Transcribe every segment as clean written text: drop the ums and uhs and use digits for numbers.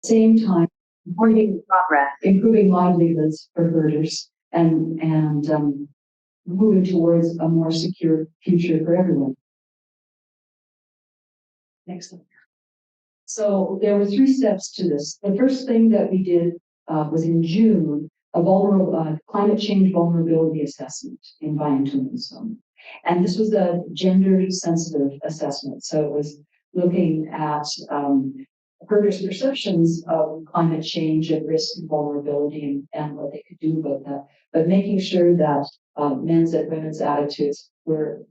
same time improving livelihoods for herders and moving towards a more secure future for everyone. Next slide. So there were 3 steps to this. The first thing that we did was in June, a climate change vulnerability assessment in Bayantumanson. And this was a gender-sensitive assessment. So it was looking at herders' perceptions of climate change and risk and vulnerability and what they could do about that, but making sure that men's and women's attitudes were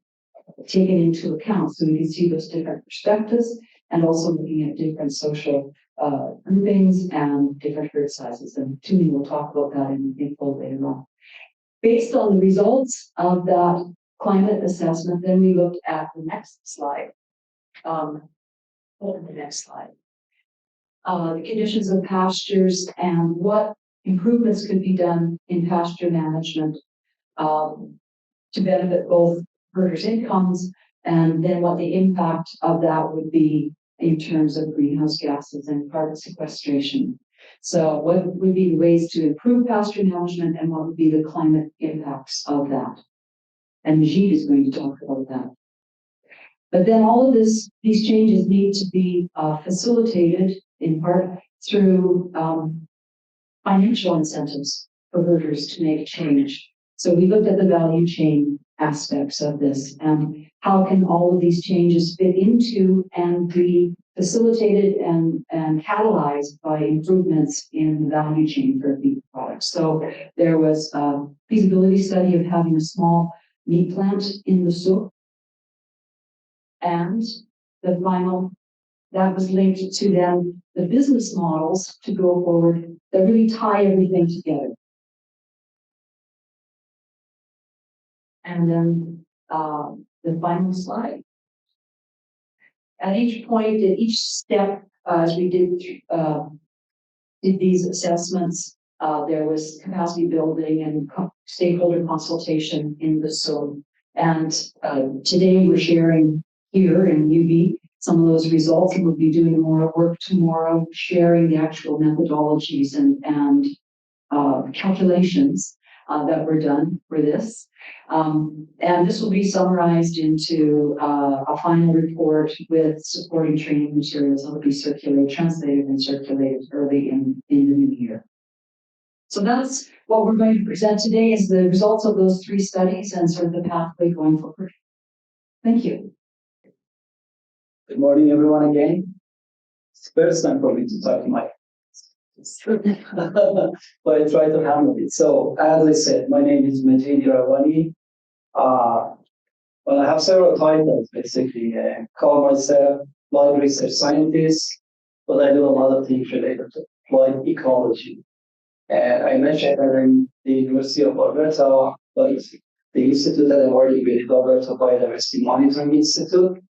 taken into account so we could see those different perspectives, and also looking at different social groupings and different herd sizes. And Tumi will talk about that in full later on. Based on the results of that climate assessment, then we looked at the next slide. The next slide. The conditions of pastures and what improvements could be done in pasture management to benefit both herders' incomes, and then what the impact of that would be in terms of greenhouse gases and carbon sequestration. So what would be the ways to improve pasture management, and what would be the climate impacts of that? And Majid is going to talk about that. But then all of these changes need to be facilitated in part through financial incentives for herders to make change. So we looked at the value chain aspects of this and how can all of these changes fit into and be facilitated and catalyzed by improvements in the value chain for beef products. So there was a feasibility study of having a small meat plant in the soup, and the final that was linked to then the business models to go forward that really tie everything together. And then the final slide. At each point, at each step, as we did these assessments, there was capacity building and stakeholder consultation in the zone. And today we're sharing here in UB some of those results, and we'll be doing more work tomorrow, sharing the actual methodologies and calculations that were done for this. And this will be summarized into a final report with supporting training materials that will be translated and circulated early in the new year. So that's what we're going to present today, is the results of those 3 studies and sort of the pathway going forward. Thank you. Good morning, everyone, again. It's the first time for me to talk to my but I try to handle it. So, as I said, my name is Majid Iravani. Well, I have several titles, basically. I call myself applied research scientist, but I do a lot of things related to applied ecology. And I mentioned that I'm the University of Alberta, but the institute that I'm working with is Alberta Biodiversity Monitoring Institute.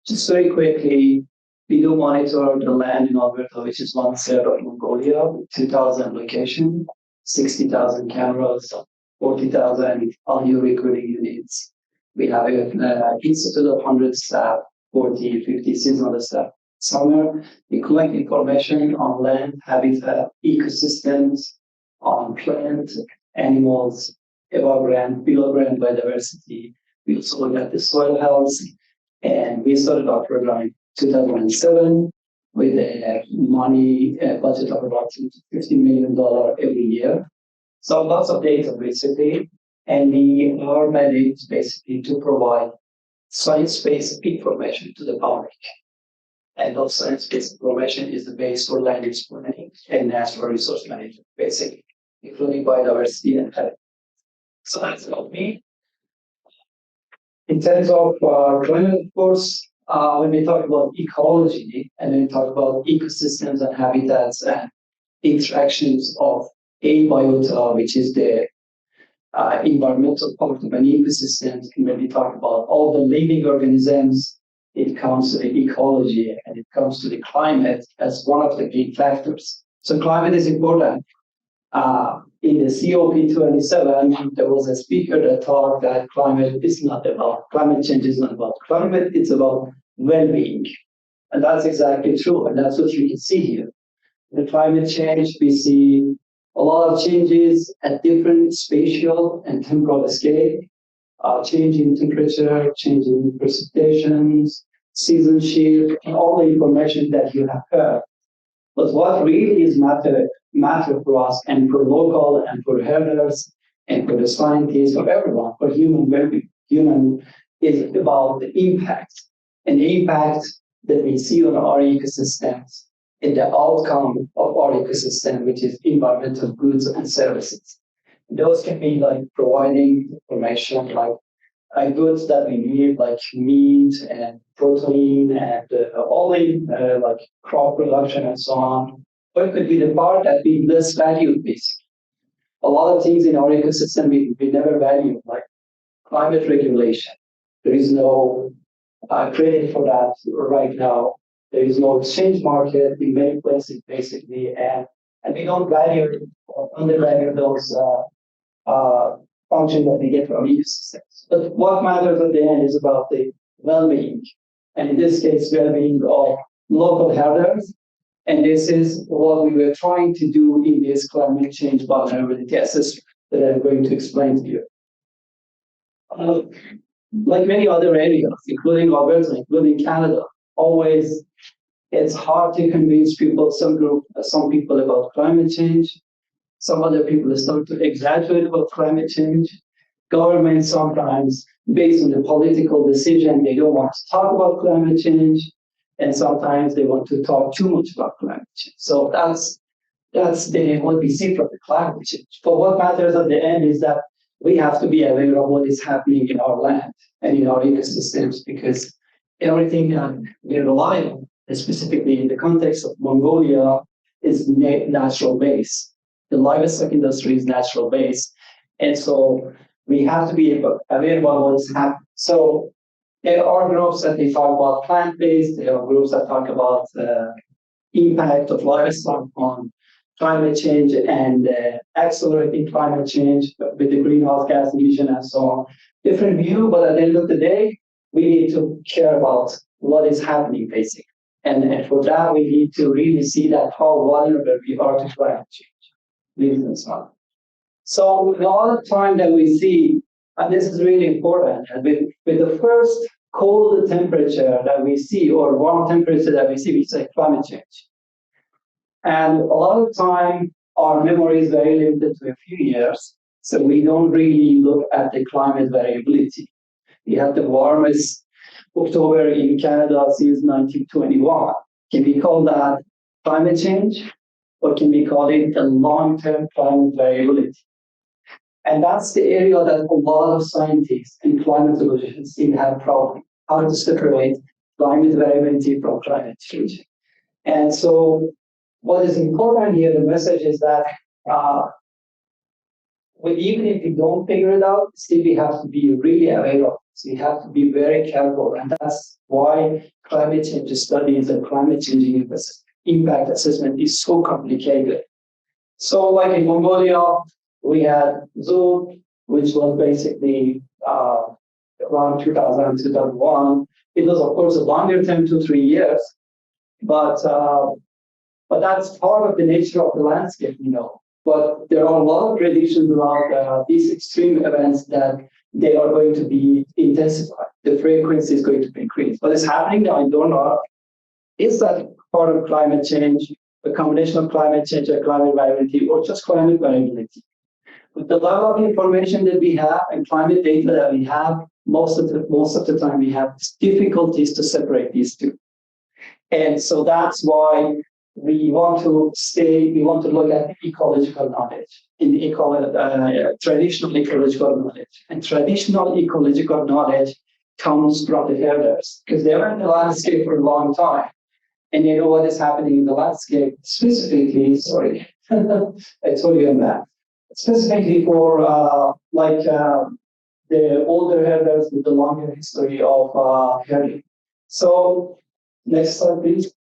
Just very quickly, we do monitor the land in Alberta, which is 1/3 of Mongolia, with 2,000 locations, 60,000 cameras, 40,000 audio recording units. We have an institute of 100 staff, 40, 50 seasonal staff. Summer, we collect information on land, habitat, ecosystems, on plants, animals, above ground, below ground biodiversity. We also look at the soil health, and we started our program in 2007 with a budget of about $50 million every year. So lots of data basically, and we are managed basically to provide science-based information to the public. And those science-based information is the base for land use planning and natural resource management, basically, including biodiversity and habitat. So that's about me. In terms of climate, of course, when we talk about ecology and when we talk about ecosystems and habitats and interactions of a biota, which is the environmental part of an ecosystem, and when we talk about all the living organisms, it comes to the ecology and it comes to the climate as one of the key factors. So climate is important. In the COP27, there was a speaker that talked that climate change is not about climate, it's about well-being. And that's exactly true, and that's what you can see here. the climate change, we see a lot of changes at different spatial and temporal scale, change in temperature, change in precipitations, season shift, and all the information that you have heard. But what really is matter for us and for local and for herders and for the scientists, for everyone, for human well-being, human is about the impact. And the impact that we see on our ecosystems and the outcome of our ecosystem, which is environmental goods and services. Those can be like providing information like goods that we need, like meat and protein and olive, like crop production and so on. Or it could be the part that we less value basically. A lot of things in our ecosystem we never value, like climate regulation. There is no credit for that right now. There is no exchange market in many places basically, and we don't value or undervalue those functions that we get from ecosystems. But what matters at the end is about the well-being, and in this case, well-being of local herders. And this is what we were trying to do in this climate change vulnerability assessment that I'm going to explain to you. Like many other areas, including Alberta, including Canada, always it's hard to convince people, some people about climate change. Some other people start to exaggerate about climate change. Governments sometimes, based on the political decision, they don't want to talk about climate change. And sometimes they want to talk too much about climate change. So that's what we see from the climate change. But what matters at the end is that we have to be aware of what is happening in our land and in our ecosystems, because everything that we rely on, specifically in the context of Mongolia, is natural base. The livestock industry is natural base. And so we have to be aware about what is happening. So there are groups that they talk about plant-based, there are groups that talk about impact of livestock on climate change and accelerating climate change with the greenhouse gas emission and so on. Different view, but at the end of the day, we need to care about what is happening basically. And for that, we need to really see that how vulnerable we are to climate change. So the other time that we see, and this is really important, with the first cold temperature that we see or warm temperature that we see, we say climate change. And a lot of time, our memory is very limited to a few years, so we don't really look at the climate variability. We have the warmest October in Canada since 1921. Can we call that climate change, or can we call it a long-term climate variability? And that's the area that a lot of scientists and climatologists still have problem, how to separate climate variability from climate change. And so what is important here, the message is that even if we don't figure it out, still we have to be really aware of it. So we have to be very careful. And that's why climate change studies and climate change impact assessment is so complicated. So like in Mongolia, we had ZOO, which was basically around 2000, 2001. It was, of course, a longer term, 2-3 years, but that's part of the nature of the landscape, you know. But there are a lot of predictions about these extreme events that they are going to be intensified. The frequency is going to be increased. What is happening now, I don't know, is that part of climate change, a combination of climate change and climate variability, or just climate variability? With the level of information that we have and climate data that we have, most of the time we have difficulties to separate these two. And so that's why we want to look at ecological knowledge, in the traditional ecological knowledge. And traditional ecological knowledge comes from the herders, because they are in the landscape for a long time. And they know what is happening in the landscape, specifically, sorry, I told you on that. Specifically for the older herders with the longer history of herding. So next slide, please.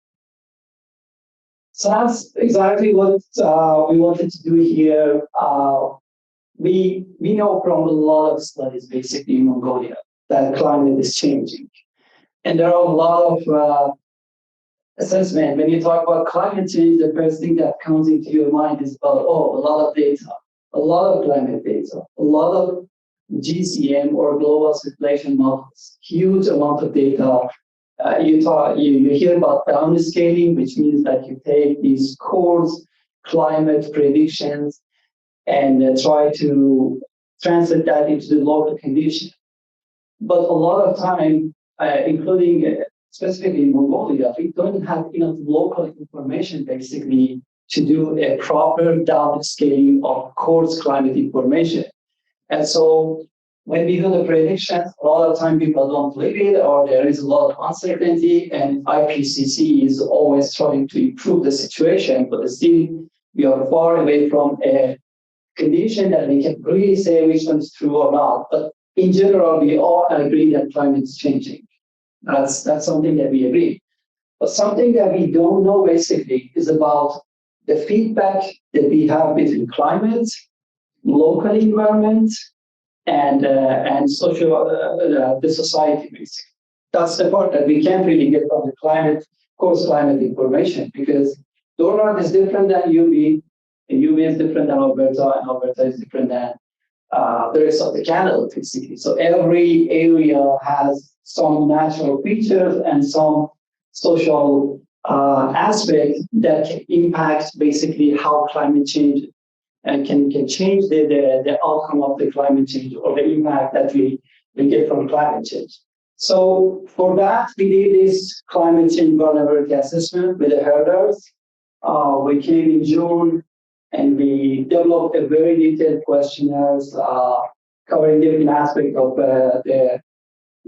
So that's exactly what we wanted to do here. We know from a lot of studies, basically in Mongolia, that climate is changing, and there are a lot of assessment, when you talk about climate change, the first thing that comes into your mind is about, oh, a lot of data, a lot of climate data, a lot of GCM or global circulation models, huge amount of data. You hear about downscaling, which means that you take these coarse climate predictions and try to translate that into the local condition. But a lot of time, including specifically in Mongolia, we don't have enough local information basically to do a proper downscaling of coarse climate information. And so when we do the predictions, a lot of time people don't believe it, or there is a lot of uncertainty, and IPCC is always trying to improve the situation, but still we are far away from a condition that we can really say which one is true or not. But in general, we all agree that climate is changing. That's something that we agree. But something that we don't know basically is about the feedback that we have between climate, local environment, and social, the society basically. That's the part that we can't really get from the climate, coarse climate information, because Dornard is different than UB, and UB is different than Alberta, and Alberta is different than the rest of the Canada, basically. So every area has some natural features and some social aspects that can impact basically how climate change and can change the outcome of the climate change or the impact that we get from climate change. So for that, we did this climate change vulnerability assessment with the herders. We came in June and we developed a very detailed questionnaires covering different aspects of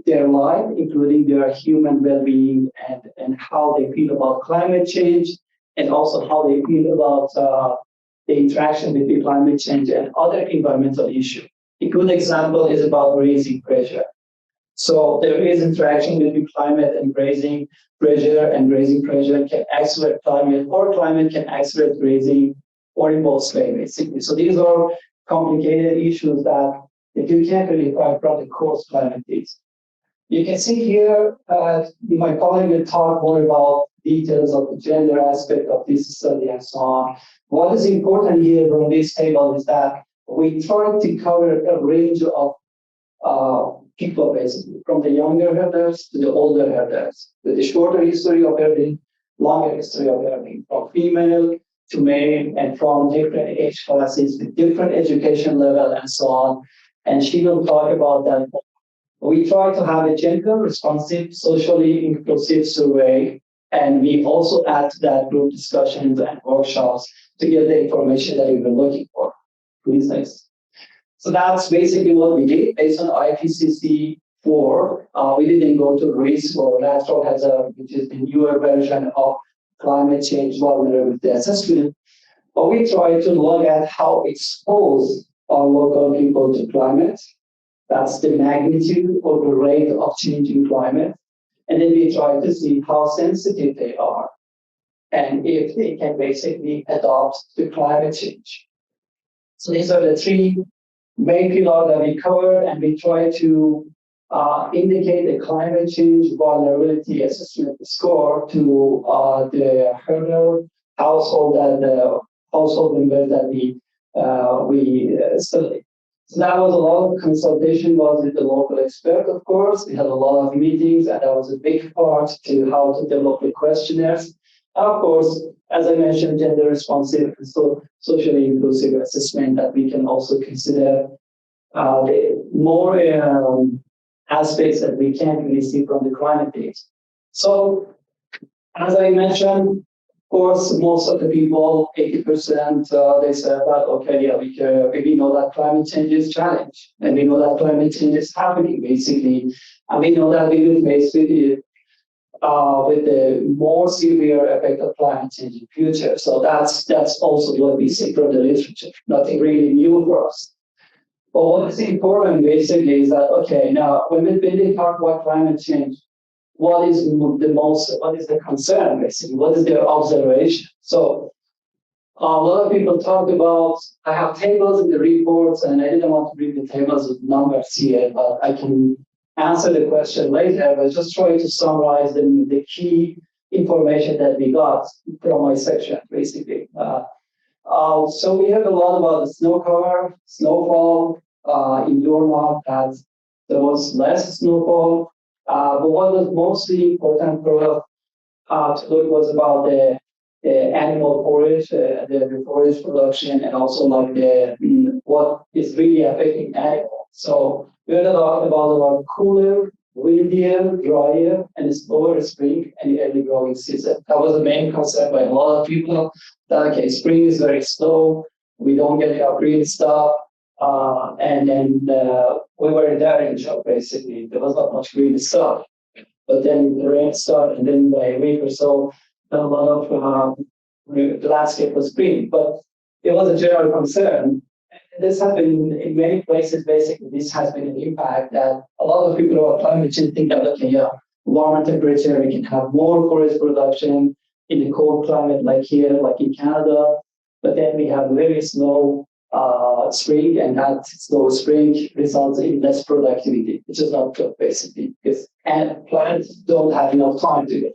their life, including their human well-being and how they feel about climate change, and also how they feel about the interaction between climate change and other environmental issues. A good example is about grazing pressure. So there is interaction between climate and grazing pressure, and grazing pressure can accelerate climate, or climate can accelerate grazing, or in both ways, basically. So these are complicated issues that you can't really find from the coarse climate data. You can see here, my colleague will talk more about details of the gender aspect of this study and so on. What is important here from this table is that we try to cover a range of people, basically, from the younger herders to the older herders, with a shorter history of herding, longer history of herding, from female to male, and from different age classes with different education level and so on. And she will talk about that. We try to have a gender responsive, socially inclusive survey, and we also add to that group discussions and workshops to get the information that we were looking for. Please, next. So that's basically what we did based on IPCC 4. We didn't go to risk or natural hazard, which is the newer version of climate change vulnerability assessment. But we tried to look at how exposed are local people to climate. That's the magnitude or the rate of changing climate. And then we try to see how sensitive they are and if they can basically adapt to climate change. So these are the three main pillars that we covered, and we try to indicate the climate change vulnerability assessment score to the herder household and the household members that we studied. So that was a lot of consultation was with the local expert, of course. We had a lot of meetings, and that was a big part to how to develop the questionnaires. And of course, as I mentioned, gender responsive and so socially inclusive assessment that we can also consider the more aspects that we can't really see from the climate data. So, as I mentioned, of course, most of the people, 80%, they said that, okay, yeah, we know that climate change is a challenge, and we know that climate change is happening, basically, and we know that we will face with it, with the more severe effect of climate change in future. So that's also what we see from the literature, nothing really new for us. But what is important, basically, is that, okay, now, when we talk about climate change, what is the concern, basically? What is their observation? So a lot of people talk about, I have tables in the reports, and I didn't want to bring the tables with numbers here, but I can answer the question later, but just try to summarize the key information that we got from my section, basically. So we heard a lot about the snow cover, snowfall. In your map that there was less snowfall. But what was mostly important for us to look was about the animal forage, the forage production, and also like what is really affecting animals. So we heard a lot about cooler, windier, drier, and slower spring and early growing season. That was the main concern by a lot of people. That okay, spring is very slow. We don't get our green stuff. And then we were in that range of basically. There was not much green stuff. But then the rain started, and then by a week or so, a lot of the landscape was green. But it was a general concern. This has been in many places, basically, this has been an impact that a lot of people who are climate change think that, okay, yeah, warmer temperature, we can have more forest production in the cold climate like here, like in Canada. But then we have very slow spring, and that slow spring results in less productivity, which is not good, basically, because plants don't have enough time to do it.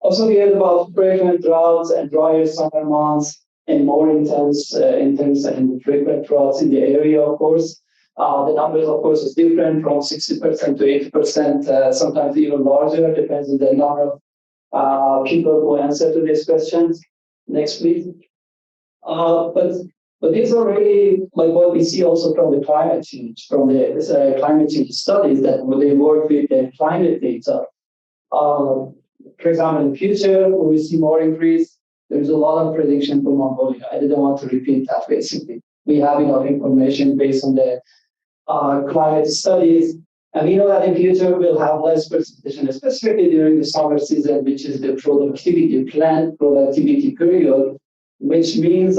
Also, we heard about frequent droughts and drier summer months and more intense and frequent droughts in the area, of course. The numbers, of course, is different from 60% to 80%, sometimes even larger, depends on the number of people who answer to these questions. Next, please. But these are really like what we see also from the climate change, from the climate change studies that they work with the climate data. For example, in the future, we see more increase. There's a lot of prediction for Mongolia. I didn't want to repeat that, basically. We have enough information based on the climate studies. And we know that in future, we'll have less precipitation, especially during the summer season, which is the plant productivity period, which means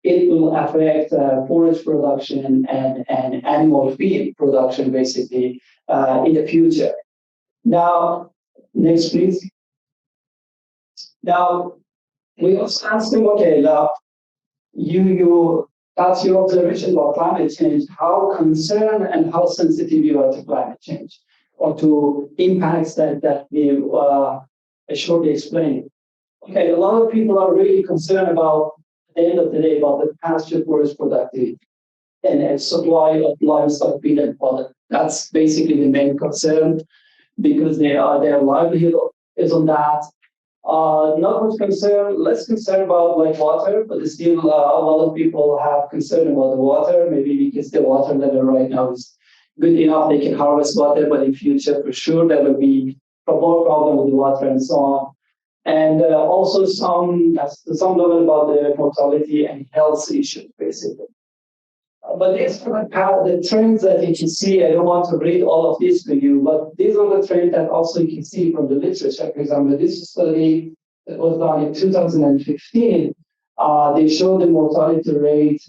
it will affect forage production and animal feed production, basically, in the future. Now, next, please. Now, we also asked them, okay, now, that's your observation about climate change. How concerned and how sensitive you are to climate change or to impacts that we shortly explained. Okay, a lot of people are really concerned about, at the end of the day, about the pasture forest productivity and supply of livestock feed and fodder. That's basically the main concern because their livelihood is on that. Not much concern, less concern about like water, but still a lot of people have concern about the water, maybe because the water level right now is good enough, they can harvest water, but in future, for sure, there will be more problem with the water and so on. And also some level about the mortality and health issues, basically. But these are the trends that you can see. I don't want to read all of this to you, but these are the trends that also you can see from the literature. For example, this study that was done in 2015, they showed the mortality rate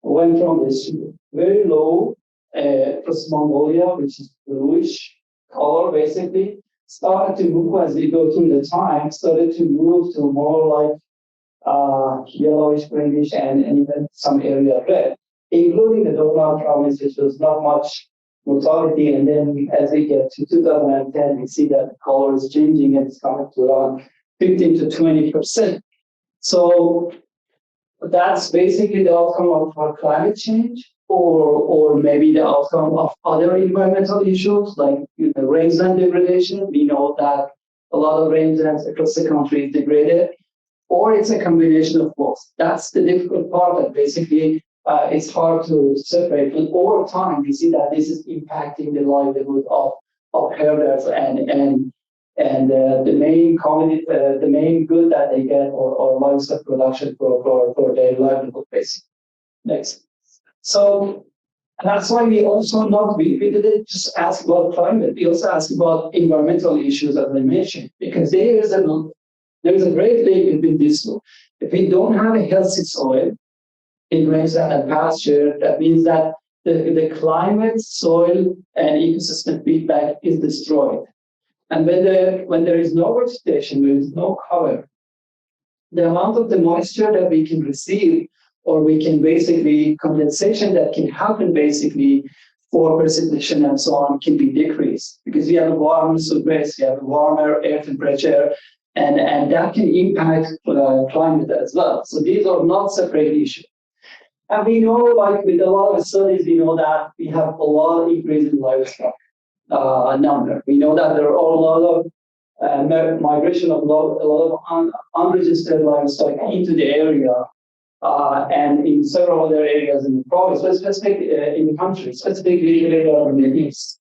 went from this very low for Mongolia, which is bluish color, basically, started to move as we go through the time, started to move to more like yellowish, greenish, and even some area red, including the Dorman province, which was not much mortality. And then as we get to 2010, we see that the color is changing and it's coming to around 15 to 20%. So that's basically the outcome of climate change, or maybe the outcome of other environmental issues like rangeland degradation. We know that a lot of rangelands across the country is degraded, or it's a combination of both. That's the difficult part, that basically it's hard to separate. But over time, we see that this is impacting the livelihood of herders and the main commodity, the main good that they get, or livestock production for their livelihood, basically. Next. So that's why we also we didn't just ask about climate. We also asked about environmental issues, as I mentioned, because there is a great link between these two. If we don't have a healthy soil in rangeland and pasture, that means that the climate, soil, and ecosystem feedback is destroyed. And when there is no vegetation, there is no cover, the amount of the moisture that we can receive, or we can basically condensation that can happen basically for precipitation and so on can be decreased because we have a warmer surface, we have a warmer air temperature, and that can impact climate as well. So these are not separate issues. And we know, like with a lot of studies, we know that we have a lot of increase in livestock number. We know that there are a lot of migration of a lot of unregistered livestock into the area and in several other areas in the province, but specifically in the country, specifically in the area of the East.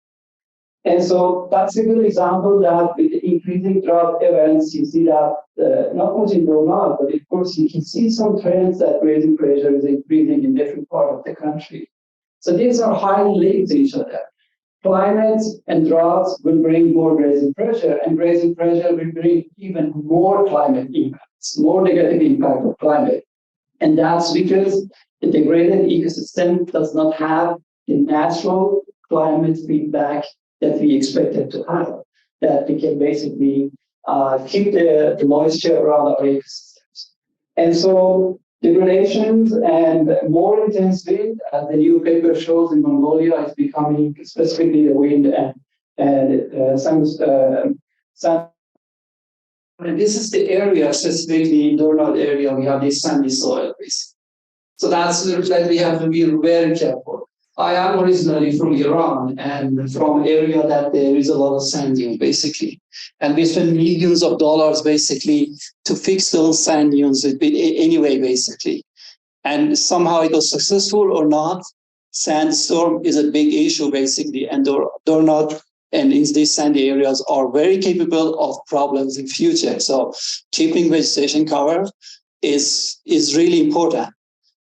And so that's a good example that with the increasing drought events, you see that not much in Burma, but of course you can see some trends that grazing pressure is increasing in different parts of the country. So these are highly linked to each other. Climate and droughts will bring more grazing pressure, and grazing pressure will bring even more climate impacts, more negative impact of climate. And that's because the degraded ecosystem does not have the natural climate feedback that we expected to have, that we can basically keep the moisture around our ecosystems. And so degradations and more intensely, as the new paper shows in Mongolia, is becoming specifically the wind and sand. And this is the area, specifically in the northern area, we have this sandy soil. So that's that we have to be very careful. I am originally from Iran and from an area that there is a lot of sand dunes, basically. And we spend millions of dollars, basically, to fix those sand dunes anyway, basically. And somehow it was successful or not, sandstorm is a big issue, basically. And they're not, and in these sandy areas are very capable of problems in future. So keeping vegetation cover is really important.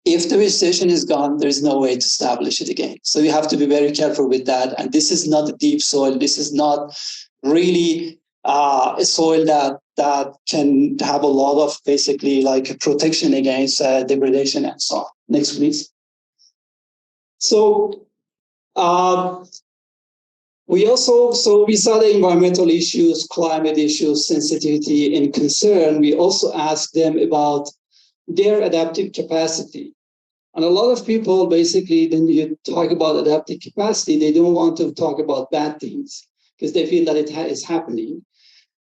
If the vegetation is gone, there is no way to establish it again. So you have to be very careful with that. And this is not a deep soil. This is not really a soil that can have a lot of basically like protection against degradation and so on. Next, please. So we saw the environmental issues, climate issues, sensitivity, and concern. We also asked them about their adaptive capacity. And a lot of people, basically, when you talk about adaptive capacity, they don't want to talk about bad things because they feel that it is happening.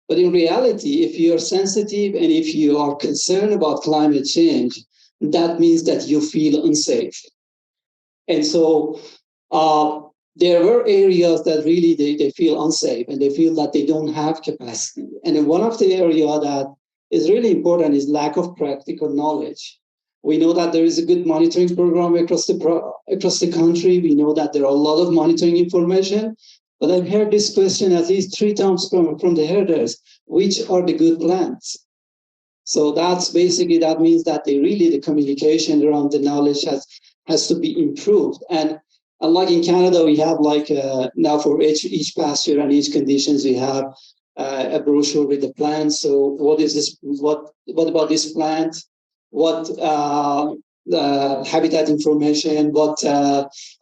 But in reality, if you're sensitive and if you are concerned about climate change, that means that you feel unsafe. And so there were areas that really they feel unsafe and they feel that they don't have capacity. And one of the areas that is really important is lack of practical knowledge. We know that there is a good monitoring program across the country. We know that there are a lot of monitoring information, but I've heard this question at least 3 times from the herders: which are the good plans? So that's basically, that means that the communication around the knowledge has to be improved. And unlike in Canada, we have like now for each pasture and each conditions, we have a brochure with the plant. So what is this? What about this plant? What habitat information? What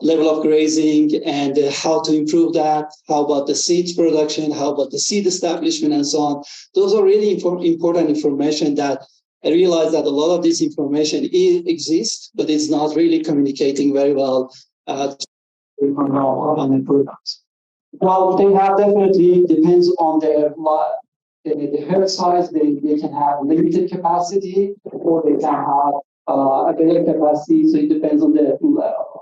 level of grazing, and how to improve that? How about the seeds production? How about the seed establishment and so on? Those are really important information that I realize that a lot of this information exists, but it's not really communicating very well on the programs. Well, they have definitely, depends on the herd size. They can have limited capacity, or they can have a better capacity. So it depends on the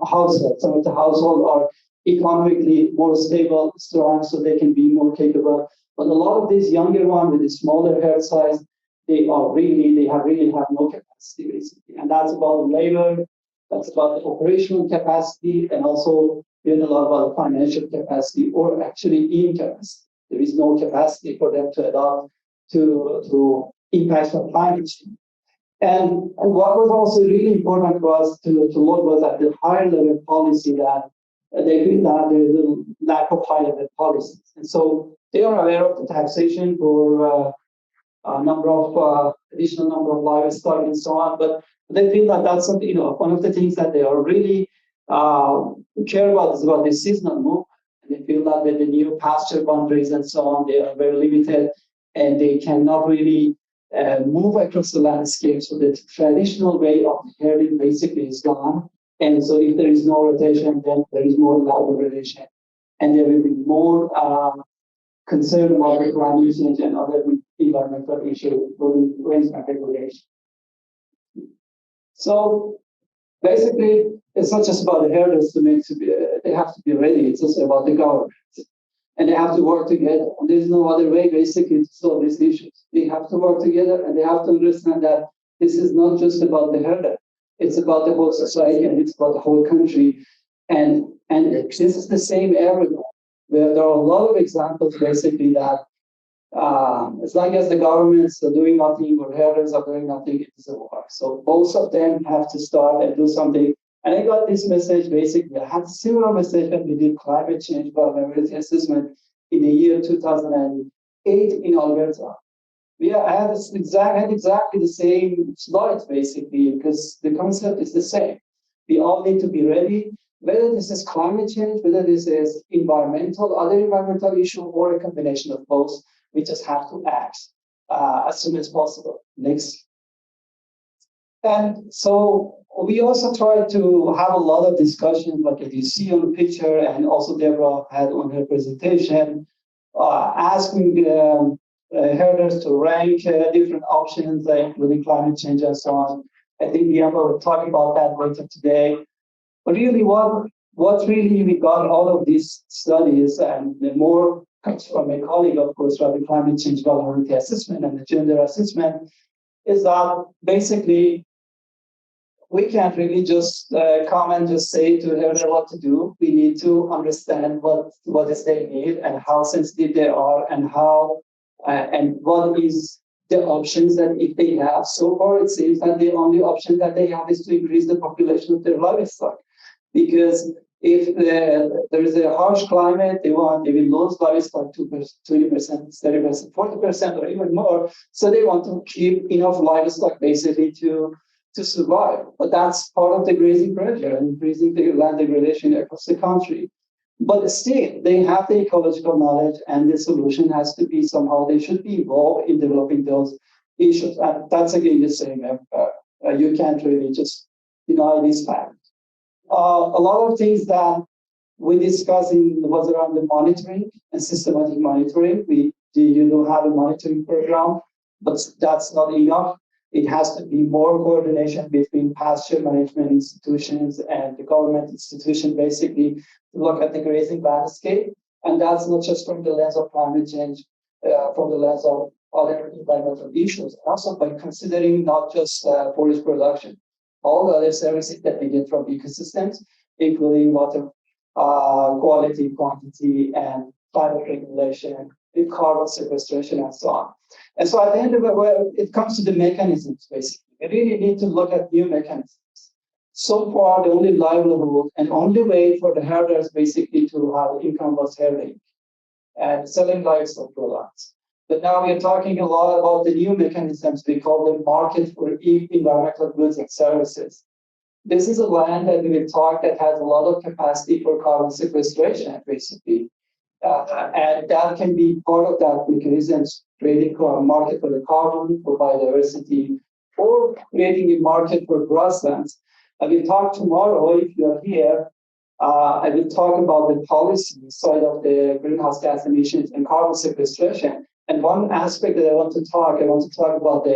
household. Some of the households are economically more stable, strong, so they can be more capable. But a lot of these younger ones with the smaller herd size, they really have no capacity, basically. And that's about the labor, that's about the operational capacity, and also a lot about financial capacity, or actually incapacity. There is no capacity for them to adapt to impacts of climate change. And what was also really important for us to look was at the higher level policy, that they feel that there is a lack of high level policies. And so they are aware of the taxation for additional number of livestock and so on, but they feel that that's something, one of the things that they are really care about is about the seasonal movement. And they feel that with the new pasture boundaries and so on, they are very limited and they cannot really move across the landscape. So the traditional way of herding basically is gone. And so if there is no rotation, then there is more land degradation. And there will be more concern about the climate change and other environmental issues, including rainfall regulation. So basically, it's not just about the herders they have to be ready. It's also about the government. And they have to work together. And there's no other way, basically, to solve these issues. They have to work together, and they have to understand that this is not just about the herder. It's about the whole society, and it's about the whole country. And this is the same everywhere. There are a lot of examples, basically, that as long as the governments are doing nothing or herders are doing nothing, it doesn't work. So both of them have to start and do something. And I got this message, basically. I had a similar message when we did climate change vulnerability assessment in the year 2008 in Alberta. I had exactly the same slides, basically, because the concept is the same. We all need to be ready, whether this is climate change, whether this is other environmental issue, or a combination of both. We just have to act as soon as possible. Next. And so we also try to have a lot of discussions, like as you see on the picture, and also Deborah had on her presentation, asking herders to rank different options, including climate change and so on. I think we will talk about that later today. But really, what really we got out of these studies, and the more comes from a colleague, of course, from the climate change vulnerability assessment and the gender assessment, is that basically we can't really just come and just say to herder what to do. We need to understand what is their need and how sensitive they are, and how and what is the options that if they have. So far, it seems that the only option that they have is to increase the population of their livestock, because if there is a harsh climate, they will lose livestock 20%, 30%, 40%, or even more. So they want to keep enough livestock basically to survive. But that's part of the grazing pressure and increasing the land degradation across the country. But still, they have the ecological knowledge, and the solution has to be somehow they should be involved in developing those issues. And that's again the same. You can't really just deny this fact. A lot of things that we discussed was around the monitoring and systematic monitoring. You don't have a monitoring program, but that's not enough. It has to be more coordination between pasture management institutions and the government institution, basically, to look at the grazing landscape. And that's not just from the lens of climate change, from the lens of other environmental issues, also by considering not just forest production, all the other services that we get from ecosystems, including water quality, quantity, and climate regulation, carbon sequestration, and so on. And so at the end of it, it comes to the mechanisms, basically. We really need to look at new mechanisms. So far, the only livelihood and only way for the herders basically to have income was herding and selling livestock products. But now we are talking a lot about the new mechanisms. We call them market for environmental goods and services. This is a land that we will talk that has a lot of capacity for carbon sequestration, basically. And that can be part of that mechanisms, creating a market for the carbon, for biodiversity, or creating a market for grasslands. I will talk tomorrow, if you're here, I will talk about the policy side of the greenhouse gas emissions and carbon sequestration. And one aspect that I want to talk about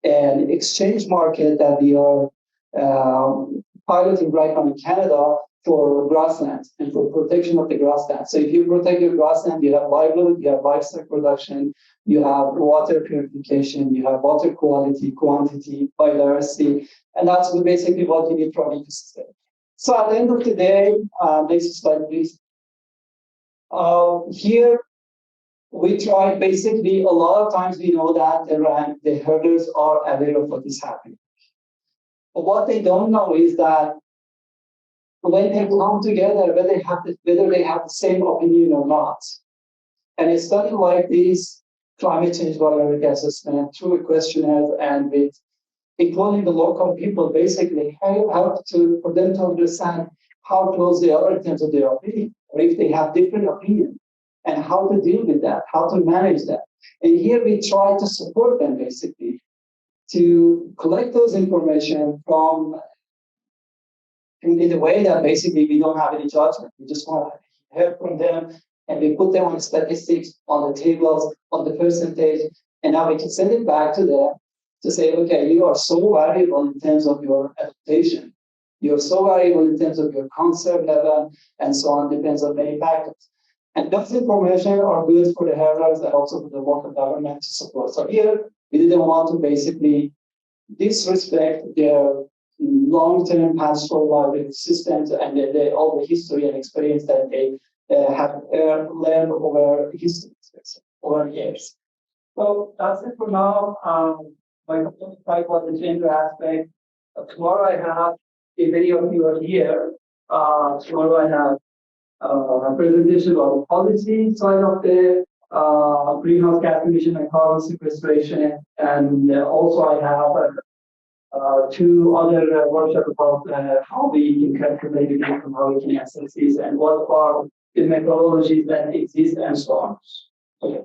an exchange market that we are piloting right now in Canada for grasslands and for protection of the grassland. So if you protect your grassland, you have livelihood, you have livestock production, you have water purification, you have water quality, quantity, biodiversity, and that's basically what you need from ecosystem. So at the end of the day, next slide, please. Here, we try basically, a lot of times we know that the herders are aware of what is happening. But what they don't know is that when they come together, whether they have the same opinion or not. And a study like this, climate change vulnerability assessment, through questionnaires and with including the local people, basically help for them to understand how close they are in terms of their opinion, or if they have different opinion, and how to deal with that, how to manage that. And here we try to support them basically to collect those information from in a way that basically we don't have any judgment. We just want to hear from them, and we put them on statistics, on the tables, on the percentage, and now we can send it back to them to say, okay, you are so valuable in terms of your adaptation. You're so valuable in terms of your concern level, and so on, depends on many factors. And those information are good for the herders and also for the local government to support. So here, we didn't want to basically disrespect their long-term pastoral livelihood systems and all the history and experience that they have learned over history, over years. So that's it for now. My talk about the gender aspect. Tomorrow I have, if any of you are here, tomorrow I have a presentation on the policy side of the greenhouse gas emission and carbon sequestration, and also I have two other workshops about how we can calculate it and how we can assess this and what are the methodologies that exist and so on. Okay.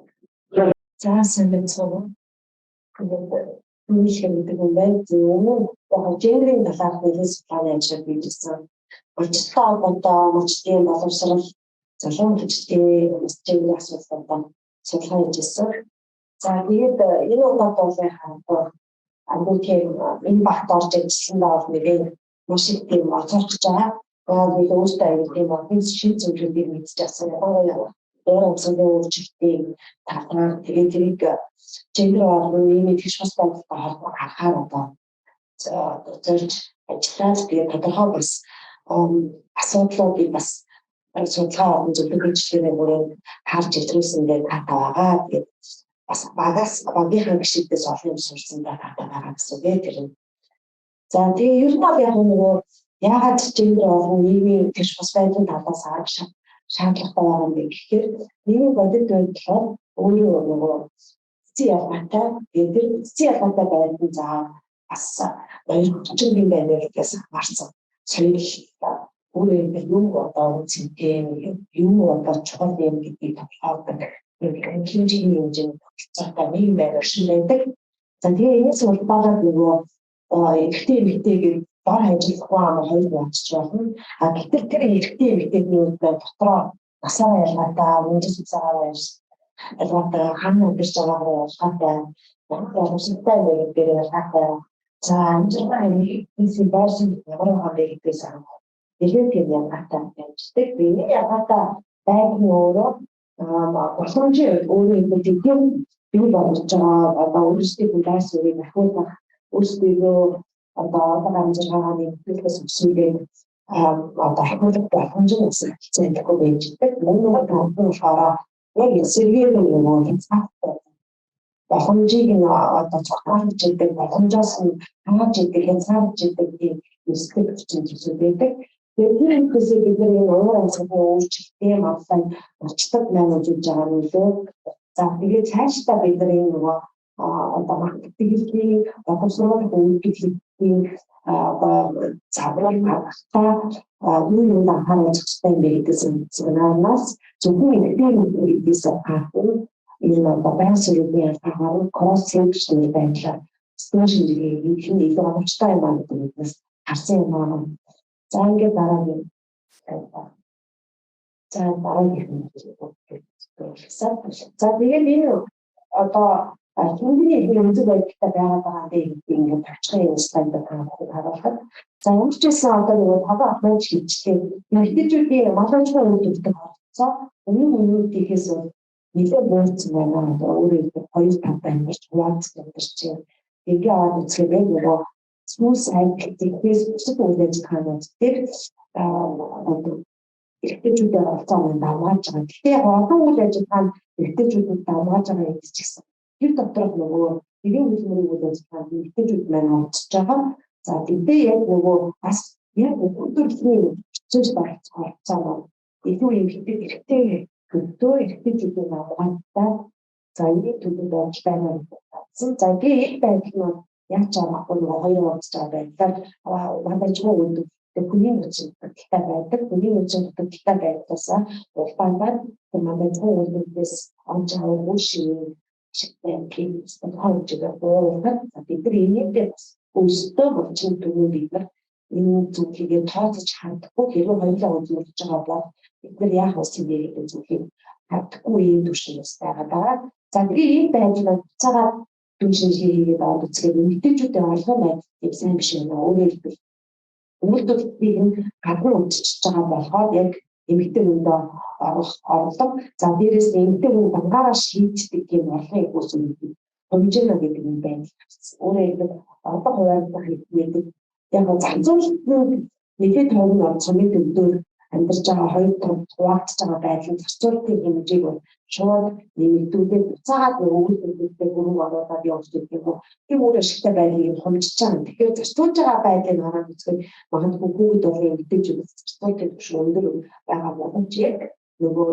энэ зүйлийг тооцож хандахгүй хэрэг хоёулаа үзүүлж байгаа бол бид нар яах вэ гэдэг зүйлийг хардахгүй юм түвшинээс байгаа. За тэгээ ийм байдлаар цаагаар түвшинжлэгийг аваад үзэхэд эмэгтэйчүүдийн орлогын байдал сайн биш байна. Өөрөөр хэлбэл үйлдвэрлэлийг нь гадна удирдах байгаа болохоор яг эмэгтэй хүндээ орлого за дээрээс эмэгтэй хүн бангаараа шийддэг юм орлогын үүсвэр хэмжээнэ гэдэг юм байна. Өөрөөр хэлбэл одоо хуваагдах гэдэг яг зарцуулалтын нэгэд тойрны онцгойд өвдөр амьдарч байгаа хоёр томд хуваагдж байгаа байдлын зарцуулалтын хэмжээг шууд нэмэгдүүлээд буцаагаад өгүүлбэртэй бүрэн оруулаад явуулж байгаа юм. Тийм өөр ашигтай байдлыг хомжиж байгаа. Тэгэхээр зарцуулж байгаа байдлыг хараад үзэхэд магадгүй хүүхэд болон эмэгтэйчүүд зарцуулалтын түвшин өндөр байгаа боловч яг нөгөө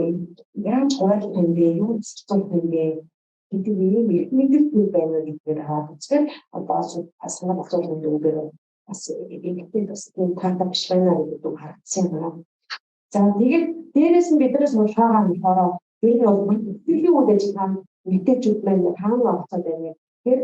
яаж хуваагдах юм бэ? Юу зарцуулах юм бэ? гэдэг ийм мэдээлэл байна гэдгээр хараад үзэхэд одоо асуулт асуултанд өгөөр бас эмэгтэй бас тийм таатай биш байна гэдэг харагдсан байна. За тэгээд дээрээс нь биднээс шаагаар болохоор ер нь бол бүтэлийн үйл ажиллагаа мэдээчүүд маань хаана орцоод байна. Тэгэхээр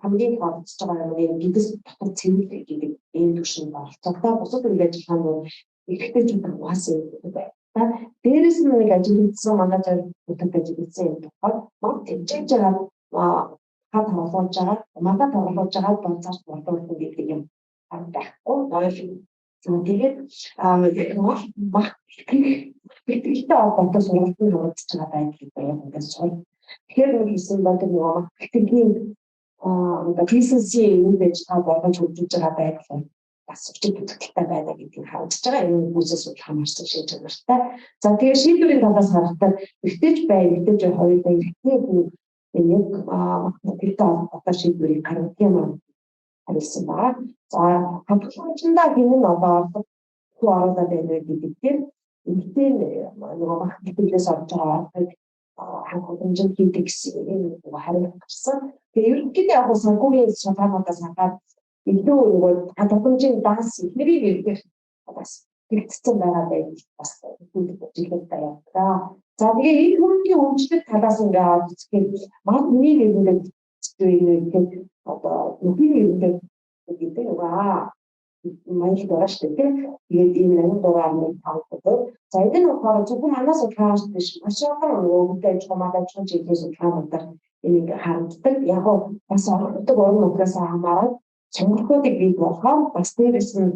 хамгийн хавцж байгаа юм гидс дотор цэвэрлэг гэдэг энэ түвшинд оролцохдоо бусад үйл ажиллагаанд эрхтэйчүүд угаасан юм байна. Дээрээс нь нэг ажиллагдсан манай зэрэг бүтэц ажиллагдсан юм болохоор мод тэмцэж байгаа хад хавлуулж байгаа мандат оруулж байгаа болцооч боловсон гэдэг юм байхгүй ойлгоо. За тэгээд ихтэй холбоотой сургалтын хурдж байгаа байдлыг байна ингээд сул. Тэгэхээр нэг хэсэг бол нөгөө маркетингийн бизнесийн үйл ажиллагаа болгож хөгжиж байгаа байдал бас өчиг бүтгэлтэй байна гэдгийг харуулж байгаа. Энэ үсээс хамаарсан шинж чанартай. За тэгээд шийдвэрийн талаас харахад ихтэйч эргэжтэй хоёулаа эргэтэй энэ яг маркетингтэй холбоотой шийдвэрийг гаргах юм харилсан байна. За хамтлагчдаа хинэн одоо ороод байна гэдэгтэр эмэгтэй нөгөө маркетингээс орж байгаа хангалттай хийдэг гэсэн юм хариулт гарсан. Тэгээ ерөнхийдөө яг санхүүгийн шалтгаануудаас хадаад илүү нөгөө хангалттай данс ихнэрийг иргэх бас хэрэгцсэн байгаа байж бас зүйлүүд байна. За тэгээ энэ хөрөнгөний өмчлөлт талаас ингээд үзэхэд мал нэг ингээд одоо нүхний ингээд гэдэг байгаа. Манай дураш гэдэг. Тэгээд энэ 8.5%. За энэ нь болохоор зөвхөн манаас ухааж биш маш олон өвдөж хамаатай зүйлээс ухаануудаар энийг харагддаг. Яг бас ордог орон нутгаас хамаарат сонголтуудыг бий болгоод бас дээрээс нь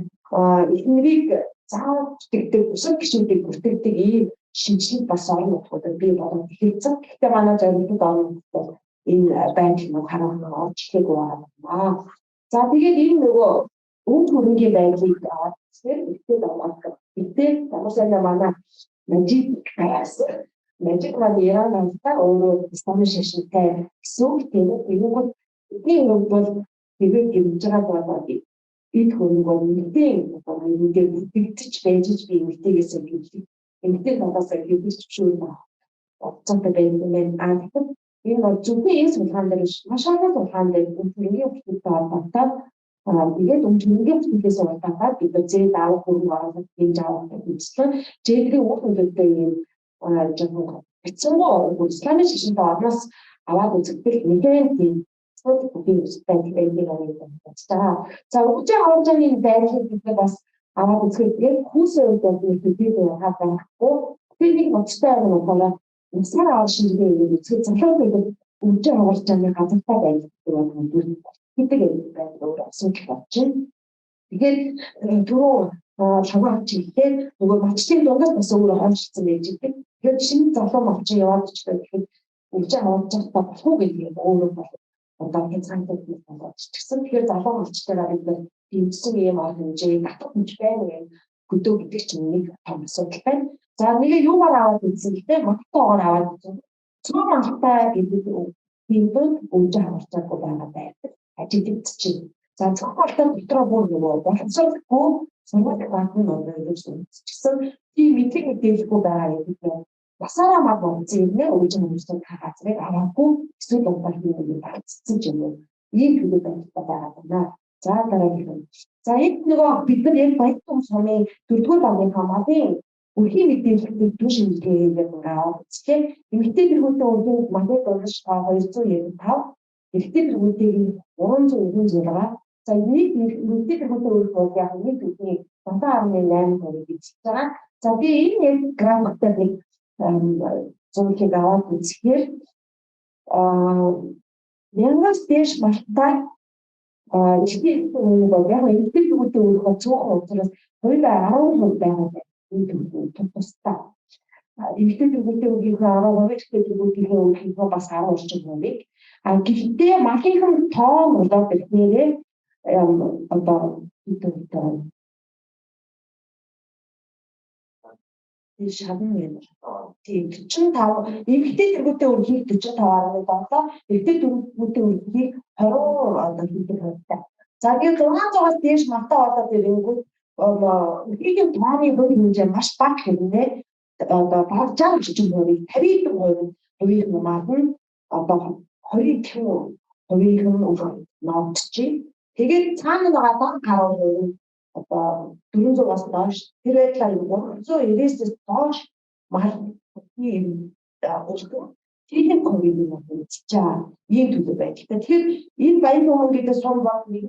эхнэрийг заавал тэгдэг бусад гишүүдийг бүртгэдэг ийм шинжилгээ бас орон нутгуудад бий болоод эхэлсэн. Гэхдээ манай зорилгод орон нутгад энэ байдлыг харуулах орж ирээг байна. За тэгээд энэ нөгөө үн хөрөнгийн байдлыг аваад тэгэхээр ихтэй даваад ихтэй тамсаа манай мажик гаяасан. Мажик маань Иранаас өөрөө исламын шашинтай гэсэн тийм үү. Энэ нь бол тэгээд гэмж байгаа болоод эд хөрөнгөө нэгдээ одоо ингээд бүтэгдэж байж би эмэгтэйгээс ингэж эмэгтэй талаасаа хийж шүү дээ. Цаатаа байна байна. Энэ бол зөвхөн энэ сулгаан дээр маш олон сулгаан дээр үнэрийн бүтээгдэхүүн холбоотой тэгээд үнэрийн бүтээгдэхүүнээс улаагаад бид зээл авах хөрөнгө оруулалт хийж авах гэсэн зээлийн үр дүнтэй юм жоохон хэцүү исламын шашинтай орноос аваад үзэгдэл нэгэн тийм бүтээн байдал байна. За үгжээ хавжааны байдлыг бид бас аваад үзэхэд яг хүүсээ үед бид хаад байхгүй тэгээд ноцтой юм болохоор Усаар авах шинжилгээ үзэхэд залуучууд үгжээ хавжааны газартай байдаг гэдэг юм байна. Асуудал болчихно. Тэгэхээр түрүү шаваач ихэд нөгөө мачтын дундаас бас өөрөө хойшлцсан байж идэг. Тэгэхээр шинэ залуу мовчин яваад ч гэхэд үгжээ хавж байгаа болох уу гэдэг өөрөө бол одоо хязгаарлалт болоод ч гэсэн тэгэхээр залуу мовчтойгоо бид нар дэмжсэн юм арга хэмжээ татах хэмж байна юм хөдөө гэдэг чинь нэг том асуудал байна. За нэгэ юугаар аваад үзсэн гэдэг маттайгаар аваад үзсэн. Цөм манттай гэдэг тийм дүнд үгжээ хавцаагүй байгаа байдаг. Ажилтг чинь. За зөвхөн дотроо бүр нөгөө боловсруулахгүй сургууль банкны нөлөөлсөн. Гэсэн тийм мэдлэг мэдээлэлгүй байгаа юм гэдэг. Басаараа маг болцсон юм нэ үгжээ хүмүүстэй хаагацрыг аваагүй эсвэл угаал хийгээд багцсан юм уу. Ийм зүйл байгаа байна. За дараагийн. За энэ нөгөө бид нар яг баян сумын 4-р банкны хамаалын үрхийн мэдээлэлтэй дүү шинжилгээгээд байгаа. Тэгэхээр эмэгтэй тэргүүтээ үргийн мандат болж 295, эрэгтэй тэргүүтэйг 396, За нийт төрөлхтний бол яг нэг үгний 7.8% гэж байгаа. За би энэ яг графиктай нэг зөвхөн аваад үзэхээр янгас дэш мартаа ихтэй бол яг ихтэй төрөлхтний өөрөөр цөөхөн учраас хоёулаа 10% байгаа энэ төрөлхтний тусдаа. Ихтэй төрөлхтний өөрийнхөө 10%, ихтэй төрөлхтний өөрийнхөө бас 10%. Гэхдээ малынхан тоон болоод ирнээрээ одоо шавн юм. Тийм 45 эмэгтэй төрөлхтний өрхийг 45.7, эмэгтэй төрөлхтний өрхийг 20 одоо хийдэг хэрэгтэй. За тэгээд 600-аас дээш мартаа болоод ирэнгүүт өрхийн тооны хувь хэмжээ маш бага хэрнээ одоо баг 60% 50% марган одоо 20% ногдчих. Тэгээд цаана байгаа дан гаруй одоо 400-аас доош тэр байдлаар 390-ээс доош мал ийм өөртөө тийм хувийн үзчихээ ийм төлөв байдаг. Тэгэхээр энэ баян хүмүүс гэдэг сум бол нэг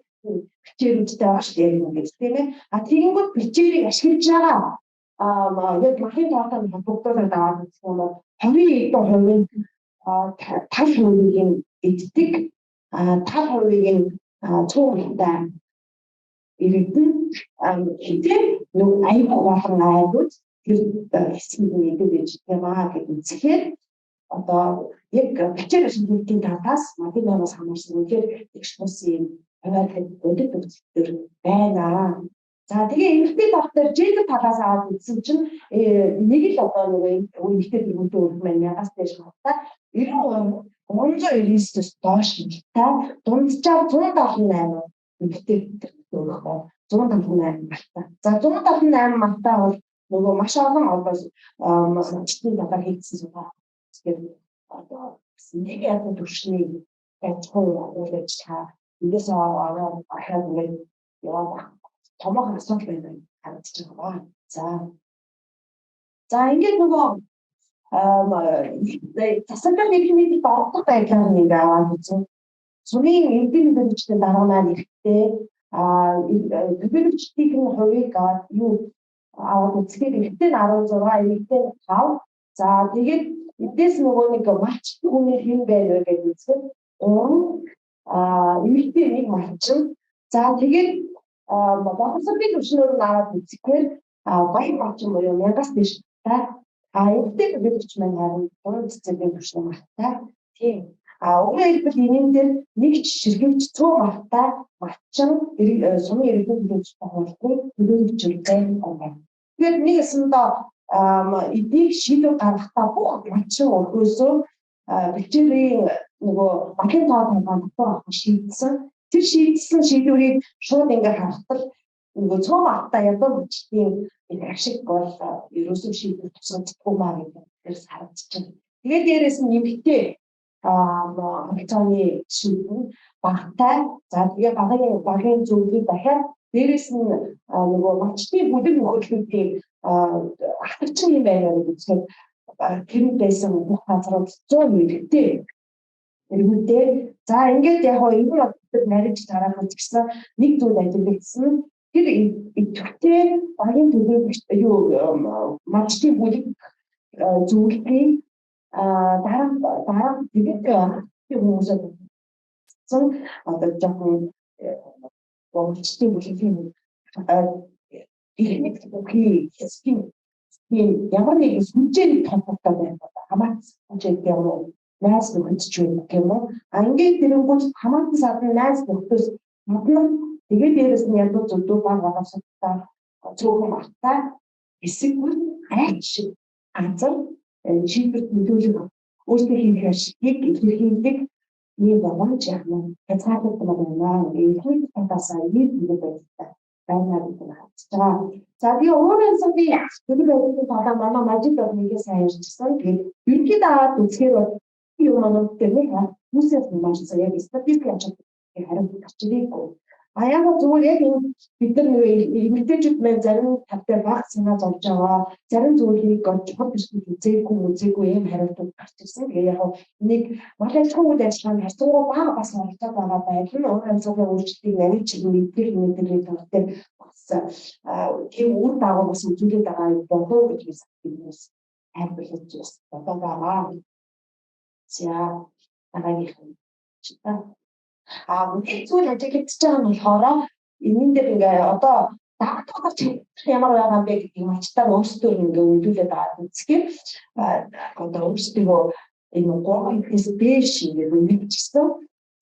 бичээрүүдтэй багш ярих юм гэж тийм ээ. Тэгэнгүүт бичээрийг ашиглаж байгаа яг махын тоотон бүгдээр даваад үзэх юм бол 20% тал хувийн эддэг 5%-ийн цуглалтай иргэдэн хэдий нэг аюул болон айдууд тэр хэсгийг мэддэг гэж байгаа гэж үзэхээр одоо яг бичээр ашиглалтын талаас модын наймаас хамаарсан үнээр их тусын хаваад бодит үзэлтэр байна. За тэгээ эмэгтэй доктор жил талаас аваад үзсэн чинь нэг л одоо нэг эмэгтэй төрөлхтний өрх маань 1000-аас дээш хавтаа 90% 399-с доош та дунджаар 178 эмэгтэй төрөлхтний өрх 178 мартаа. За 178 мартаа бол нөгөө маш олон одоо мачтны талаар хийгдсэн судалгаа. Тэгэхээр одоо нэг яг төвшний гацхуу уулж та эндээс аваад ахаад нэг яваа томоохон асуудал байна харагдаж байгаа. За ингээд нөгөө засаглал нийгмийн ордог байдлаар нэг аваад үзэн. Сумын эдийн хэрэгжлийн дарга маань ихтэй төлөвлөгчдийн хувийг юу аваад үзэхээр ихтэй 16, эмэгтэй 5. За тэгээд эдээс нөгөө нэг малч хүний хэм байна гэж үзэхээр 3 эмэгтэй нэг малчин. За тэгээд боловсролын төвшнөр нь аваад үзэхээр баян малчин буюу 1000-аас дээш та эмэгтэй төлөвлөгч маань харин 3 цэцгийн төвшнөр мартай. Тийм. Өөрөөр хэлбэл энэ дээр нэг ширхэгч цөө мартай малчин сумын иргэдийн төлөвлөгчтэй холбоотой төлөвлөгчтэй байна. Тэгэхээр нэг өсөндөө эдийг шийдвэр гаргахтаа бүх малчин өргөөсөө бичээрийн нөгөө банкны тоо дотор авах шийдсэн. Тэр шийдсэн шийдвэрийг шууд ингээд харахад нөгөө цоо мартай ядуу бичтийн ашиг бол ерөөсөө шийдвэр тусгагдахгүй маа гэдэг харагдаж байна. Тэгээд дээрэс нь нэмэгтэй хэмжээний шийдвэр багтай. За тэгээ багын зөвлөлийг дахиад дээрэс нь нөгөө мачтны бүлэг нөхөрлөлтийн ахтарчин юм байна гэж үзэхэд тэр байсан бүх газрууд 100 нэртэй. Эргүүдээ за ингээд яг энэ бодтой нарийнч тарах гэсэн нэг зүйл ажиглагдсан. Тэр идэвхтэй багийн төлөвлөгч юу мачтны бүлэг зөвлөлийн дараа тэгээд хүмүүсээ одоо жоохон мачтны бүлгийн ихэнх бүхий хэсгийн ямар нэг сүнжээний толгойтой байна. Хамаац сүнжээтэй юм уу? Найз нөхөдч юм гэх юм уу? Ингээд тэрнгүүт хамаатан садан найз нөхдөс модно тэгээд дээрэс нь ядуу зөвдөө баг боловсролтой цөөхөн мартаа эсэггүй айч анзар шийдвэрт нөлөөлөх өөрсдөө хийх ашигыг илэрхийлдэг ийм боломж яг нь хязгаарлалт байна. Ийхүү татасаа ийм зүйл байдаг. Байна гэдэг нь харагдаж. За би өөрөө сүүлийн төлөв байдгийн талаар манай мажид орныгээ сайн ярьжсэн. Тэгээд ерөнхийд аваад үзэхээр бол юм манууд дээр нэг хүмүүсээс маш сайн яг статистик ачаад хариулт гарч ирээгүй. Яг зүгээр яг бид нар эмэгтэйчүүд маань зарим тавтай баг санаа зовж байгаа. Зарим зүйлийг чухал биш гэж үзээгүй юм хариултууд гарч ирсэн. Тэгээ яг нэг манай чухал ажиллагаанд харьцангуй бага бас оролцоод байгаа байдал нь өөр амьсгалын өөрчлөлтийг нарийн чиглэл мэдээллийн төвтэй бас тийм үр дагавар бас үзүүлээд байгаа болов гэж биднээс хайрлаж байна. За дараагийнх нь нэг зүйл ажиглагдж байгаа нь болохоор энэ дээр ингээ одоо дагтлагч ямар байгаа юм бэ гэдгийг мачтаар өөрсдөө ингээ өндүүлээд байгаа үзэхээр одоо өөрсдөө энэ гоонгоос биш ингээ мэдчихсэн.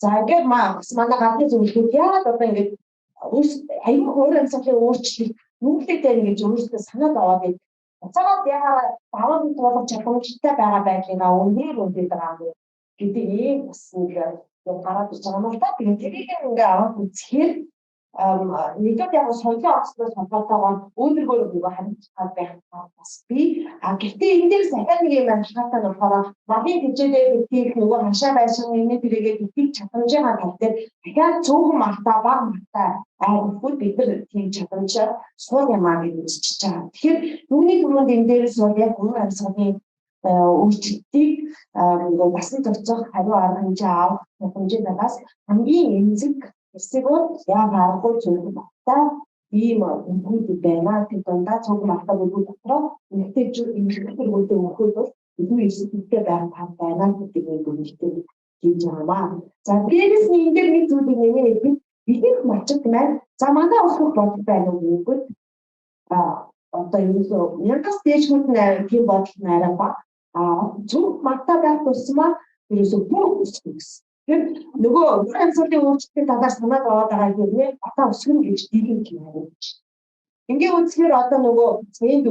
За ингээд манай гадны зөвлөгөөд яагаад одоо ингээ аюул хөөр амьсгалын өөрчлөлт нүүхлэдээр ингэж өөрсдөө санаад аваад байд. Уцаагаад яагаад даваад туулах чадамжтай байгаа байдлаа өндөр үндэд байгаа юм гэдэг ийм бас нэг гараад ирж байгаа юм л да. Тэгээд тэрийг ингээ аваад үзэхээр нэгдүгээр яг соёлын онцлогоос холбоотойгоор өөрийгөө нөгөө хариуцлага байх бас би гэхдээ энэ дээр дахиад нэг юм анхаарал нь болохоор багийн хэмжээдээ гэдгийг нөгөө хашаа байшин энэ төрөйгээ гэдгийг чадамжийн тал дээр дахиад цөөхөн мартаа баг мартаа айхгүй бид нар тийм чадамжаар суул юмаа гэж үзчихэж байгаа. Тэгэхээр түүний түрүүнд энэ дээрээс яг өөр амьсгалын өөрчлөлтийг нөгөө басан төвцөх хариу арга хэмжээ авах хэмжээнээс хамгийн эмзэг хэсэг бол яг аргагүй зүйл багтаа ийм үгүүд байна. Тэр дундаа цуг мартаа бүгд дотроо эмэгтэйчүүд өгөхөд бол илүү эсэлттэй байх тав байна гэдэг нэг үнэлтээг хийж байгаа. За дээрээс нь энэ дээр нэг зүйлийг нэмээд ихэнх малчид маань за манай өсөх бодол байна уу гэвэл одоо ерөөсөө янзас дэжгүүд нэр тийм бодол нэраа ба цуг мартаа байх тусмаа ерөөсөө бүх өсөх гэсэн. Тэр нөгөө амьсгалын өөрчлөлтийн талаар санаад аваад байгаа юм нэ батаа өсгөн гэж дийлэнх юм харуулж. Ингээ үзэхээр одоо нөгөө энд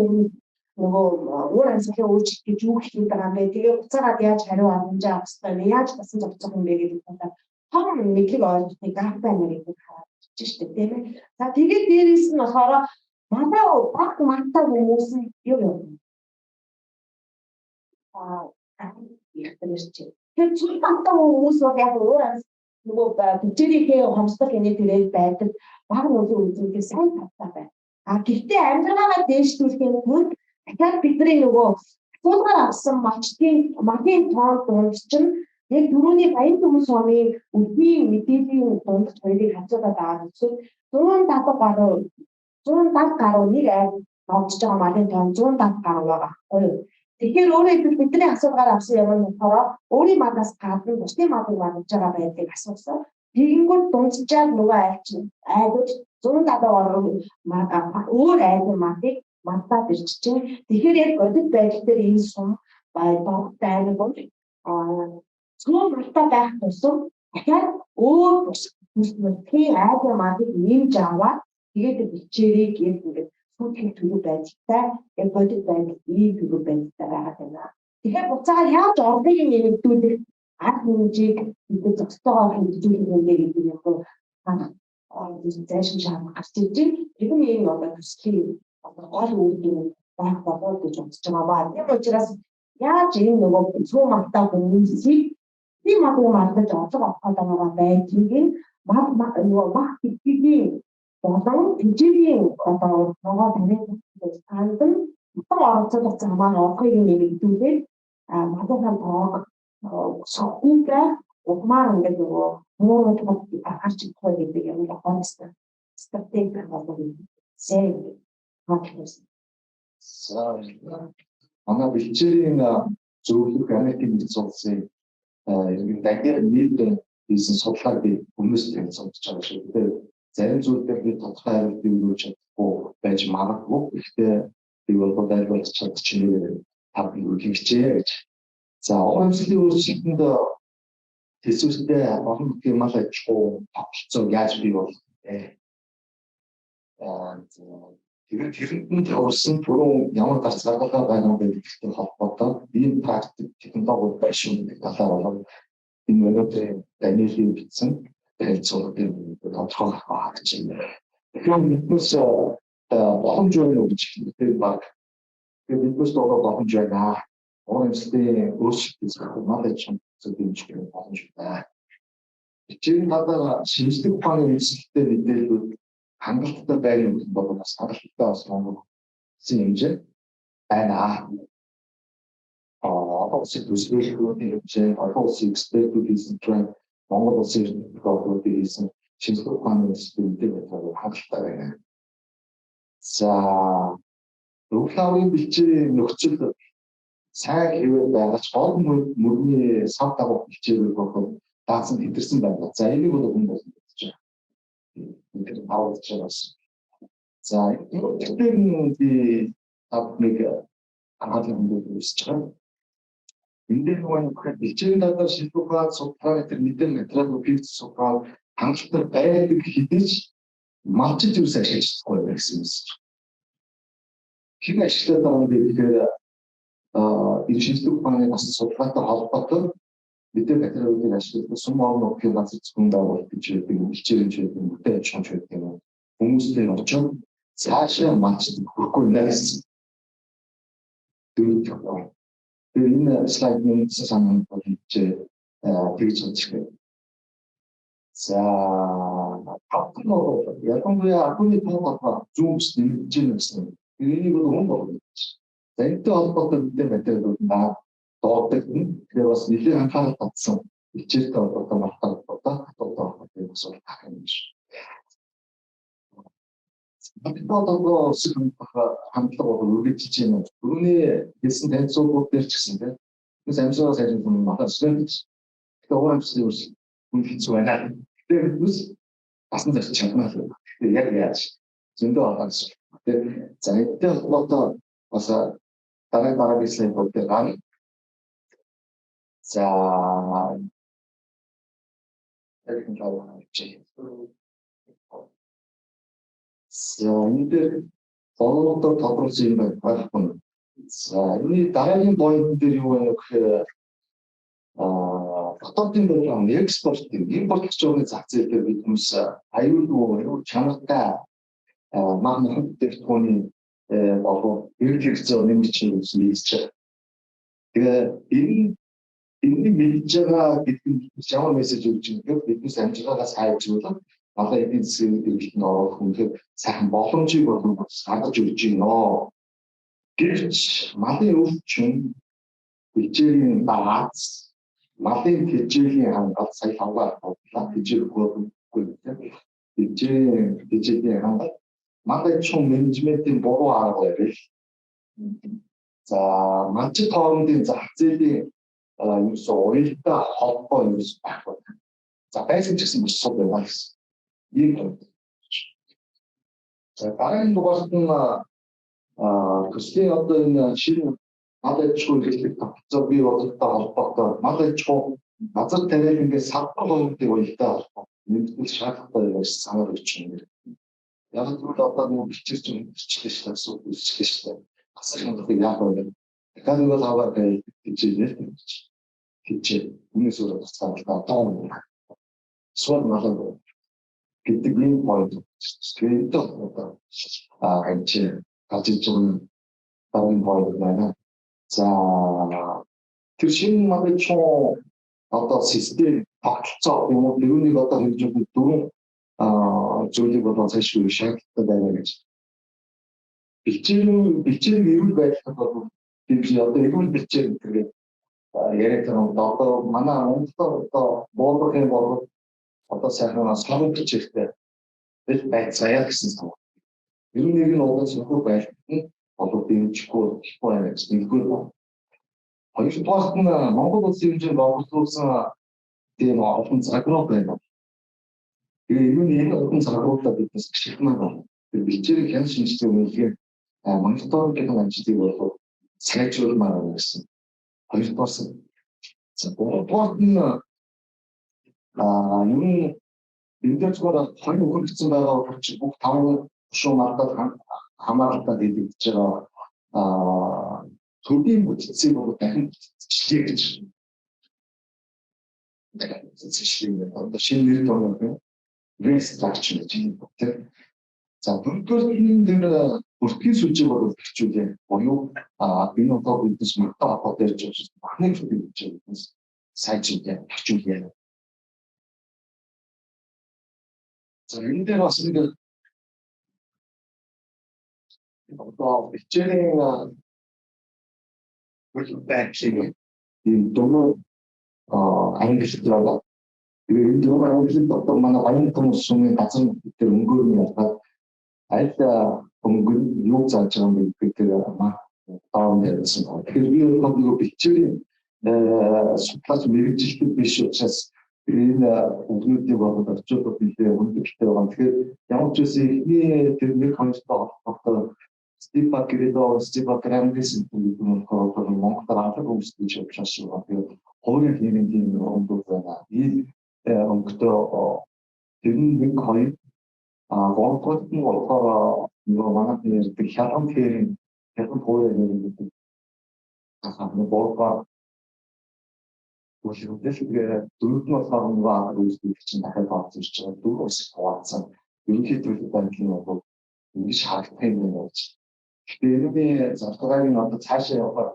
нөгөө өөр амьсгалын өөрчлөлт гэж юу хэлээд байгаа юм бэ? Тэгээ уцаагаад яаж хариу амжаа авах хэрэгтэй, яаж басан зохицох юм бэ гэдэг талаар том мэдлэг ойлголтыг граф байна гэдэг харагдаж штэ тийм ээ. За тэгээд дээрээс нь болохоор манай баг мартаа хүмүүс нь юу юм? Ихтэрч. Тэр цул мартаа хүмүүс бол яг өөр нөгөө битэрийнхээ хомсдол энэ төрөйд байдаг баг нөлөө үзүүлэх сайн тавтай байна. Гэхдээ амьдралаа дээшлүүлэхийн тулд дахиад бидний нөгөө суулгаар авсан магийн тоон дунд чинь яг түрүүний баян хүмүүс сумын үдийн мэдээллийн дунд хоёрыг хацуулаад байгаа гэсэн 170 гаруй нэг айд авч байгаа магийн тоон 170 гаруй байгаа. Тэгэхээр өөрөө бидний асуудгаар авсан юм нь болохоор өөрийн мадаас гадна бусдын мадыг мадж байгаа байдлыг асуусан. Тэгэнгүүт дунджаад нөгөө айдууд 170 гаруй өөр айдын мадыг мандаад ирж чинь. Тэгэхээр яг бодит байдал дээр энэ сум догтой айд бол цөөн мартаа байх тусам дахиад өөр бүсмэтийн айдын мадыг нэмж аваад тэгээд бичээрийг ингээд сүүлийн төлөв байдалтай яг бодит байдал ийм төлөв байдалтай байгаа байна. Тэгэхээр буцаагаар яаж ордыг нэмэгдүүлэх арга хэмжээг бид зохицоогоор хэмжүүлэх юм гэдэг юм уу? Зайшин шаардлага гарч ирж байна. Тэгвэл энэ одоо төслийн гол үйлдэл байх болов гэж бодож байгаа. Тийм учраас яаж энэ нөгөө цөөн мартаа хүмүүсийг тийм мадыг мандаж олж авах байгаа байдлыг нөгөө мах гэдгийг болон хэмжээний одоо нөгөө таныг тандан утга оролцох замаар орохыг нэмэгдүүлээд мадуухан тоог сохиугаа ухмаар ингээд нөгөө муурууд гарч ирэх гэдэг юм л стратеги болов сэй хатлаас. Манай бэлчээрийн зөвлөх Америкийн нэгдсэн улсын дагер нийт бизнес судлаар би хүмүүстээ сонсож байгаа шүү дээ. Зарим зүйл дээр би тодорхой хариулт өгч чадахгүй байж магадгүй. Гэхдээ би бол дайлуулж чадчихна тав хэмжээ гэж. За онцлог өөрчлөлтөнд төсөвтэй олон бүхий мал аж ахуй тогтолцоо яаж бий болох вэ? Тэгээд тэрэнд орсон түрүүн ямар гарц гаргалгаа байна вэ гэдэгтэй холбоотой ийм практик технологи байшин гэдэг талаар болоод энэ өнөөдрийн Даниэлийн бичсэн хэлцүүлгийн тодорхой хаагч юм. Тэгэхээр биднээс боломж өгнө гэж хэлдэг баг. Тэгээд биднээс боломж байна. Өөрөмслийн өөрчлөлтийг мал аж ахуйн зөвлөмж боломж байна. Бичгийн талаар шинжлэх ухааны үндэслэлтэй мэдээлүүд хангалттай байна гэж бодож бас хангалттай бас Монгол хэмжээ байна. Одоо улсын төсөөллөгийн хэмжээ, олон улсын экспертүүд хийсэн тренд, Монгол улсын эрдэмтдүүд хийсэн шинжлэх ухааны үндэслэлтэй мэдээлэл хангалттай байна. За, Руфлавын бичгийн нөхцөл сайн хэвээр байгаач гол мөрний сав дагуу хичээлүүд бохоо даасан хэтэрсэн байна. За энийг бол хүн болно гэж байна. Тэр аваад чаас. За тэгэхээр би нэг анхаарлын хөндлөлт үүсэж байгаа. Эндээ нөгөө бичгийн талаар шилжүүлэх судалгааны тэр мэдээ материалууд хийх судалгаа хангалттай байдаг хэдиж малчилж юус ашиглаж чадахгүй гэсэн юм. Хэн ашиглаад байгаа юм бэ гэхээр энэ шинжлэх ухааны бас судалгаатай холбоотой мэдээ материалуудыг ашиглаж сум орон нутгийн газар зүйн дагуулт гэж байдаг, хичээлж байдаг, бүтээн аж ахуйн байдаг юм. Хүмүүстэй очоод цаашаа малчилж хүрхгүй нэ гэсэн. Тэр энэ слайдын санаанд бол тэгж үзэх. За тавтан ялангуяа ахуйны тоогоо зүүмс нэмж гэнэ гэсэн. Энийг бол хүн болно. За энэтэй холбоотой мэдээ материалууд доодог. Тэгэхээр бас нэлээд анхаарал татсан хичээлтэй холбоотой материалуудаа хатуудаг бас тах юм биш. Батбодоо хандлага бол үргэлжлэж байна. Түрүүний хэлсэн танилцуулгууд дээр ч гэсэн тийм. Тэс амьсгалаас харин махаас гэж. Тэгээ урамсны үс хүн хэцүү байна. Тэгээ бүс басан зарч чадмаа. Тэгээ яг яаж зөндөө ахаас. Тэгээ за энэтэй холбоотой бас дараагийн слайд бол дээр гань. За энэ жоо чи. Энд боолоор тодорхойлсон юм байхгүй. За энэ дараагийн point дээр юу вэ гэхээр дотоодын болон экспортын импортлогч орны зах зээл дээр бид хүмүүс аюулгүй чанартай магнит технологийн болов эрх хэрэгцээ нэмж чинь хийж. Тэгээ энэ мэдж байгаа гэдэг ямар мессеж өгч юм бэ? Биднээс амжиргаас хайжруулах одоо эдийн засгийн дэлгэрэнт нь орох үнэхээр сайхан боломжийг гаргаж өгч байна. Гэвч малын өвчин бичээний баац малын тэжээлийн хангалт сая хамгаар бодлоо тэжээггүй тэжээний хангалт малын чум менежментийн буруу арга барил. За малчид хоорондын зах зээлийн юус уялдаа холбоо юус байхгүй. За байсан ч гэсэн маш сул байна гэсэн. Ийм. За дараагийн дугаарт нь төслийн одоо энэ шинэ мал аж ахуйн хэрэглэх тогтцоо бий болгохтой холбоотой мал аж ахуй газар тариалангийн салбар хоорондын уялдаа холбоо нэмэгдэл шаардлагатай гэж санаар өгч байна. Яг л одоо нэг бичиж хэлчихлээ шүү дээ. Үсчихлээ шүү дээ. Асар хангалттай яах вэ? Тэгэхээр бол аваад гэж хүмүүс өөр тусгаарлаа тоо. Суул малаа гэдэг энэ point тэгээд одоо энэ ажижин тавын point байна. За тэр шинэ магчуу одоо систем тогтцоо юм уу юунийг одоо хийж байгаа дөрвөн зүйлийг бол цаашгүй шаардлагатай байна гэж. Бичээр эрүүл байдлаар бол бид одоо эрүүл бичээр гэдэг яриад байгаа одоо манай онцлог одоо буулгах юм бол одоо сайхан саруу бичээртэй бэл байцгаая гэсэн юм. Ерөн нэг нь одоо сөхөр байлт нь болов дэмжихгүй байна гэж нэгдүгээр байна. Хоёрдугаарт нь Монгол улсын хэмжээнд боловсруулсан тийм олон загвар байна. Тэгээ энэ олон загваруудаа биднес гიშгмээр байна. Тэр бичээрийг хэн шинжтэй үнэлгээ мониторингийн ажлыг бол сайжруулмаар байна гэсэн. Хоёрдугаарт гуравдугаарт нь юм эндээс гоо хоёр хөргөцсөн байгаа учраас бүх таван шуум алдаад хамааралтай дэлгэж байгаа төрийн бүтцийг бол дахин бичлээ гэж. Одоо шинэ нэр томьёо restructure гэж юм байна. За дөрөвдүгээр нь тэр бүртгэн сүлжээг бол хэрэгжүүлээ. Буюу энэ одоо биднес мөртөө хапаад ярьж байгаа махны хэрэгжүүлж сайжруулах хэрэгжүүлээ. энэ дээр бас нэг одоо бичээрийн байдлыг ийм дөрөв ангилж байгаа. Тэгээд энэ дөрөв ангилж одоо манай баян хүмүүс сумын газар дээр өнгөөрний ялгаад аль өнгө юу зааж байгаа юм бэ гэдэг тааван ярьсан байна. Тэгэхээр би нөгөө бичээрийн судлаач мэрэгжилтэд биш учраас энэ өнгөнүүдийг бодоод орчуулдаг билээ хүндэлтэй байгаа. Тэгэхээр ямар ч үсэн ихний тэр нэг хоёртой холбоотой Стипа Гридо, Стипа Грандис гэдэг нь Монголоор алга өмсдөж явж байгаа. Тэгээд хоёрын хэмжээний өнгө байна. Энэ өнгөтэй тэр нэг хоёр гонхот нь болохоор нөгөө манайд ярьдаг хялган тэрийн хялган хуур гэдэг ахаа бооргоо үйлдэл дөрөвд нь болохоор нөгөө анх үүсгэж чинь дахиад орж ирж байгаа. Дөрөв ус хуваацсан. Ерөнхийдөө байдлын нөгөө ингэж харагдах юм байна. Тэгэхээр энэ зарцуугийн одоо цаашаа явахаар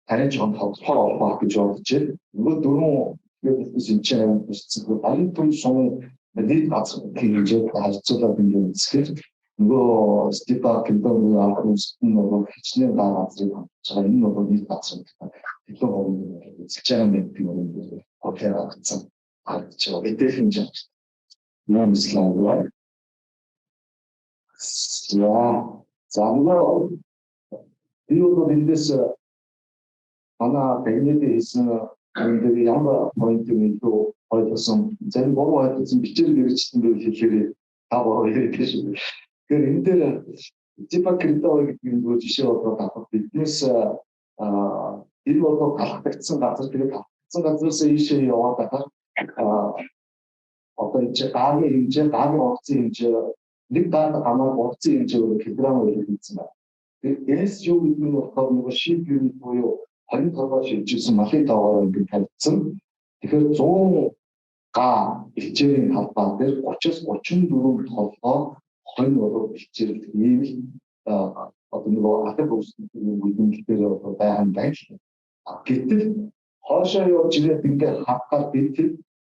тарийн жоон тоглохоор олбоо гэж бодож байна. Нөгөө дөрөв гэдэг шинжлэх ухааны баян түн сум нийт газар хэмжээнд харьцуулаад ингээд үзэхээр нөгөө Стипа Гридоны анх үүсгэн нөгөө хичнээн газрыг хамтж байгаа. Энэ нөгөө нийт газар илүү хөвөн эзэлж байгаа юм гэдэг юм. Окей агцсан. Арчаа мэдээлэл хэмжээ. Нэмслээ. За нөгөө би одоо эндээс манай техникийн хийсэн энэ ямар поинтыг илүү ойлгосон. Зарим буруу ойлгосон бичээр хэрэгжсэн байх хэлэхээр та буруу хэлдэг шүү. Тэгэхээр энэ дээр Стипа Гридо гэдэг нөгөө жишээ болоод авах биднээс энэ бол галактагдсан газар. Тэгээд галактагдсан газраас ийшээ яваад байхаар одоо энэ гагийн хэмжээ, гагийн онгоцын хэмжээ, нэг гаад хамаа онгоцын хэмжээ килограмм гэж хэлсэн байна. Тэгээд S юу гэдэг нь болохоор нөгөө шийд юнит буюу 20 толгой шилжүүлсэн малын тоогоор ингээд тавьсан. Тэгэхээр 100 га хичээлийн талбай дээр 30-34 толгой 20 болоо хичээлдэг ийм одоо нөгөө атаг үүсгэх юм үйлдэлээр байгаа юм байна. Гэтэл хоошоо явж ирээд ингээд хавхаар бид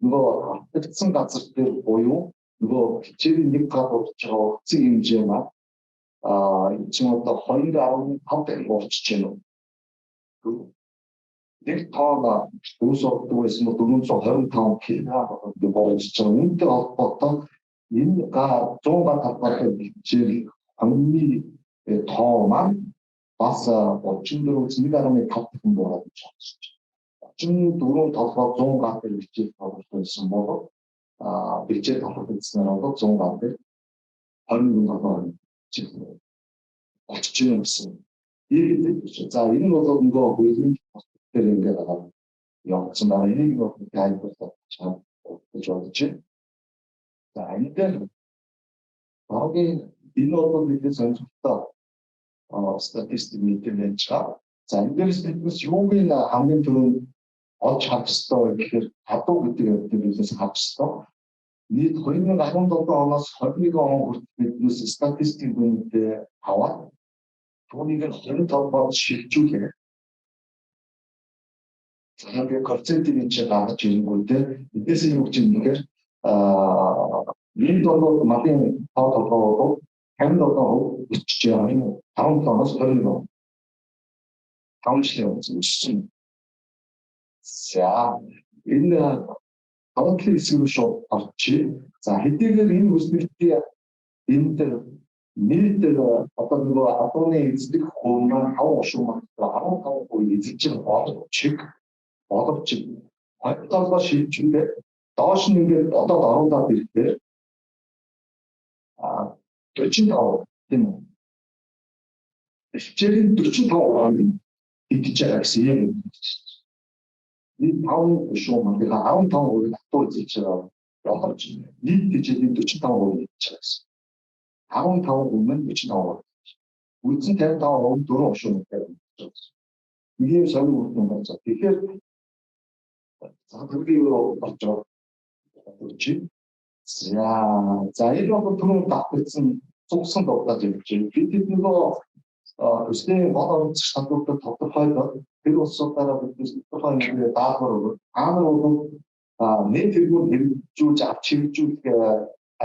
нөгөө хавтагдсан газар дээр буюу нөгөө хичээлийн нэг гад болж байгаа уцын хэмжээ маань энэ ч одоо 2.15 дахин болчихж байна. Нэг тоон дүүс ордог байсан нь 425 кг болж байгаа. Үүнтэй холбоотой энэ 100 га талбайтай хичээл хамгийн тоо маань бас 34-1.5 дахин болоод байна. 34 толгой 100 га дээр хичээл тоглосон бол бэлчээр тоглосон нь бол 100 га дээр 20 толгой хичээл болчих юм гэсэн. За энэ бол нөгөө хуулийн дээр ингээд явуулсан байна. Энийг нөгөө тайлбарлах гэж бодож байна. За энэ дээр багийн энэ бол бидний сонирхолтой статистик мэдээлэл чаа. За энэ дээрс биднес юуг нь хамгийн түрүүнд олж харах ёстой гэхээр хадуу гэдэг зүйлээс харах ёстой. Нийт 2017 оноос 21 он хүртэл биднес статистик үнэтэй аваад түүнийг 25 бод шилжүүлээ. За ингээд коэффициентийг энэ чинь гаргаж ирэнгүүтээ эднээс юу гэж юм нэгээр энэ бол малын тоо толгой 57% өсөж байгаа. 5 оноос 21. 5 жилийн өмнө. За энэ тавтлын хэсэг рүү шууд орчих. За хэдийгээр энэ үсгэлтийн энд нийт одоо нөгөө адууны эзлэх хувь маань 15% эзэлж байгаа боловч 27 шилжүүлээ. Доош нь ингээд бодоод оруулаад ирэхээр 45 тийм үү. Хичээлийн 45% идэж байгаа гэсэн юм. Нийт 5 шүү маань 15% хатуу эзэлж байгаа. Боловч нийт хичээлийн 45% идэж байгаа гэсэн. 15% маань 45%. Үндсэн 55% 4 шүү гэдэг. Ийм сонир үр дүн байна. Тэгэхээр за тэргийн юу болж байгаа гэж. За энэ бол түрүүн давтагдсан цугсан дурдаад явж байна. Бид нөгөө өслийн гол оролцох шаардлагуудад тодорхойлоод тэр улсуудаараа бидний тодорхой хэмжээгээр даалгавар өгөх. Аамар бол нийт тэргүүр хэрэгжүүлж авч хэрэгжүүлэх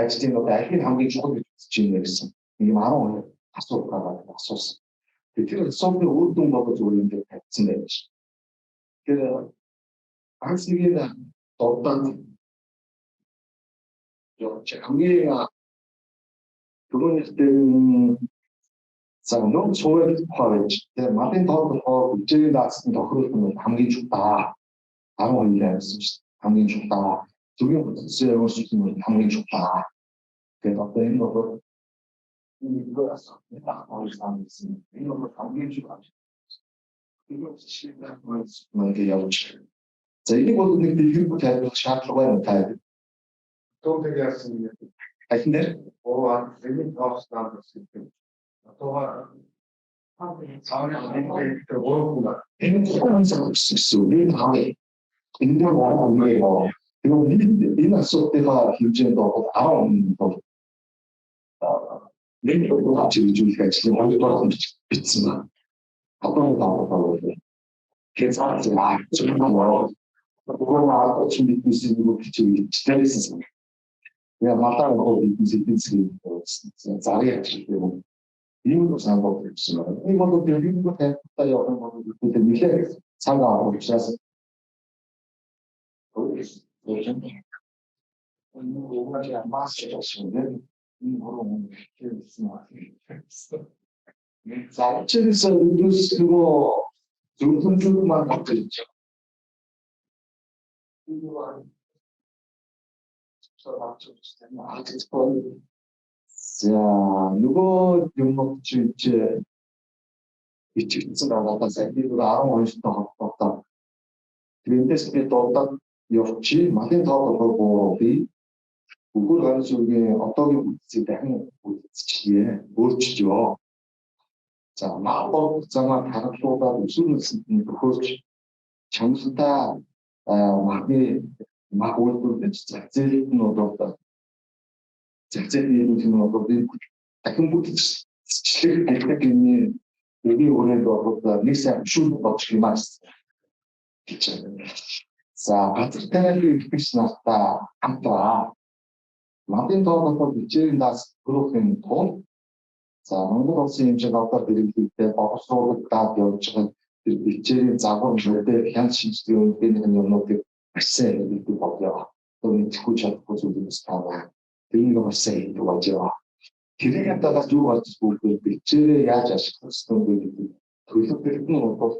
ажлын одоо аль нь хамгийн чухал гэж үзэж байна гэсэн ийм 12 асуулт гараад асуусан. Тэгэхээр асуултын үр дүн болоо зүгээр юм дээр тавьсан байж. Тэгэхээр ганц нэг нь дурдаад хамгийн түрүүнийхтэй за нууц хуваарь хавж тэгээ малын тоог болохоор бүжгийн даацсан тохируулах нь хамгийн чухал 12 байсан шүү дээ. Хамгийн чухал зөвхөн бүтцээ өөрчлөх нь хамгийн чухал. Тэгээд одоо энэ бол энэ асуулт гэсэн энэ бол хамгийн чухал. Энэ шийдвэр мөн явж. За энийг бол нэг дэлгэрэнгүй тавьчих шаардлага байна таа. Төвөг яасан юм. Ахин дээр энэ тоогснаа гэсэн. Одоо цааны тэр гоогуна энэ хамгийн энэ нэг энэ асуудлыг хэмжээнд бол 10 бол нэг удаа чиглүүлэх ажлын хоёрдугаар бичсэн байна. Одоо бол кезаа зөвхөн Угруу чинь бидний нэг хичээлсэн. Я малаа бол бидний зарыг ажиллах юм. Энэ санаа болсон. Энэ бол дэлгэрэнгүй тавьтаа явах юм бол бид нэлээд цаг авах учраас энэ мастер гэсэн энэ хорон хэлсэн байна. За чигээс юус нөгөө зөвхөн маань гэж за нөгөө юм чи ичсэн байгаа сайн би 12 та холбоотой. Тэндээс би дурдаад явчих малын тоог болгоо би өгөр ганц үгийн одоогийн үдцийг дахин үзчихье өөрчлөё. За маабог замаар харуулуулаад өсвөрнөсөнд нь төхөөрч чанартай махны мах үйлдвэрлэж зах зээлд нь одоо зах зээлийн юм одоо дахин бүтцчлэх техникийн үгийн өрөөнд одоо нэг сайн шүүл бодчих юм аа. За газар тариалан ихтгэж нартай хамтраа малын тоог бол бичээрийн даас хөрөхийн тулд за Монгол улсын хэмжээнд одоо хэрэглэгдээ боловсруулагдаад явж байгаа тэр бичээрийн загвар мөрөдөө хяналт шинжилгээ үүрэг юмнуудыг маш сайн хэлдэг болёо. Тэр мэдхгүй чадахгүй зүйлээс тааваа. Тэрнийг маш сайн хэлдэг болёо. Тэрийг хадгалж юу болж бүгд бичээрээ яаж ашиглах ёстой вэ гэдэг төлөвлөлт нь бол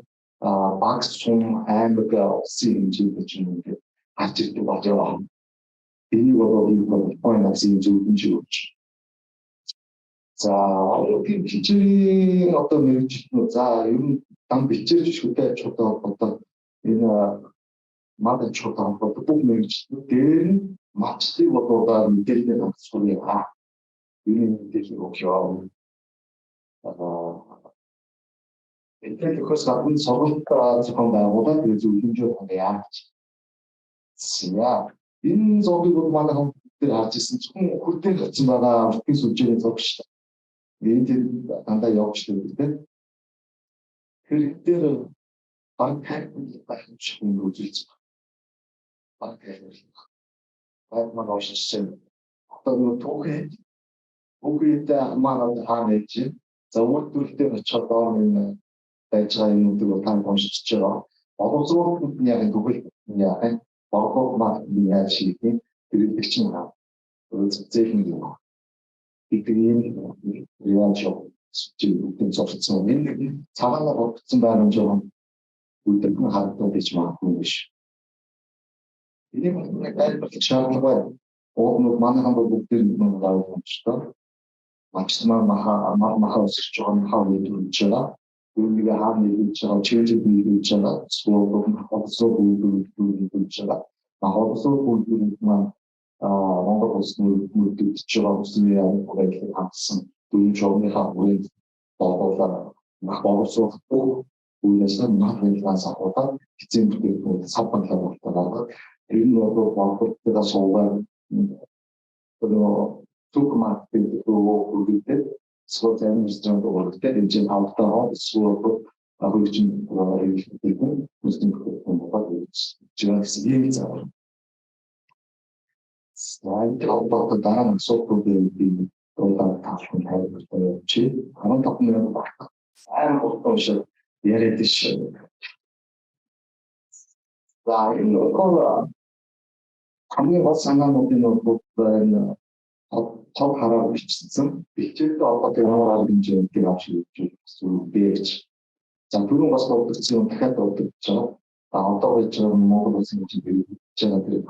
багц сум аймаг улсын хэмжээнд ч юм уу гарч ирдэг болёо. Энийг бол point-ийн зөвлөмж өгч. За одоогийн хичээлийн одоо мэрэгчлэн за ер нь дан бичээрч шүдэ чудаа одоо энэ мад чудаа одоо бүх мэрэгчлэн дээр нь матчлыг бодоод мэдээлэл авчихсан юм аа. Энэ мэдээлэл өгөө. Энэ төхөс гадны сургалт зохион байгуулалт зөвлөмжөө хангаж. За энэ зургийг бол манай хүмүүс дээр харж ирсэн зөвхөн хүртэл гарсан байгаа уртын сүлжээний зураг шүү дээ. Энд дандаа явж байгаа тийм. Тэр дээр баг хайртай юм үзүүлж байгаа. Баг хайртай. Баг маань оошсон. Одоо түүхийдээ манай хаана ээж. За үйлдвэрлэлээр очиход энэ байж байгаа юмнуудыг бол тань уншиж байгаа. Боловсруулалтын яг түүхийг яах Богоо маань яаж хийх вэ? Тэр чинь аа. Зөвхөн юм. Бидний яаж чиглэлтэй зурцсан энэ цагаанаар бодсон байх юм үлдэх харагдаад ич магадгүй биш. Энийг нэг тайлбарлах шаардлага байна. Уг манайхан бүгдээр нэг давуу болчихлоо. Максимал маха өсөж байгаа маха үйлдвэрлэж байгаа. Үүнийг хаана хийж байгаа чиглэл хийж байгаа. Суулгах үйлдвэрлэж байгаа. Хавцлог үйлдвэрлэж маань Монгол улсын үйлдвэрлэж байгаа үсний байдлыг хангасан дөрвөн журмынхаа хүрээнд боолоо мах боловсруулах үйлээс мах байлгаас ахуулаад эцсийн бүтээгдэхүүн савбанлаа болтойгоо тэр нь бол боловсруулалтаа суулгаад supermarket үйлдвэрлэдэг суулзан ресторан үйлдвэрлэдэг энэ хавтаа эсвэл агуулчин үйлдвэрлэдэг үсний бүтээгдэхүүн болоод жинхэнэ ийм зав. энэ холбоотой дараа нь асуудлуудыг би дуулаад таалхан тайлбарлаж явчих. 15 минут багтах. Сайн хурдан шиг яриад ш. За энэ бол хамгийн гол санаануудын бол энэ тав хараа бичсэн. Бичээдээ одоо ямар арга хэмжээний авч хийж бийж. За түрүүн бас дурдсан дахиад дурдж байгаа. Одоо гэж Монгол улсын хэмжээгээр хийж байгаа тэр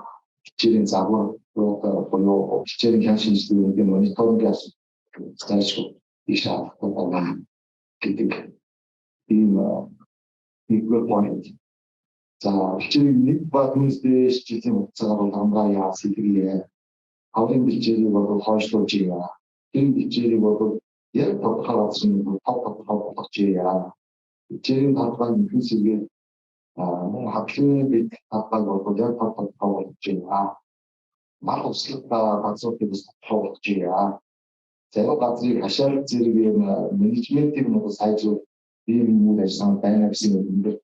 хичээлийн загвар буюу хичээлийн хян шинжилгээний мониторинг заашгүй их шаардлагатай байна гэдэг ийм нэгдүгээр point. За хичээлийн нэг ба түүнээс дээш жилийн хугацаагаар бол хамраа яа сэтгэлээ. Аврын хичээлийг бол хойшлуулж яа. Энэ хичээлийг бол яг тодорхой болсон тодорхой болгож яа. Хичээлийн талбай нэгэн сэргээ мөн хадлын бид талбайг бол яг тодорхой болгож яа. Мал услага газруудыг бас тодорхой болгож яа. Зарим газрыг хашаал зэрэг юм менежментийг нь сайжруулах ийм үйл ажиллагаа байна гэсэн юм байна.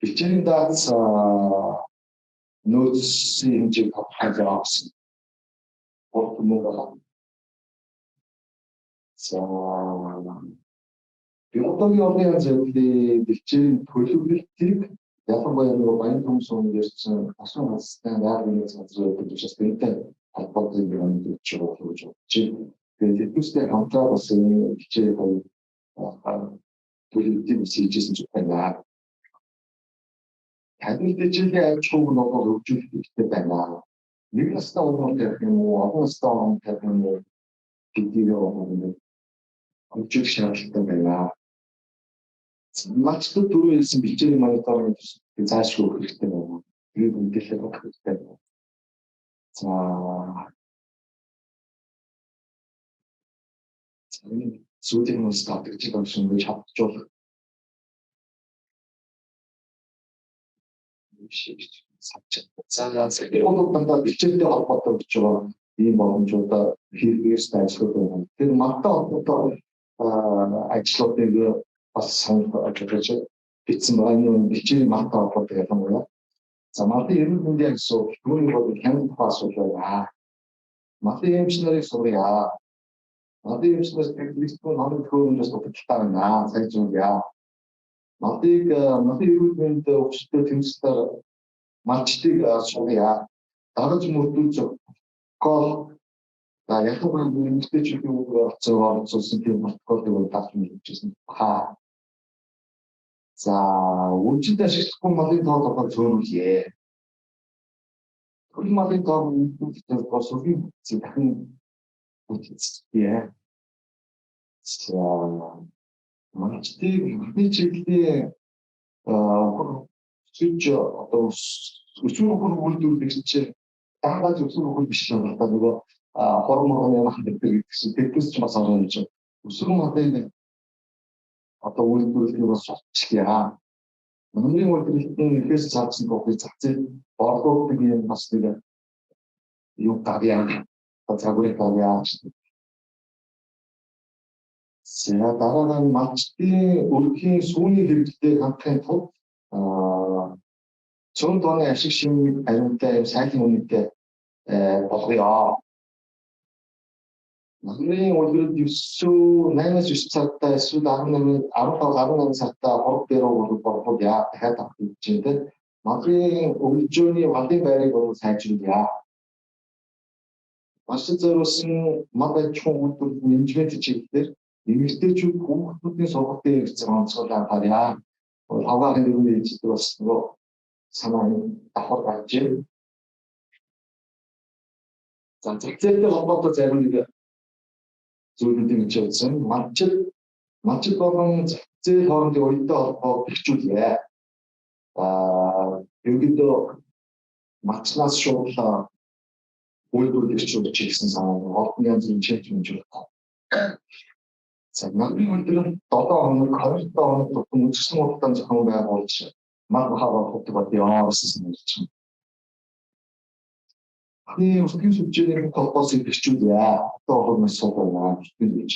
Хичээлийн дац нөөцийн хэмжээг тодорхойлж авсан. Болтмоо. За биологийн орны зөвлөлийн хичээлийн төлөвлөлтийг ялангуяа нэг баян төмсөн ярьсан асан хастай байгалийн газрууд гэж байна. Холбоотой юм гэж бодож байна. Тэгээд тэднийхтэй хамтраа бас энэ хичээл төлөвлөлтийг хийж байна. Танил дэжлээ аж ахуйг нь бол хөгжүүлэх хэрэгтэй байна. Нэг настай хүмүүс гэх юм уу, олон настай хүмүүс гэх юм уу гэдгийг хөгжүүлэх шаардлагатай байна. Мачтууд түрүү хэлсэн бичээний мониторинг заашгүй хэрэгтэй байна. Тэгээд мэдээлэл өгөх хэрэгтэй байна. За сүүлийн нь стратеги онсон гэж хавчуулах. За секторууд дандаа бичээтэй холбоотой гэж байгаа ийм боломжуудаа хэрэглээс ажилладаг байна. Тэр малтай холбоотой ажлуудыг бас сонирхож бичсэн байгаа юм бичээний малтай холбоотой ялангуяа. За малын эрүүл мэндийн асуудал түүний бол хяналт асуудал байна. Малын эмч нарыг сургая. Малын эмч нар техникийн хамт хөрөмжөөс дутагдaltaа байна. Сайн зүйлээ. Малын эрүүл мэнд өвчтөд тэмцэлээр малчдыг сургая. Дагаж мөрдүүлж гол ялангуяа эмэгтэйчүүдийн үгээр орцсон тийм протоколыг даах юм хийжсэн. За үжилт ашиглахгүй малын тоолгоор зөөлүүлье. Хөл малын тоолгоор босоогийн дахин үжилтээ. За малчдыг малын чиглэлийн сүж одоо өсвөр хөр үйлдвэрлэгч чинь дагаад өсвөр хөр биш юм байна. Нөгөө хормон юм ханддаг гэсэн тэтгэс ч бас орно гэж. Өсвөр малын одоо үйлдвэрлэлийг бас сурчлаа. Өнөөдрийн үйлдвэрлэлтийн ихээс цаасан тохыг зах зээл борлуулдаг юм бас нэг юу гарьяа. Цагуурын гарьяа. Сэна дараа нь малчдын өрхийн сүүний хэрэглэлийг хангахын тулд цөөн тооны ашиг шимийг ариунтай сайлын үнэтэй болгоё. Намрын үйлдвэрлэлд 8-9 цагтаа эсвэл 15-18 цагтаа хорог бэрүү борлуулж яа дахиад авах гэж байна. Намрын өвлжөөний малын байрыг бол сайжруулъя. Маш зориулсан мал аж ахуйн үйлдвэрлэл менежмент чиглэлээр эмэгтэйчүүд хүүхдүүдийн сургалтын хэрэгцээг онцгойлон анхаарья. Хаваагийн дөрвөн ээлжид бас нөгөө санаа давхар гарч байна. За зэгцээтэй холбоотой зарим нэг зүйлүүдийг хэлсэн. Малчид болон зэгцээ хоорондын уянтай холбоо бэхжүүлье. Ерөнхийдөө малчнаас шууд үйлдвэрлэгчүүд гэсэн санаа олон янзын чиглэл байна. За намын үйлдвэрлэл 7 хоног 20 хоног тутам үсгсэн хугацаанд зохион байгуулж мал хаваа хөтөг яарсан юм чинь. Хний өсгөн сүлжээний холбоос бэхжүүлье. Одоо хүмүүс суулгана гэж.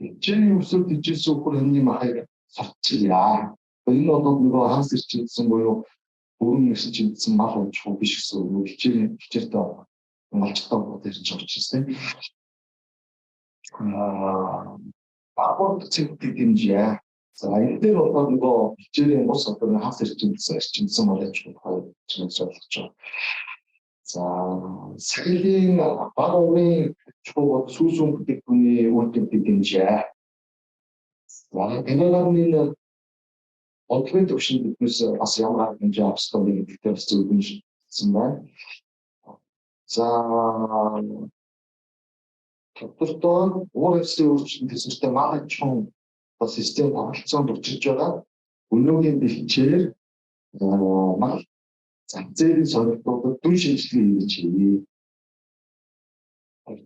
Хичээний өсөлт ижээс үхэр хэмний махыг сорчлаа. Энэ бол нөгөө хагас ирчилсэн буюу бүрэн ирчилсэн мал уучлах биш гэсэн үг. Хичээлтэй малчтай бол ирж байгаа ч гэсэн. Багууд цэгтэй дэмжээ. За энэ дээр бол нөгөө хичээлийн бус одоо хагас ирчилсэн мал уучлах хоёр зүйлс болгож байгаа. За сахилын баг уурын чухал сүүсүүн бүтээгдэхүүний үйлдвэрлэлийг дэмжээ. За энэ одлын төвшин биднээс бас ямар хэмжээ авсан бэ гэдэгтээ бас зөвлөсөн байна. За тодорхой уурлын өөрчлөлт төсөлтэй маргачин бас систем тогтолцоон бүрчилж байгаа. Өнөөгийн бэлчээр мал зах зээлийн сонирхлуудад дүн шинжилгээ хийж хийе.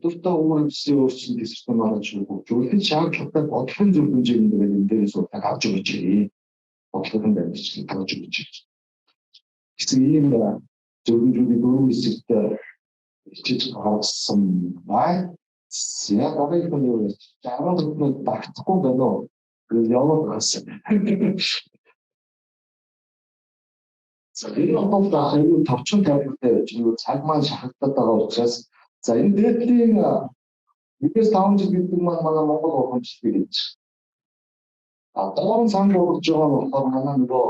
Тодорхой уурлын өөрчлөлт төсөлтэй маргачин хөгжүүлэх шаардлагатай бодлогын зөв хэмжээнд энэ дээрээс удаа авч өгч хийе. Бодлогын баримтчлал тавьж өгч. Гэсэн ийм зөвлөмжүүдийг дөрвөн хэсэгт хичээж гаргасан бай. Яг одоо энэ юу вэ? Жаргал зөвхөн багтахгүй байна уу? Яваад гасан. Энэ бол аюул товчхон тавьтай байж нөгөө цаг маань шахагдаад байгаа учраас за энэ дээдлийн 5 жил гэдэг маань манай Монгол уламжлалыг гэж. Дорн сан болгож байгаа нь болохоор манай нөгөө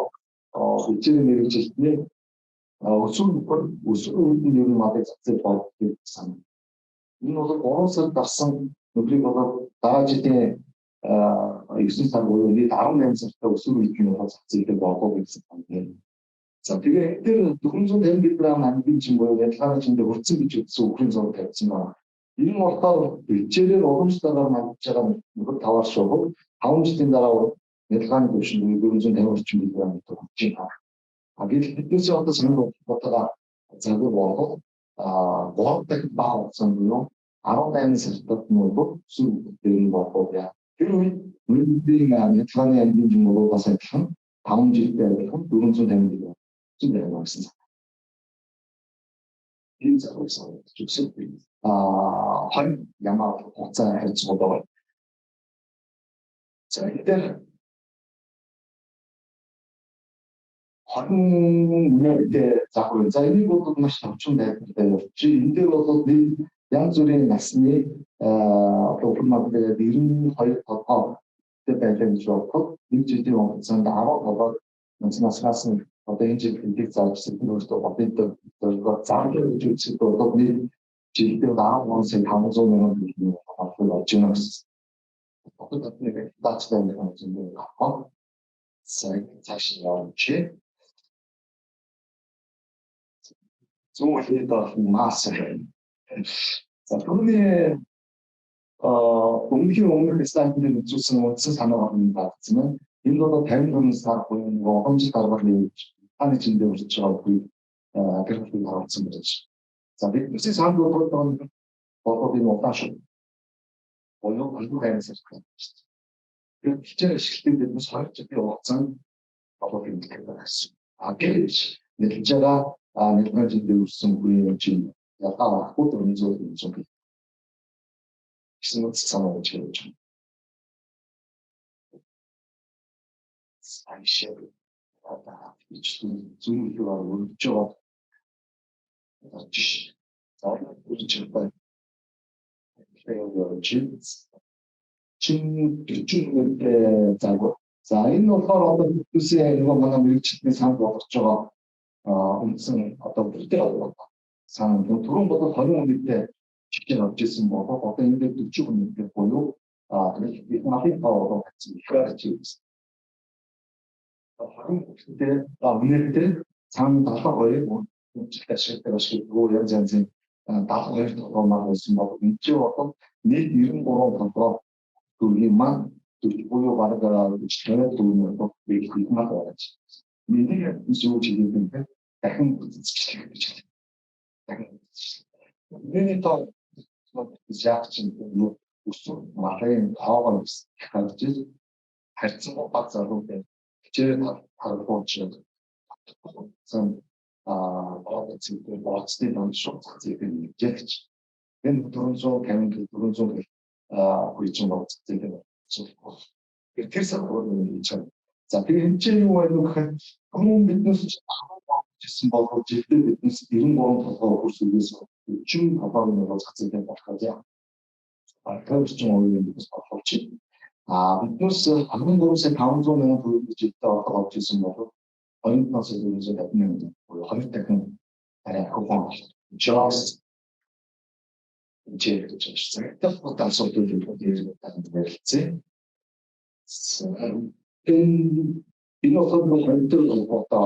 хичээлийн мэргэжилтний өсвөр нь ер нь мадыг зацсан болдог гэсэн. Энэ бол 3 сард гарсан нүглийг болоод дараа жилийн 9 сар буюу нийт 18 сартай өсвөр үйлдвэрийн зацсан болов гэсэн юм. За тэгээ энэ 450 г амгийн чин буюу ялгааны чиндээ хүрсэн гэж үзсэн үхрийн зураг тавьсан байна. Энэ нь болохоор хичээлээр уламжлалаар мандж байгаа нөхөр таваар шугал 5 жилийн дараа ялгааны төвшин 450 орчим г хүрч байна. Гэтэл биднээс одоо санал бодлого загвар болгох 3 дахин бага болсон буюу 18 сартад нөгөө өсвөр дээр нь болов яа. Тэр үед мөрөдлийн ялгааны амгийн чин бол бас адилхан 5 жилдээ адилхан 450 г чинь байсан. Энэ зөвхөн зөвсөн хон ямар хугацаа харьцуулж байгаа. За энэ хон үнэтэй загвар. За энийг бол маш товчхон тайлбартай болж байна. Энэ дээр бол нэг янз бүрийн насны одоо хүмүүс 92 толгой байлаа гэж бодоход нэг жилийн хугацаанд 10 толгой наснаас нь одоо энэ жил эдийг зааварсан өөртөө боддог зарлаа гэж үздэг бол нэг жилдээ 10 сая 500 мянган төгрөгийн хавцаа болж байна гэсэн. Одоо нэг даачтай нэг юм авах. Сайн цааш явж. Зөвхөн доо мас. За түрүүний өмнөх слайдыг үзүүлсэн үндсэн санаа болгоно багцсан байна. Энэ бол 54 сар буюу онгоц даргааны хааны чиндээ урьж байгаа үгүй гэрхтийг харуулсан байж. За бидний санд болоод энэ удааш буюу албан хаймс хэрэгтэй. Тэгээд хичээл ашиглалтын дэднээс 2 жилийн хугацаанд болоод юм гэсэн. Гэж нэлж байгаа нэгэн жилийн үрсэн үгүй юм чинь ялгаа авахгүй дөрвөн зүйл юм шиг. Гэсэн үгс санаа гэж хэлж байна. Саншиг одоо ичлэн зүйл өргөж байгаа. За үрж байгаа. Чин загвар. За энэ болохоор одоо хүмүүсийн нөгөө манай мэрэгчлийн санд болгож байгаа үндсэн одоо бүрдээ байна. Сан түрүүн бол 20 хүнтэй жишээ авч ирсэн болоо одоо энэ 40 хүнтэй буюу бид малын тоо гэсэн ихраж ирсэн. 20 хүнтэй үнэтэй цаана 72 хүнтэй ашигладаг янз янзын 72 толгой мал байсан бол энэ ч бол нийт 93 толгой төгрөгийн маань буюу бараг 40 төгрөгийн их мал байж. Миний зөв чиглэлтэй дахин үзчихлээ гэж байна. Дахин миний тоо яг чинь өсвөр малын тоогоо гарч иж харьцан баг заруутай хичээл харагдаж байна. Сан цэвэр боцны даншуу цэвэр нэгжэлж энэ 450 400 хүчин боц цэвэр. Тэр сар өөрөө хийж байгаа. За тэгээд энэ чинь юу вэ гэхээр хамгийн биднээс гэсэн болов жилдээ биднээс 93 толгой хөрсөлөөс 40 толгойн нөгөө зах зээлээр болох юм. Аргач юм биднээс болох чинь. Биднээс 13 сая 500 мянган төгрөг жилдээ олж ирсэн болов 2-ноос 450 мянган хоёр дахин арай хөвөн jobs гэж хэлж байгаа. Тэгэхээр асуудал юм энэ одоо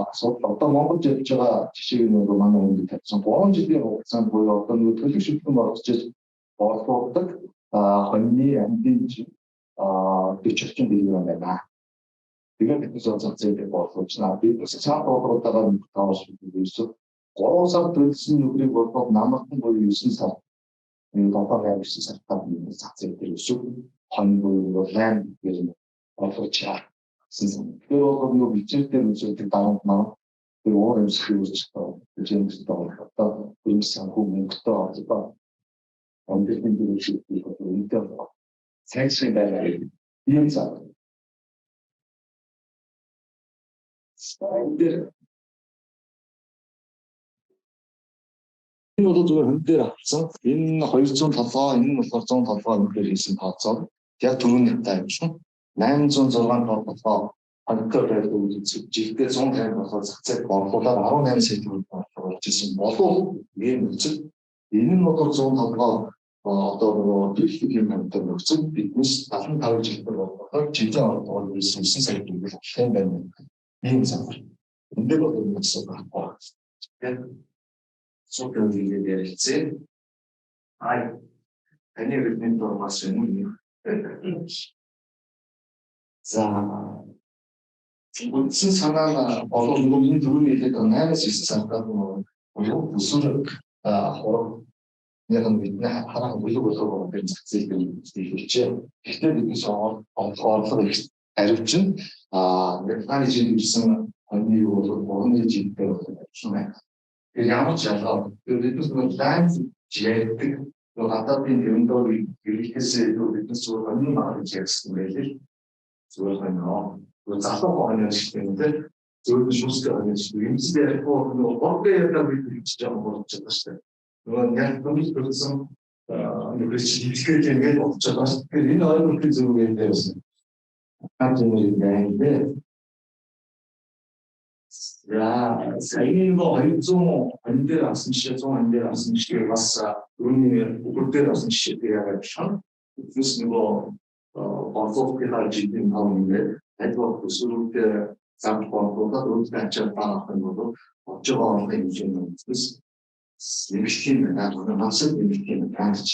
одоо Монгол явж байгаа жишээг нөгөө манай хүн тавьсан 3 жилийн хугацаанд буюу одоо нөгөө төлөв шилхэн оролцож борлуулдаг хоньны амдын 40 миллион байна. Тэгээд бид зов зах зээлээр борлуулж байна. Бид цааш борлуулалтаа тааваш хийсэн. 3 сар төлсөн нүрийг борлуулаад намхан буюу 9 сар энэ одоо 9 сартаа зах зээлээр өсөв. Хонь буюу land гэж борлуулж байгаа. Тэр бол нөгөө бичээтэй үзүүлдэг дарамт маань тэр өөр юмсхийг үзэж байгаа. Бичээтэй одоо энэ санхүү мөнгөтэй одоо амжилтын дөрөвшөлт үүнтэй санкшн байлаа. Ийм цаг. Энэ бол зүгээр хүн дээр авсан. Энэ 200 толгой, энэ нь болохоор 100 толгой үнээр хийсэн тооцоо. Яг түрүүний таймшин 806 толгой анкер үзэж жилдээ 150 толгой зах зээлд борлуулаад 18 сая төгрөг болж ирсэн болов ийм үзэл. Энэ нь бол 100 толгой одоо нөгөө дэлхийд юм хамтар нөхцөл биднес 75 жилдээ борлуулаад жилийн ордоор 9 сая төгрөг болох юм байна. Ийм замбар. Энд бол үнэхээр багтаа. Тэгэхээр супер вилээ ярилцээ. Таны бидний дурмаас юм. За үндсэн санаа болов энэ түрүүний хэлээд 8-9 сартаа нөгөө өсвөр хураг яг нь бидний хараа бүлэг болов гэж зах зээл хэлжээ. Гэхдээ бидний орлого их ариучин механик ирсэн оны бол 3 жилдээ байна. Тэр ямар ч ялгаа биднес нэг лайнс ярьдаг гадаадын ерөнхийдөө ирэлтээс биднес зүгээр оны маар ярьсан байлээ. Зүгээр байна. Залуу хооны системтэй зөвхөн шүүстэй байна шүү. Эмчтэй ярихгүй нөгөө бордоо яриад бид хийж байгаа болж байгаа шүү дээ. Нөгөө яг хүмүүс төрсөн нөгөө шийдэл ингээд болж байгаа шүү. Тэгэхээр энэ ойлголтын зөв юм дээрсэн. Хаачин байна. Я саяны 200 андэр авсан жишээ 100 андэр авсан жишээ бас үүний бүгдээр авсан жишээ яагаад шан this нөгөө борлуулалтын жилийн томноор адилхан төсвөрүүдээр зам борлуулаад өөрсдөө ачаал багах нь бол болж байгаа орлогын хэмжээний үндэс нэмэгдэх юм байна. Насад нэмэгдэх юм байна гэж.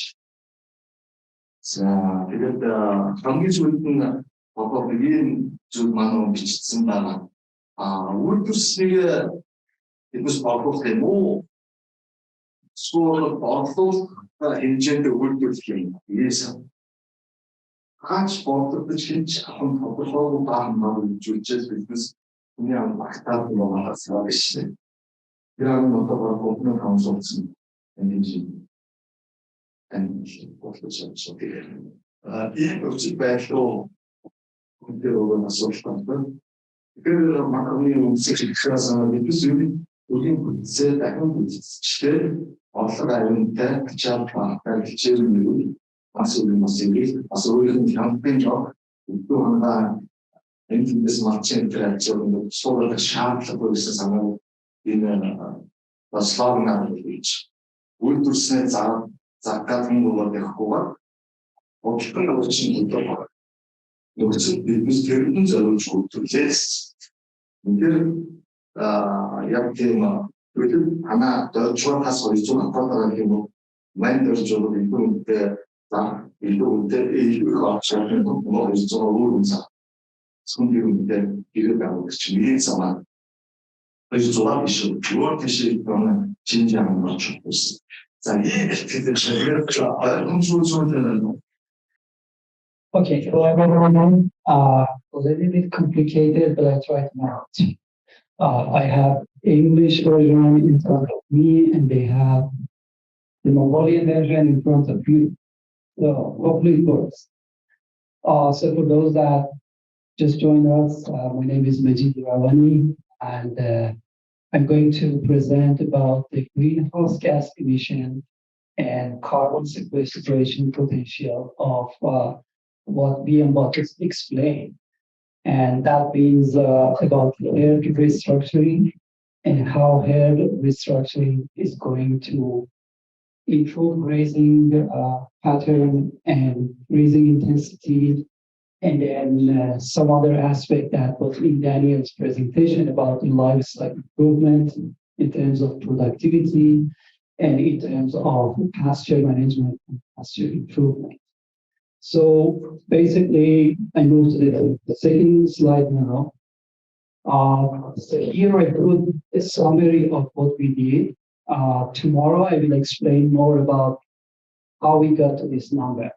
За тэгээд хамгийн сүүлд нь одоо биеийн зүйл маань бичсэн байгаа. Үйлдвэрснийг биднес борлуулах юм уу? Эсвэл борлуулах хэмжээнд үйлдвэрлэх юм. Ийээс хаач борлуулж хийж авах тодорхой бахан маань зүйлчээс биднес хүний багтаад байгаас гэж. Яг нь одоо борлуулалтын консультант энэ борлуулж байгаа. Энэ үйл байдлаа үнээр өгөн асуулт байна. Тэгэхээр макроны үнсэх хэрэгсээс биднес үгийн бүтцээ дахин бүтцтэй орлого ариунтай ачаал багтаа хичээл мөрөв бас өөрийн бас өөрийн хамтын жоо өдөө хангаа энэс марчин интеракцийн суулгах шаардлага байсан санаа энэ бас слогнаар хийж үйлдвэрсний заргаад хөнгөлөөр явахгүйгээр очлон өөрчлөлт хийдэг. Нөхцөл биднес тэрэн зориулж үйлдвэрлээс. Тэгэхээр яг тийм үйлдэл хана дөржвахаас 200 хамтаргаар юм мань дөржвол илүүтэй за илүүтэй их авчрах нөгөө 200 өөр үнсаа. Сүнгийн дээр байгаа гэж чинь санаа. 200 биш өөр тийш нэг чинь юм болж байна. За ийм хэлбэрээр шийдэх ойлгомжтой. Okay, hello everyone. A little bit complicated, but I tried my best. I have English version in front of me, and they have the Mongolian version in front of you. So hopefully it works. So for those that just joined us, my name is Majid Rawani, and I'm going to present about the greenhouse gas emission and carbon sequestration potential of what BM Buckets explained. And that means about air restructuring and how air restructuring is going to improve grazing pattern and grazing intensity, and then some other aspect that was in Daniel's presentation about livestock improvement in terms of productivity and in terms of pasture management and pasture improvement. So basically, I move to the second slide now. So here I put a summary of what we did. Tomorrow I will explain more about how we got to this number.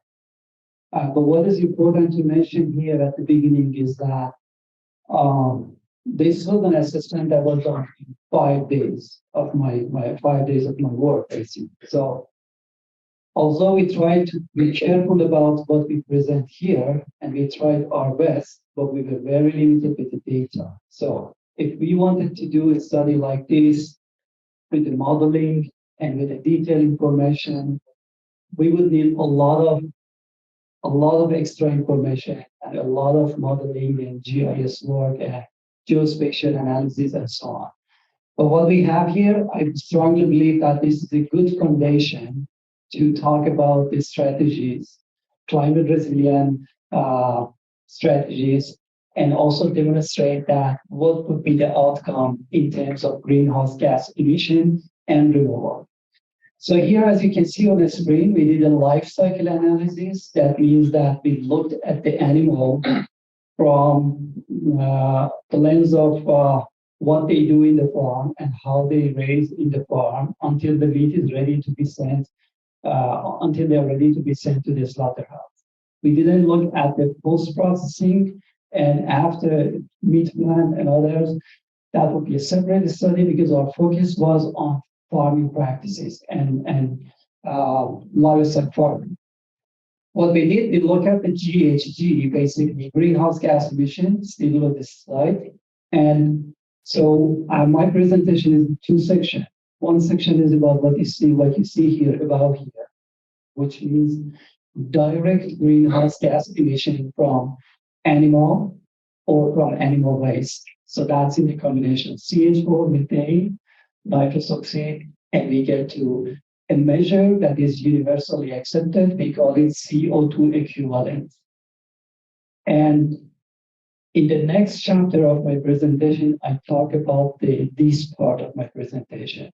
But what is important to mention here at the beginning is that this was an assessment that was on 5 days of my 5 days of my work, basically. So although we tried to be careful about what we present here, and we tried our best, but we were very limited with the data. So if we wanted to do a study like this with the modeling and with the detailed information, we would need a lot of extra information and a lot of modeling and GIS work and geospatial analysis and so on. But what we have here, I strongly believe that this is a good foundation to talk about the strategies, climate resilient strategies, and also demonstrate that what would be the outcome in terms of greenhouse gas emission and removal. So here, as you can see on the screen, we did a life cycle analysis. That means that we looked at the animal from the lens of what they do in the farm and how they raise in the farm until the meat is ready to be sent, until they're ready to be sent to the slaughterhouse. We didn't look at the post-processing and after meat plant and others. That would be a separate study because our focus was on farming practices and livestock farming. What we did, we look at the GHG, basically greenhouse gas emissions, still on this slide. And so my presentation is in 2 sections. One section is about what you see here, about here, which means direct greenhouse gas emission from animal or from animal waste. So that's in the combination of CH4, methane, nitrous oxide, and we get to a measure that is universally accepted. We call it CO2 equivalent. And in the next chapter of my presentation, I talk about this part of my presentation.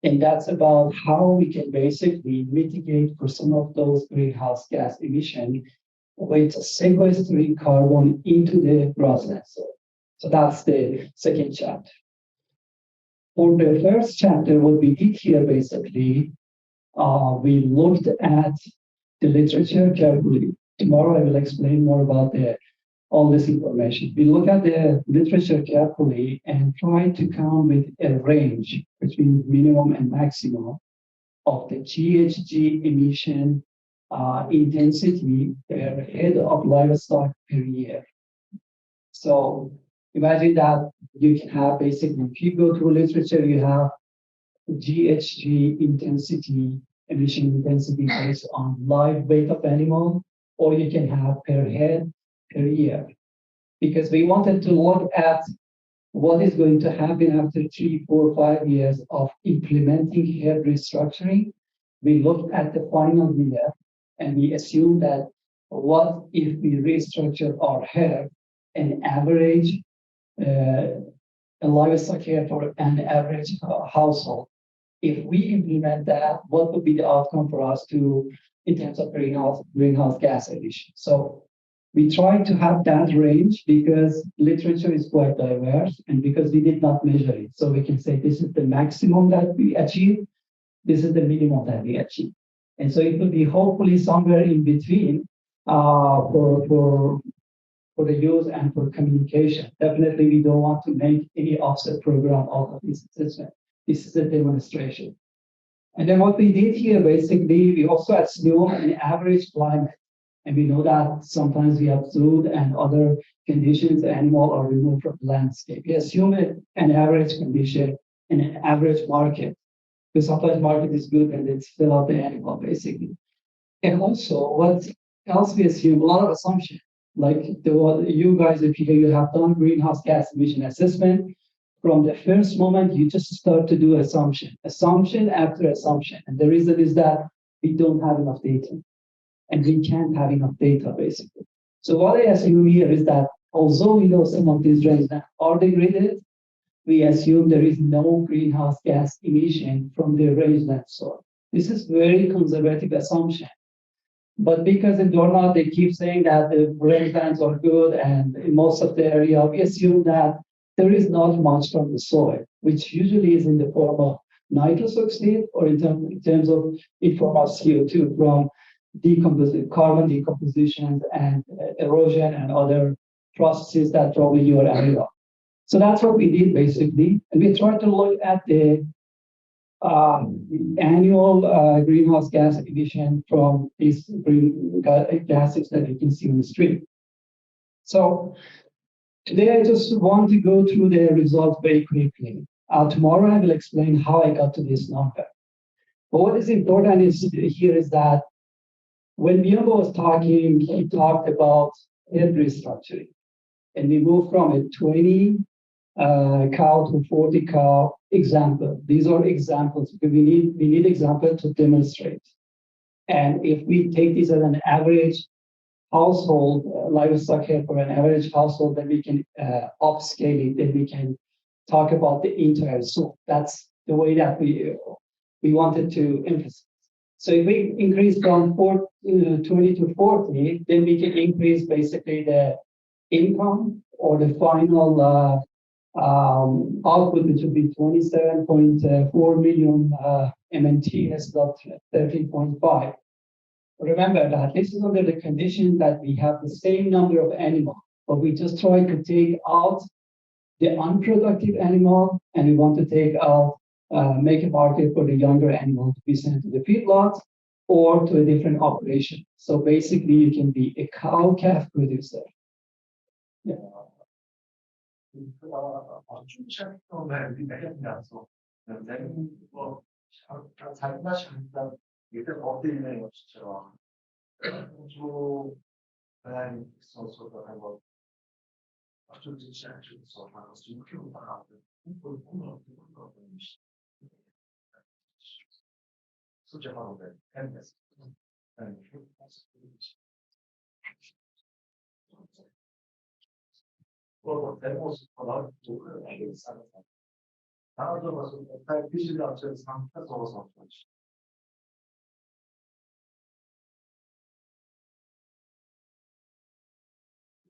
And that's about how we can basically mitigate for some of those greenhouse gas emissions with sequestering carbon into the process. So that's the second chapter. For the first chapter, what we did here basically, we looked at the literature carefully. Tomorrow I will explain more about all this information. We look at the literature carefully and try to come with a range between minimum and maximum of the GHG emission intensity per head of livestock per year. So imagine that you can have basically, if you go through literature, you have GHG intensity, emission intensity based on live weight of animal, or you can have per head per year. Because we wanted to look at what is going to happen after 3, 4, 5 years of implementing herd restructuring. We looked at the final year and we assumed that what if we restructure our herd an average a livestock herd for an average household. If we implement that, what would be the outcome for us in terms of greenhouse gas emissions? So we try to have that range because literature is quite diverse and because we did not measure it. So we can say this is the maximum that we achieve, this is the minimum that we achieve. And so it will be hopefully somewhere in between for the use and for communication. Definitely we don't want to make any offset program out of this assessment. This is a demonstration. And then what we did here, basically, we also assume an average climate. And we know that sometimes we have food and other conditions, the animal are removed from the landscape. We assume an average condition in an average market. The supply market is good and it's fill out the animal basically. And also what else we assume, a lot of assumptions, like you guys, if you have done greenhouse gas emission assessment, from the first moment, you just start to do assumption after assumption. And the reason is that we don't have enough data and we can't have enough data basically. So what I assume here is that although we know some of these rangelands are degraded, we assume there is no greenhouse gas emission from the rangeland soil. This is very conservative assumption. But because in Dornat, they keep saying that the rangelands are good and in most of the area, we assume that there is not much from the soil, which usually is in the form of nitrous oxide or in terms of in form of CO2 from carbon decomposition and erosion and other processes that probably you are aware of. So that's what we did basically. And we tried to look at the annual greenhouse gas emission from these green gases that you can see on the street. So today, I just want to go through the results very quickly. Tomorrow, I will explain how I got to this number. But what is important here is that when Biombo was talking, he talked about head restructuring. And we moved from a 20 cow to 40 cow example. These are examples because we need example to demonstrate. And if we take this as an average household livestock here for an average household, then we can upscale it, then we can talk about the entire soup. That's the way that we wanted to emphasize. So if we increase from 20 to 40, then we can increase basically the income or the final output, which would be 27.4 million MNT instead of 13.5. Remember that this is under the condition that we have the same number of animals, but we just try to take out the unproductive animal and we want to take out, make a market for the younger animal to be sent to the feedlot or to a different operation. So basically you can be a cow-calf producer. Yeah.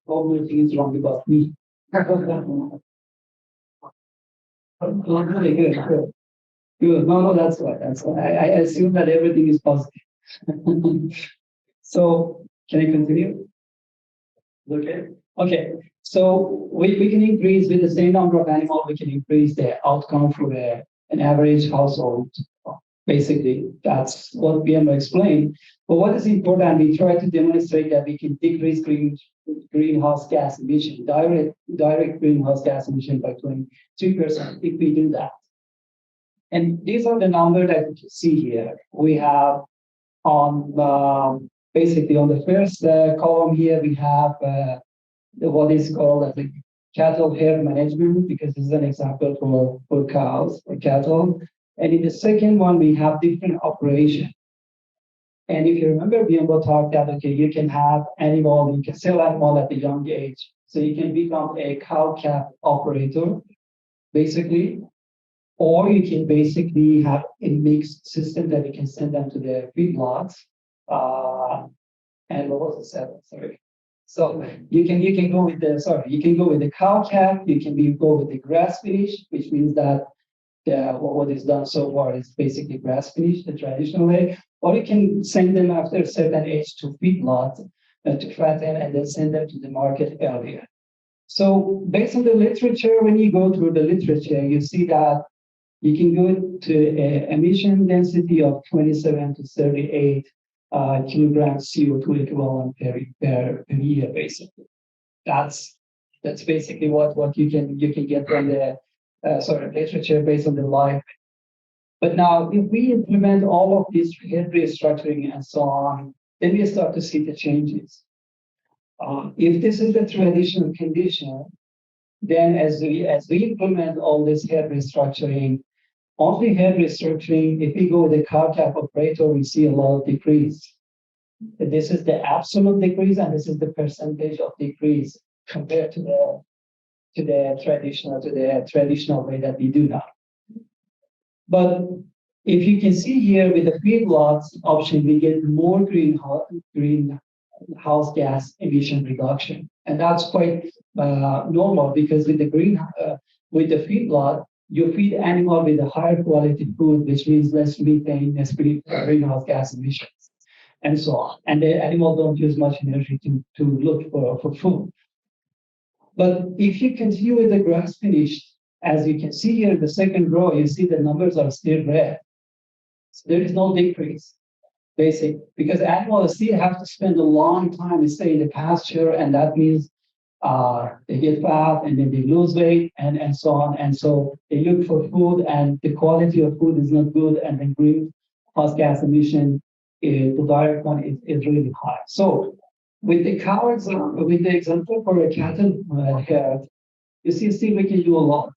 Everything is wrong about me. Okay, good. No, that's right. That's right. I assume that everything is positive. So can I continue? Okay. Okay. So we can increase with the same number of animals, we can increase the outcome for an average household. Basically, that's what BMO explained. But what is important, we try to demonstrate that we can decrease greenhouse gas emission, direct greenhouse gas emission by 22% if we do that. And these are the numbers that you can see here. We have on basically on the first column here, we have what is called the cattle herd management, because this is an example for cows or cattle. And in the second one, we have different operations. And if you remember, BMO talked that, okay, you can have animal, you can sell animal at a young age. So you can become a cow-calf operator, basically. Or you can basically have a mixed system that you can send them to the feedlots. And what was the seventh? Sorry. So you can go with the cow-calf, you can go with the grass finish, which means that what is done so far is basically grass finish, the traditional way, or you can send them after a certain age to feedlot to fatten and then send them to the market earlier. So based on the literature, when you go through the literature, you see that you can go to an emission density of 27 to 38 kilograms CO2 equivalent per year, basically. That's That's basically what you can get from the literature based on the live. But now, if we implement all of this head restructuring and so on, then we start to see the changes. If this is the traditional condition, then as we implement all this head restructuring, only head restructuring, if we go with the cow-calf operator, we see a lot of decrease. This is the absolute decrease, and this is the percentage of decrease compared to the traditional way that we do now. But if you can see here with the feedlots option, we get more greenhouse gas emission reduction, and that's quite normal because with the feedlot, you feed animal with a higher quality food, which means less methane, less greenhouse gas emissions, and so on. And the animal don't use much energy to look for food. But if you continue with the grass finish, as you can see here in the second row, you see the numbers are still red. So there is no decrease, basically, because animals still have to spend a long time to stay in the pasture, and that means they get fat and then they lose weight and so on. And so they look for food, and the quality of food is not good, and the greenhouse gas emission, the direct one, is really high. So with the cows, with the example for a cattle herd, you see still we can do a lot.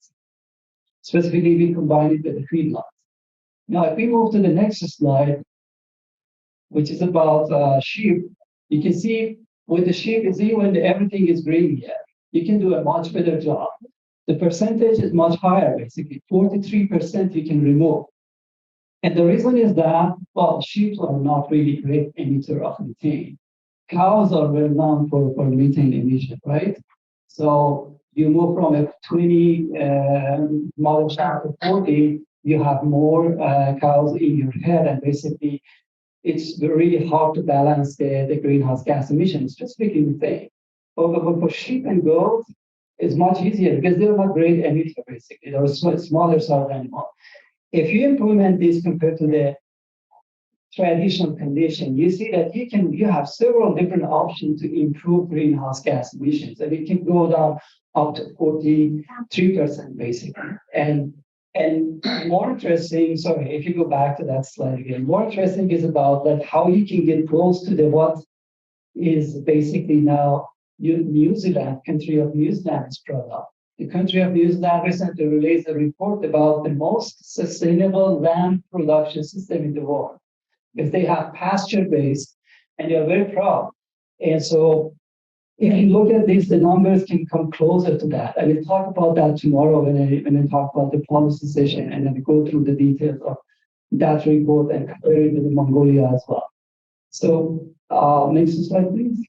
Specifically, we combine it with the feedlots. Now, if we move to the next slide, which is about sheep, you can see with the sheep, is when everything is green here, you can do a much better job. The percentage is much higher, basically 43% you can remove. And the reason is that, well, sheep are not really great emitter of methane. Cows are well known for methane emission, right? So you move from a 20 model shaft to 40, you have more cows in your head, and basically it's really hard to balance the greenhouse gas emissions, specifically methane. But for sheep and goats, it's much easier because they're not great emitter, basically. They're smaller sort of animal. If you implement this compared to the traditional condition, you see that you have several different options to improve greenhouse gas emissions, and it can go down up to 43%, basically. And more interesting, sorry, if you go back to that slide again, more interesting is about that how you can get close to what is basically now New Zealand, country of New Zealand's product. The country of New Zealand recently released a report about the most sustainable land production system in the world, because they have pasture-based, and they are very proud. And so if you look at this, the numbers can come closer to that. I will talk about that tomorrow when I talk about the policy session, and then go through the details of that report and compare it with Mongolia as well. So next slide, please.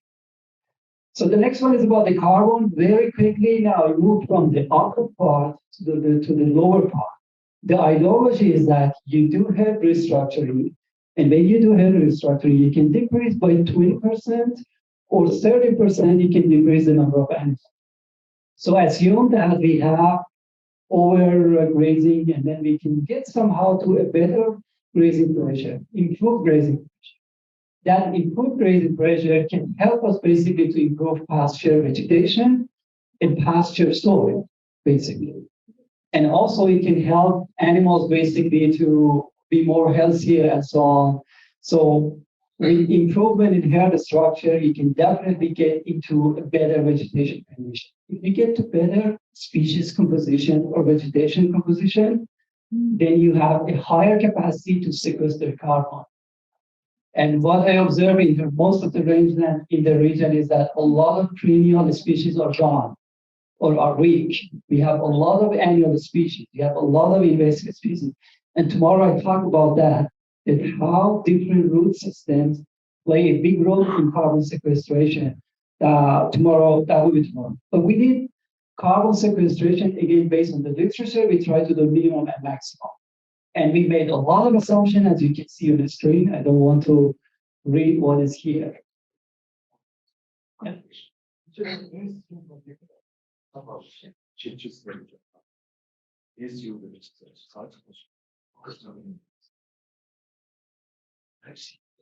So the next one is about the carbon. Very quickly now, we move from the upper part to the lower part. The ideology is that you do have restructuring, and when you do have restructuring, you can decrease by 20%. Or 30%, you can decrease the number of animals. So assume that we have overgrazing, and then we can get somehow to a better grazing pressure, improved grazing pressure. That improved grazing pressure can help us basically to improve pasture vegetation and pasture soil, basically. And also it can help animals basically to be more healthier and so on. So with improvement in herd structure, you can definitely get into a better vegetation condition. If you get to better species composition or vegetation composition, then you have a higher capacity to sequester carbon. And what I observe in most of the rangeland in the region is that a lot of perennial species are gone or are weak. We have a lot of annual species. We have a lot of invasive species. And tomorrow I talk about that how different root systems play a big role in carbon sequestration. Tomorrow, that will be tomorrow. But we need carbon sequestration, again, based on the literature. We try to do minimum and maximum. And we made a lot of assumptions, as you can see on the screen. I don't want to read what is here. Yeah.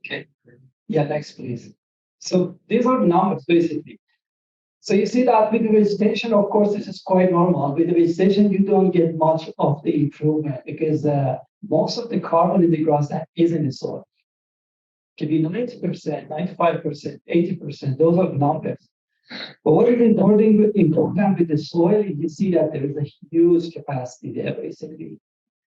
Okay. Yeah, next, please. So these are numbers, basically. So you see that with the vegetation, of course, this is quite normal. With the vegetation, you don't get much of the improvement because most of the carbon in the grassland is in the soil. It can be 90%, 95%, 80%. Those are the numbers. But what is important with the soil, you see that there is a huge capacity there, basically.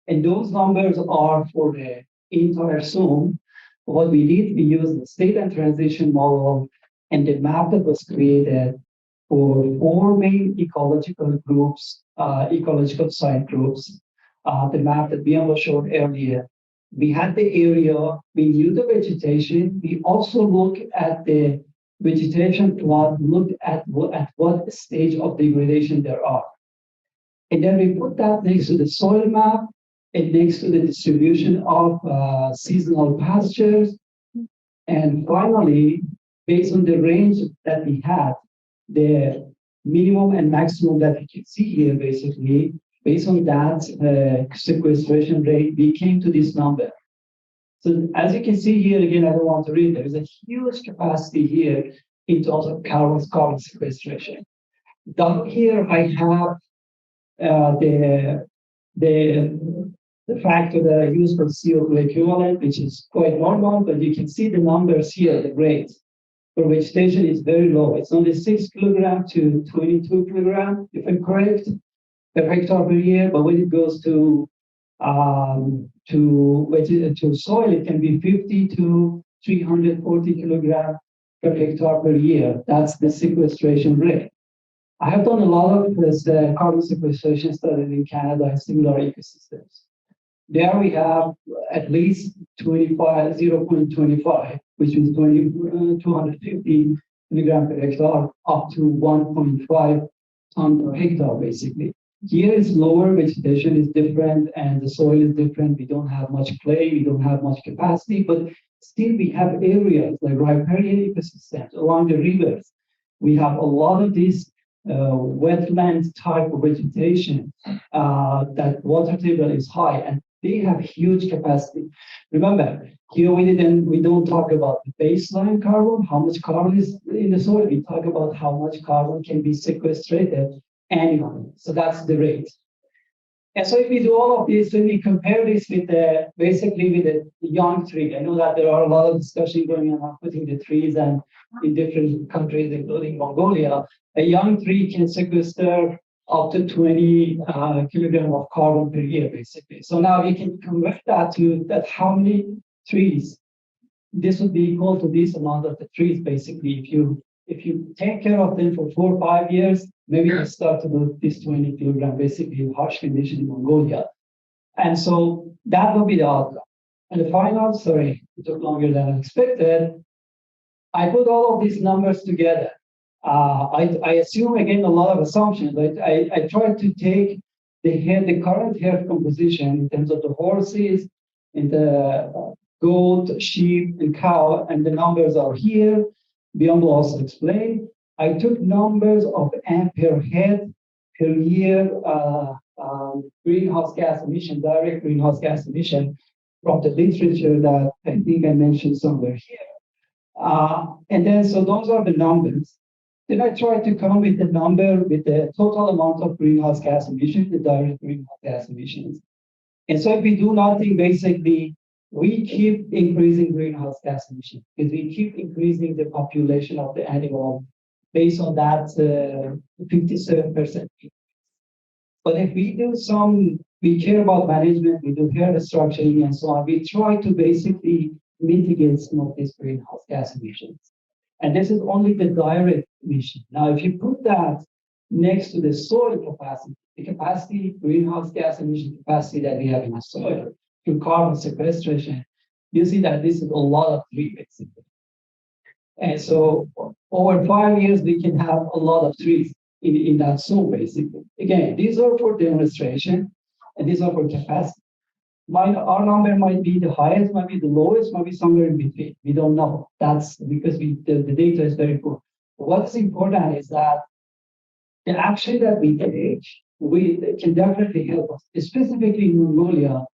And those numbers are for the entire zone. What we did, we used the state and transition model and the map that was created for 4 main ecological groups, ecological site groups. The map that Bianca showed earlier. We had the area, we knew the vegetation. We also looked at the vegetation plot, looked at what stage of degradation there are. And then we put that next to the soil map and next to the distribution of seasonal pastures. And finally, based on the range that we had, the minimum and maximum that you can see here, basically, based on that sequestration rate, we came to this number. So as you can see here, again, I don't want to read, there is a huge capacity here in terms of carbon sequestration. Down here, I have the factor that I use for CO2 equivalent, which is quite normal, but you can see the numbers here, the rates. For vegetation is very low. It's only 6 kilogram to 22 kilogram, if I'm correct, per hectare per year. But when it goes to soil, it can be 50 to 340 kilogram per hectare per year. That's the sequestration rate. I have done a lot of this carbon sequestration studies in Canada and similar ecosystems. There we have at least 0.25, which is 250 milligram per hectare, up to 1.5 ton per hectare, basically. Here is lower, vegetation is different, and the soil is different. We don't have much clay, we don't have much capacity, but still we have areas like riparian ecosystems along the rivers. We have a lot of these wetland type of vegetation that water table is high, and they have huge capacity. Remember, here we don't talk about the baseline carbon, how much carbon is in the soil. We talk about how much carbon can be sequestrated annually. So that's the rate. And so if we do all of this, when we compare this with basically with a young tree, I know that there are a lot of discussion going on putting the trees and in different countries, including Mongolia, a young tree can sequester up to 20 kilogram of carbon per year, basically. So now you can convert that to how many trees. This would be equal to this amount of the trees, basically. If you take care of them for 4 or 5 years, maybe you start to do this 20 kilogram, basically in harsh conditions in Mongolia. And so that will be the outcome. And the final, sorry, it took longer than I expected. I put all of these numbers together. I assume, again, a lot of assumptions. I tried to take the current herd composition in terms of the horses and the goat, sheep, and cow, and the numbers are here. Biombo also explained. I took numbers of per head per year greenhouse gas emission, direct greenhouse gas emission from the literature that I think I mentioned somewhere here. And then, so those are the numbers. Then I tried to come with the number with the total amount of greenhouse gas emissions, the direct greenhouse gas emissions. And so if we do nothing, basically, we keep increasing greenhouse gas emissions because we keep increasing the population of the animal based on that 57%. But if we do we care about management, we do herd structuring and so on, we try to basically mitigate some of these greenhouse gas emissions. And this is only the direct emission. Now, if you put that next to the soil capacity, the capacity, greenhouse gas emission capacity that we have in the soil through carbon sequestration, you see that this is a lot of trees, basically. And so over 5 years, we can have a lot of trees in that zone, basically. Again, these are for demonstration, and these are for capacity. Our number might be the highest, might be the lowest, might be somewhere in between. We don't know. That's because the data is very poor. But what's important is that the action that we take, can definitely help us, specifically in Mongolia,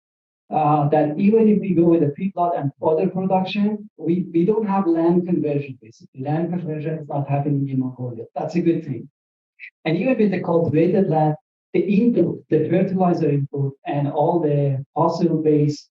that even if we go with a feedlot and fodder production, we don't have land conversion, basically. Land conversion is not happening in Mongolia. That's a good thing. And even with the cultivated land, the input, the fertilizer input, and all the fossil-based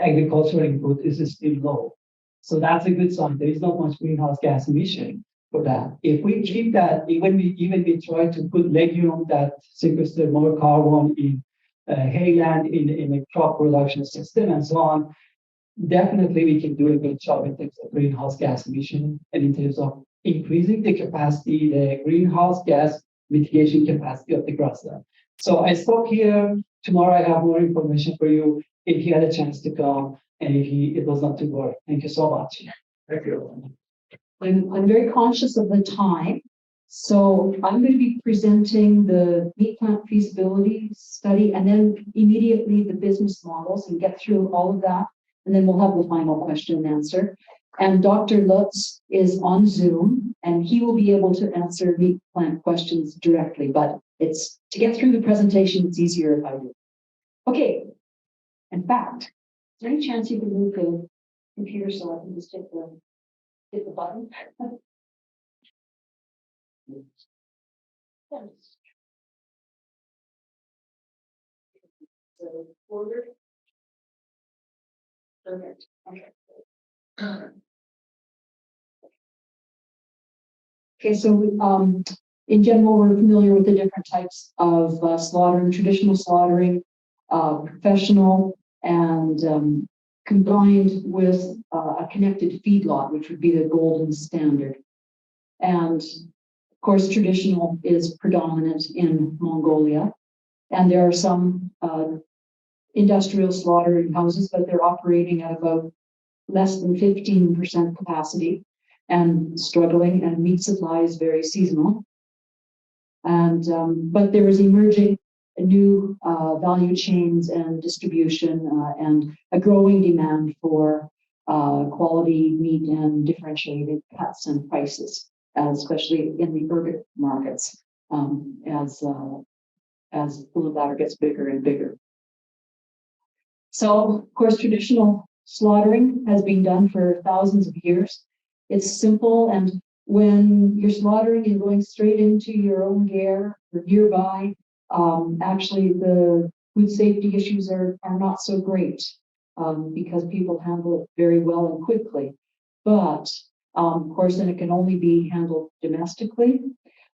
agricultural input is still low. So that's a good sign. There is not much greenhouse gas emission for that. If we keep that, even we try to put legume that sequester more carbon in hayland, in a crop production system, and so on, definitely we can do a good job in terms of greenhouse gas emission and in terms of increasing the capacity, the greenhouse gas mitigation capacity of the grassland. So I stop here. Tomorrow I have more information for you if you had a chance to come and if it was not too boring. Thank you so much. Thank you. I'm very conscious of the time. So I'm going to be presenting the meat plant feasibility study and then immediately the business models and get through all of that. And then we'll have the final question and answer. And Dr. Lutz is on Zoom and he will be able to answer meat plant questions directly, but it's to get through the presentation, it's easier if I do. Okay. In fact, is there any chance you can move the computer so I can just hit the button? Yes. So forward. Perfect. Okay. Okay, so in general, we're familiar with the different types of slaughtering, traditional slaughtering, professional, and combined with a connected feedlot, which would be the golden standard. And of course, traditional is predominant in Mongolia. And there are some industrial slaughtering houses, but they're operating at about less than 15% capacity and struggling, and meat supply is very seasonal. And but there is emerging new value chains and distribution and a growing demand for quality meat and differentiated cuts and prices, especially in the urban markets as the ladder gets bigger and bigger. So, of course, traditional slaughtering has been done for thousands of years. It's simple, and when you're slaughtering and going straight into your own ger or nearby, actually the food safety issues are not so great because people handle it very well and quickly. But of course, then it can only be handled domestically.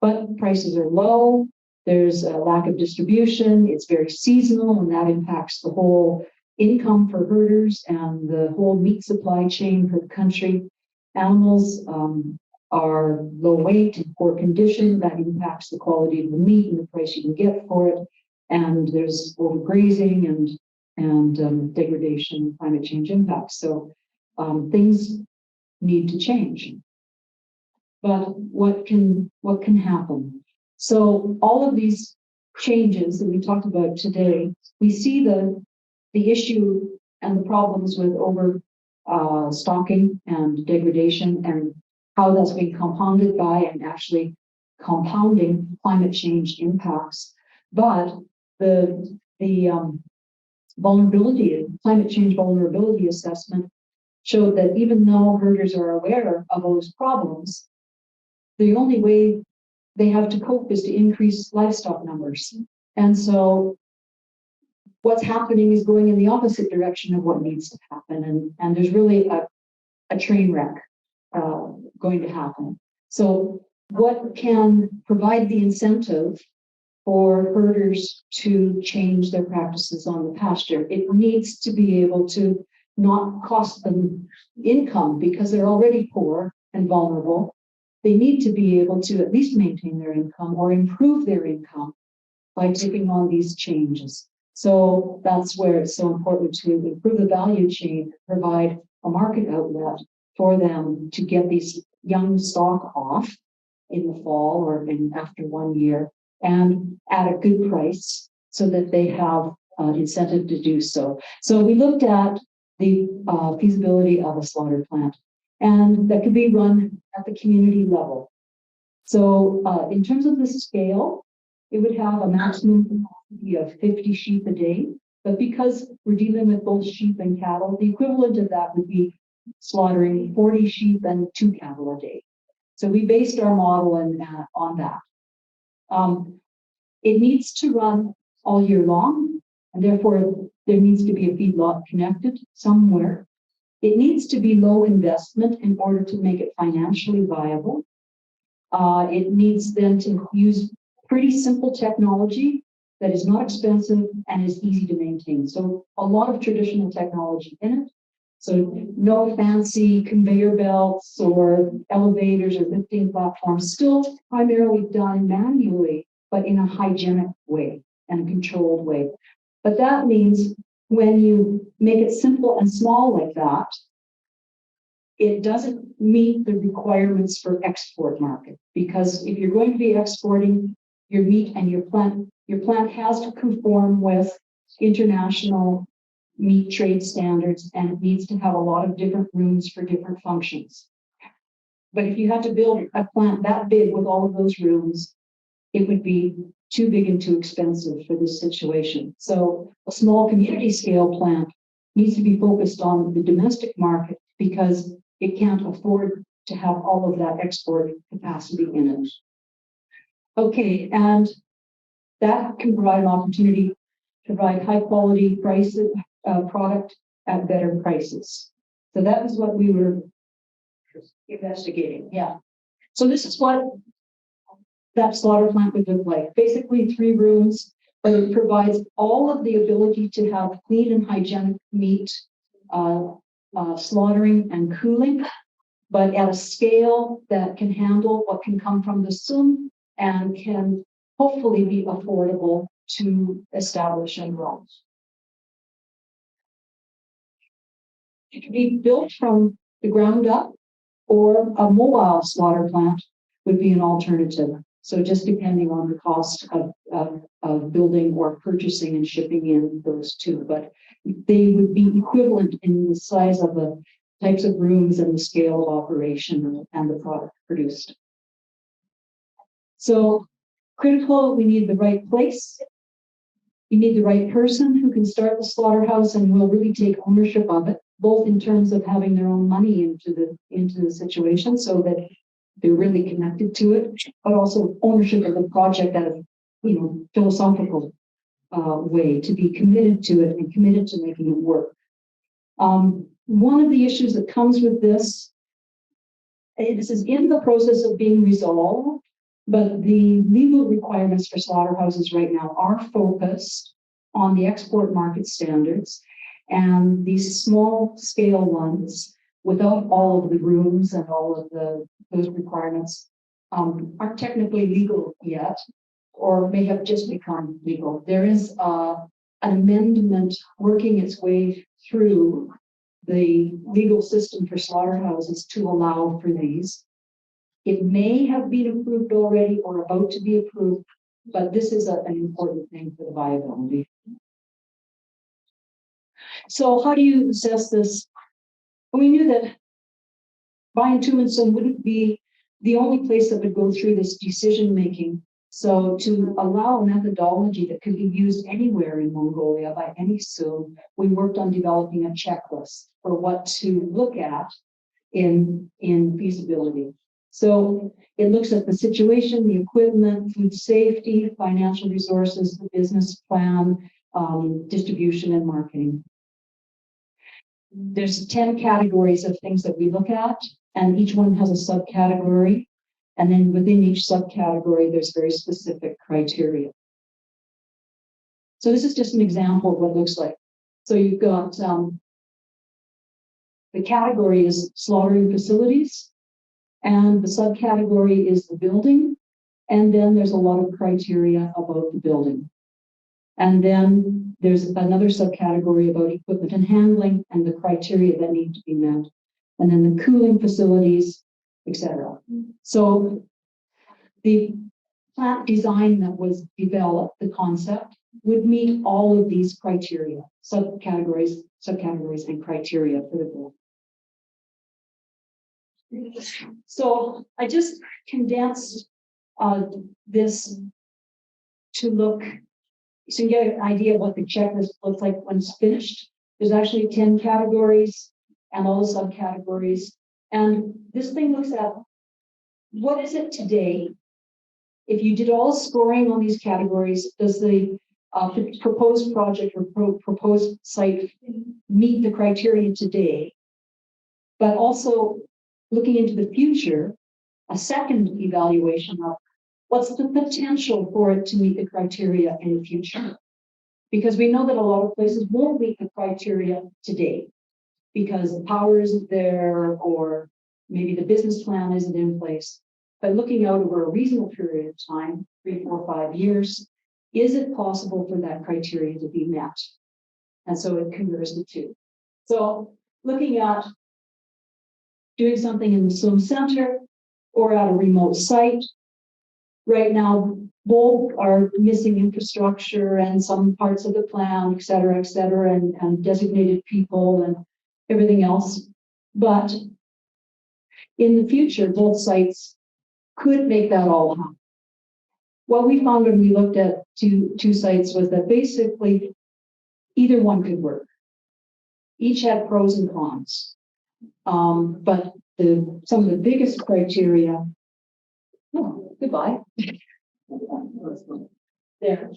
But prices are low. There's a lack of distribution. It's very seasonal, and that impacts the whole income for herders and the whole meat supply chain for the country. Animals are low weight and poor condition. That impacts the quality of the meat and the price you can get for it. And there's overgrazing and degradation, climate change impacts. So things need to change. But what can happen? So all of these changes that we talked about today, we see the issue and the problems with stocking and degradation and how that's being compounded by and actually compounding climate change impacts. But the vulnerability, climate change vulnerability assessment showed that even though herders are aware of those problems, the only way they have to cope is to increase livestock numbers. And so what's happening is going in the opposite direction of what needs to happen. And there's really a train wreck going to happen. So what can provide the incentive for herders to change their practices on the pasture? It needs to be able to not cost them income because they're already poor and vulnerable. They need to be able to at least maintain their income or improve their income by taking on these changes. So that's where it's so important to improve the value chain, provide a market outlet for them to get these young stock off in the fall or after 1 year and at a good price so that they have incentive to do so. So we looked at the feasibility of a slaughter plant, and that could be run at the community level. So in terms of the scale, it would have a maximum capacity of 50 sheep a day. But because we're dealing with both sheep and cattle, the equivalent of that would be slaughtering 40 sheep and 2 cattle a day. So we based our model on that. It needs to run all year long, and therefore there needs to be a feedlot connected somewhere. It needs to be low investment in order to make it financially viable. It needs then to use pretty simple technology that is not expensive and is easy to maintain. So a lot of traditional technology in it. So no fancy conveyor belts or elevators or lifting platforms, still primarily done manually, but in a hygienic way and a controlled way. But that means when you make it simple and small like that, it doesn't meet the requirements for export market, because if you're going to be exporting your meat and your plant has to conform with international meat trade standards, and it needs to have a lot of different rooms for different functions. But if you had to build a plant that big with all of those rooms, it would be too big and too expensive for this situation. So a small community scale plant needs to be focused on the domestic market because it can't afford to have all of that export capacity in it. Okay, and that can provide an opportunity to provide high quality prices, product at better prices. So that is what we were investigating. Yeah. So this is what that slaughter plant would look like. Basically 3 rooms, but it provides all of the ability to have clean and hygienic meat slaughtering and cooling, but at a scale that can handle what can come from the SUM and can hopefully be affordable to establish and grow. It can be built from the ground up, or a mobile slaughter plant would be an alternative. So just depending on the cost of building or purchasing and shipping in those two, but they would be equivalent in the size of the types of rooms and the scale of operation and the product produced. So critical, we need the right place. You need the right person who can start the slaughterhouse and will really take ownership of it, both in terms of having their own money into the situation so that they're really connected to it, but also ownership of the project at a philosophical way, to be committed to it and committed to making it work. One of the issues that comes with this is in the process of being resolved, but the legal requirements for slaughterhouses right now are focused on the export market standards, and these small scale ones without all of the rooms and all of those requirements aren't technically legal yet, or may have just become legal. There is an amendment working its way through the legal system for slaughterhouses to allow for these. It may have been approved already or about to be approved, but this is an important thing for the viability. So how do you assess this? We knew that Bayan Tumenson wouldn't be the only place that would go through this decision making. So to allow a methodology that could be used anywhere in Mongolia by any SUM, we worked on developing a checklist for what to look at in feasibility. So it looks at the situation, the equipment, food safety, financial resources, the business plan, distribution and marketing. There's 10 categories of things that we look at, and each one has a subcategory. And then within each subcategory, there's very specific criteria. So this is just an example of what it looks like. So you've got the category is slaughtering facilities, and the subcategory is the building. And then there's a lot of criteria about the building. And then there's another subcategory about equipment and handling and the criteria that need to be met. And then the cooling facilities, etc. So the plant design that was developed, the concept, would meet all of these criteria, subcategories, and criteria for the building. So I just condensed this to look, so you get an idea of what the checklist looks like when it's finished. There's actually 10 categories. and all the subcategories. And this thing looks at what is it today? If you did all scoring on these categories, does the proposed project or proposed site meet the criteria today? But also looking into the future, a second evaluation of what's the potential for it to meet the criteria in the future? Because we know that a lot of places won't meet the criteria today because the power isn't there or maybe the business plan isn't in place. But looking out over a reasonable period of time, 3, 4, 5 years, is it possible for that criteria to be met? And so it compares the two. So looking at doing something in the swim center or at a remote site. Right now, both are missing infrastructure and some parts of the plan, et cetera, and designated people and everything else. But in the future, both sites could make that all happen. What we found when we looked at two sites was that basically either one could work. Each had pros and cons. But some of the biggest criteria, goodbye. There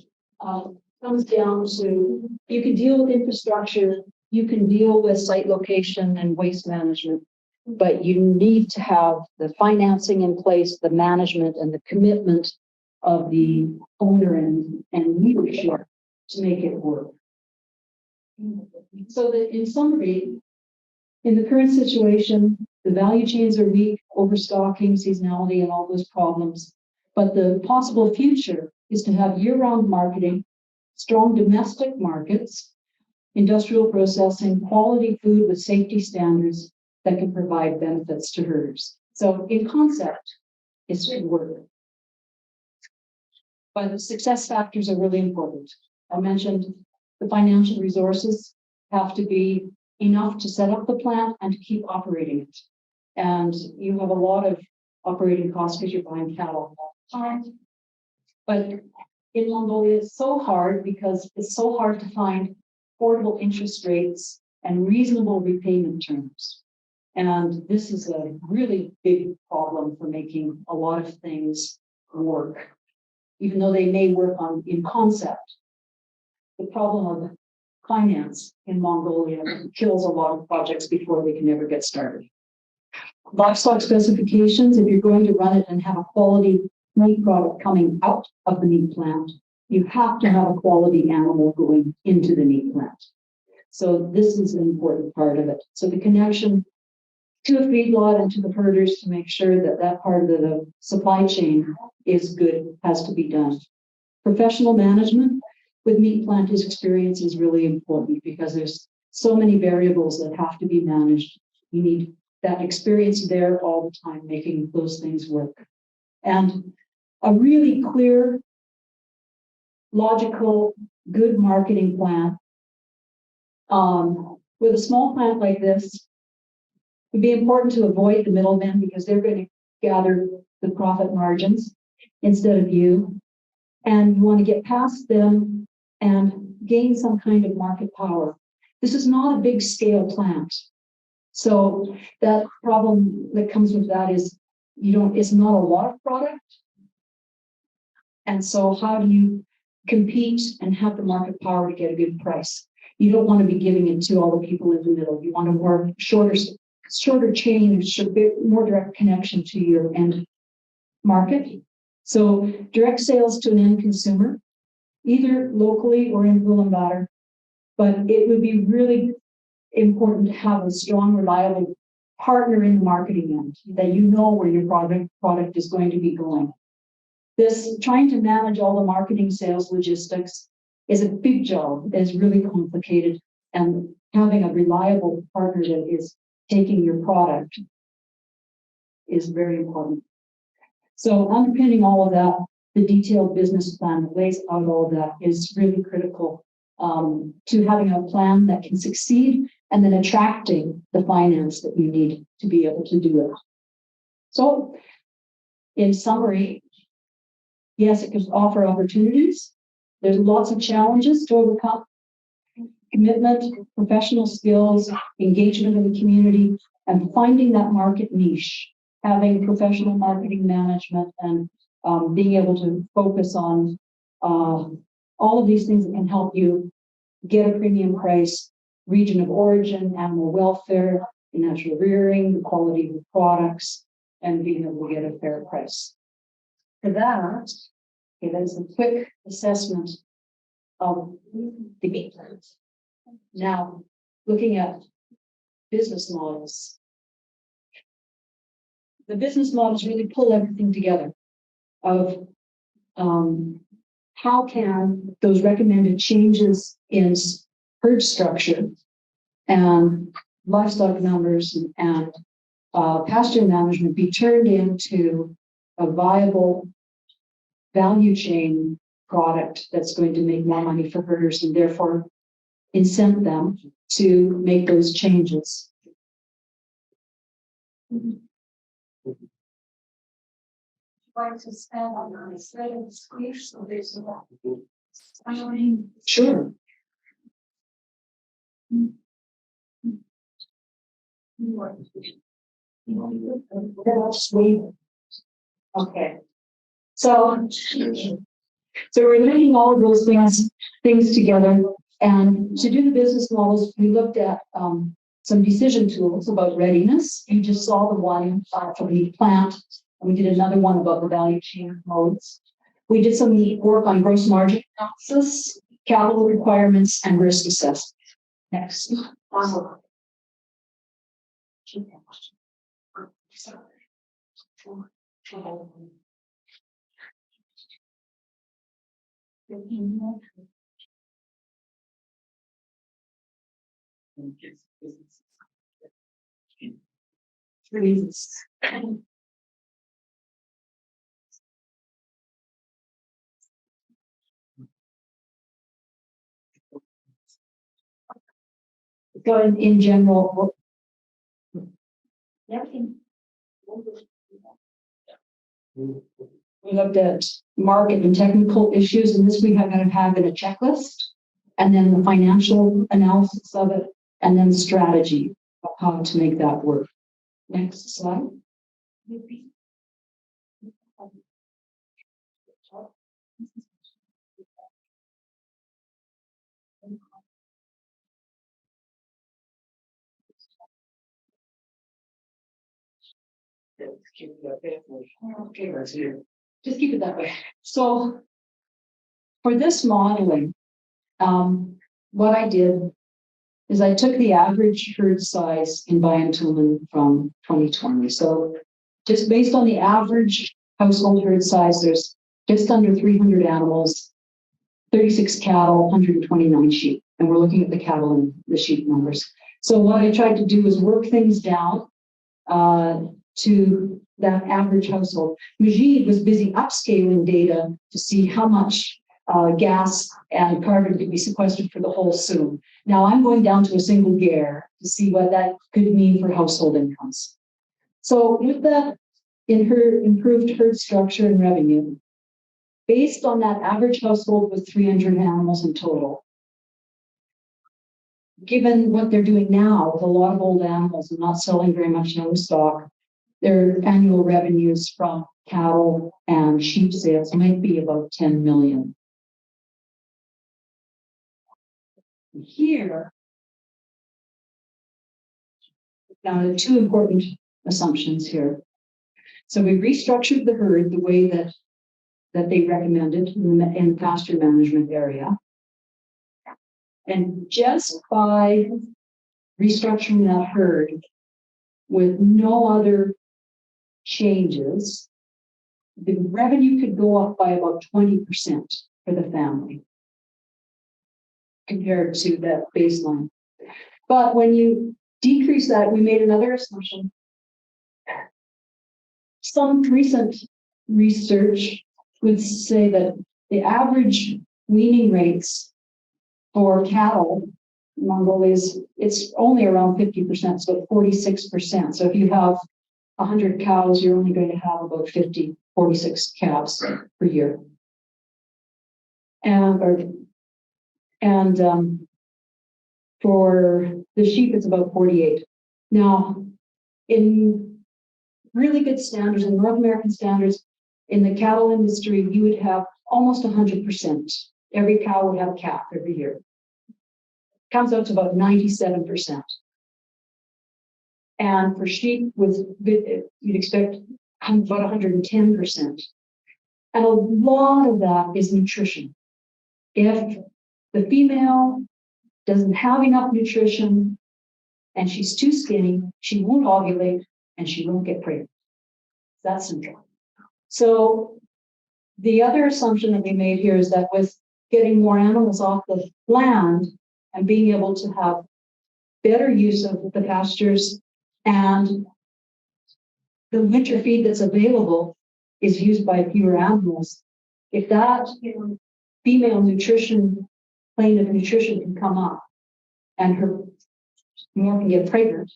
comes down to you can deal with infrastructure, you can deal with site location and waste management, but you need to have the financing in place, the management and the commitment of the owner and leadership to make it work. So that in summary, in the current situation, the value chains are weak, overstocking, seasonality, and all those problems. But the possible future is to have year-round marketing, strong domestic markets, industrial processing, quality food with safety standards that can provide benefits to herders. So in concept, it should work. But the success factors are really important. I mentioned the financial resources have to be enough to set up the plant and to keep operating it. And you have a lot of operating costs because you're buying cattle all the time. But in Mongolia, it's so hard because it's so hard to find affordable interest rates and reasonable repayment terms. And this is a really big problem for making a lot of things work, even though they may work in concept. The problem of finance in Mongolia kills a lot of projects before they can ever get started. Livestock specifications, if you're going to run it and have a quality meat product coming out of the meat plant, you have to have a quality animal going into the meat plant. So this is an important part of it. So the connection to a feedlot and to the herders to make sure that that part of the supply chain is good has to be done. Professional management with meat plant experience is really important because there's so many variables that have to be managed. You need that experience there all the time, making those things work. And a really clear, logical, good marketing plan. With a small plant like this, it would be important to avoid the middlemen because they're going to gather the profit margins instead of you. And you want to get past them and gain some kind of market power. This is not a big scale plant. So that problem that comes with that is it's not a lot of product. And so how do you compete and have the market power to get a good price? You don't want to be giving it to all the people in the middle. You want a more shorter chain, more direct connection to your end market. So direct sales to an end consumer, either locally or in Ulaanbaatar. But it would be really important to have a strong, reliable partner in the marketing end that you know where your product is going to be going. This trying to manage all the marketing, sales, logistics is a big job. It's really complicated, and having a reliable partner that is taking your product is very important. So underpinning all of that, the detailed business plan that lays out all of that is really critical to having a plan that can succeed and then attracting the finance that you need to be able to do it. So in summary, yes, it can offer opportunities. There's lots of challenges to overcome. commitment, professional skills, engagement in the community, and finding that market niche, having professional marketing management and being able to focus on all of these things that can help you get a premium price, region of origin, animal welfare, natural rearing, the quality of the products, and being able to get a fair price. For that, okay, that is a quick assessment of the game plans. Now, looking at business models. The business models really pull everything together of how can those recommended changes in herd structure and livestock numbers and pasture management be turned into a viable value chain product that's going to make more money for herders and therefore incent them to make those changes. Sure. Okay. So we're linking all of those things together. And to do the business models, we looked at some decision tools about readiness. You just saw the one for the plant. And we did another one about the value chain modes. We did some work on gross margin analysis, capital requirements, and risk assessment. Next. So in general, we looked at market and technical issues, and this we have going to have in a checklist, and then the financial analysis of it, and then strategy of how to make that work. Next slide. Just keep it that way. So for this modeling, what I did is I took the average herd size in Pastureland from 2020. So just based on the average household herd size, there's just under 300 animals, 36 cattle, 129 sheep. And we're looking at the cattle and the sheep numbers. So what I tried to do is work things down to that average household. Majid was busy upscaling data to see how much gas and carbon could be sequestered for the whole Soum. Now I'm going down to a single gear to see what that could mean for household incomes. So with that improved herd structure and revenue, based on that average household with 300 animals in total, given what they're doing now with a lot of old animals and not selling very much young stock, their annual revenues from cattle and sheep sales might be about 10 million. Here, now two important assumptions here. So we restructured the herd the way that they recommended in pasture management area. And just by restructuring that herd with no other changes, the revenue could go up by about 20% for the family compared to that baseline. But when you decrease that, we made another assumption. Some recent research would say that the average weaning rates for cattle in Mongolia it's only around 50%, so 46%. So if you have 100 cows, you're only going to have about 46 calves per year. And For the sheep, it's about 48. Now, in really good standards, in North American standards, in the cattle industry, you would have almost 100%. Every cow would have a calf every year. Comes out to about 97%. And for sheep, you'd expect about 110%. And a lot of that is nutrition. If the female doesn't have enough nutrition and she's too skinny, she won't ovulate and she won't get pregnant. That's simple. So the other assumption that we made here is that with getting more animals off the land and being able to have better use of the pastures and the winter feed that's available is used by fewer animals. If that female nutrition, plane of nutrition can come up and her more can get pregnant,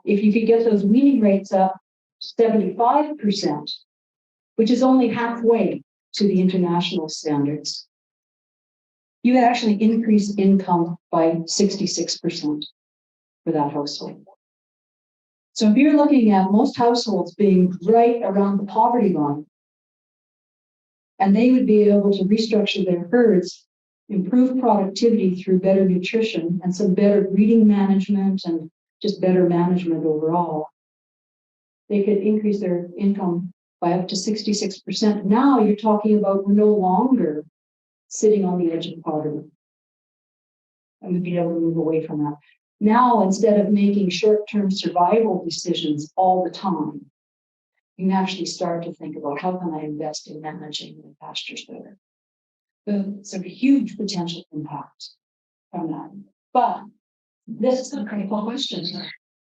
if you could get those weaning rates up 75%, which is only halfway to the international standards, you would actually increase income by 66% for that household. So if you're looking at most households being right around the poverty line, and they would be able to restructure their herds, improve productivity through better nutrition and some better breeding management and just better management overall, they could increase their income by up to 66%. Now you're talking about we're no longer sitting on the edge of poverty. And we'd be able to move away from that. Now, instead of making short-term survival decisions all the time, you can actually start to think about how can I invest in managing the pastures better. It's a huge potential impact from that. But this is the critical question.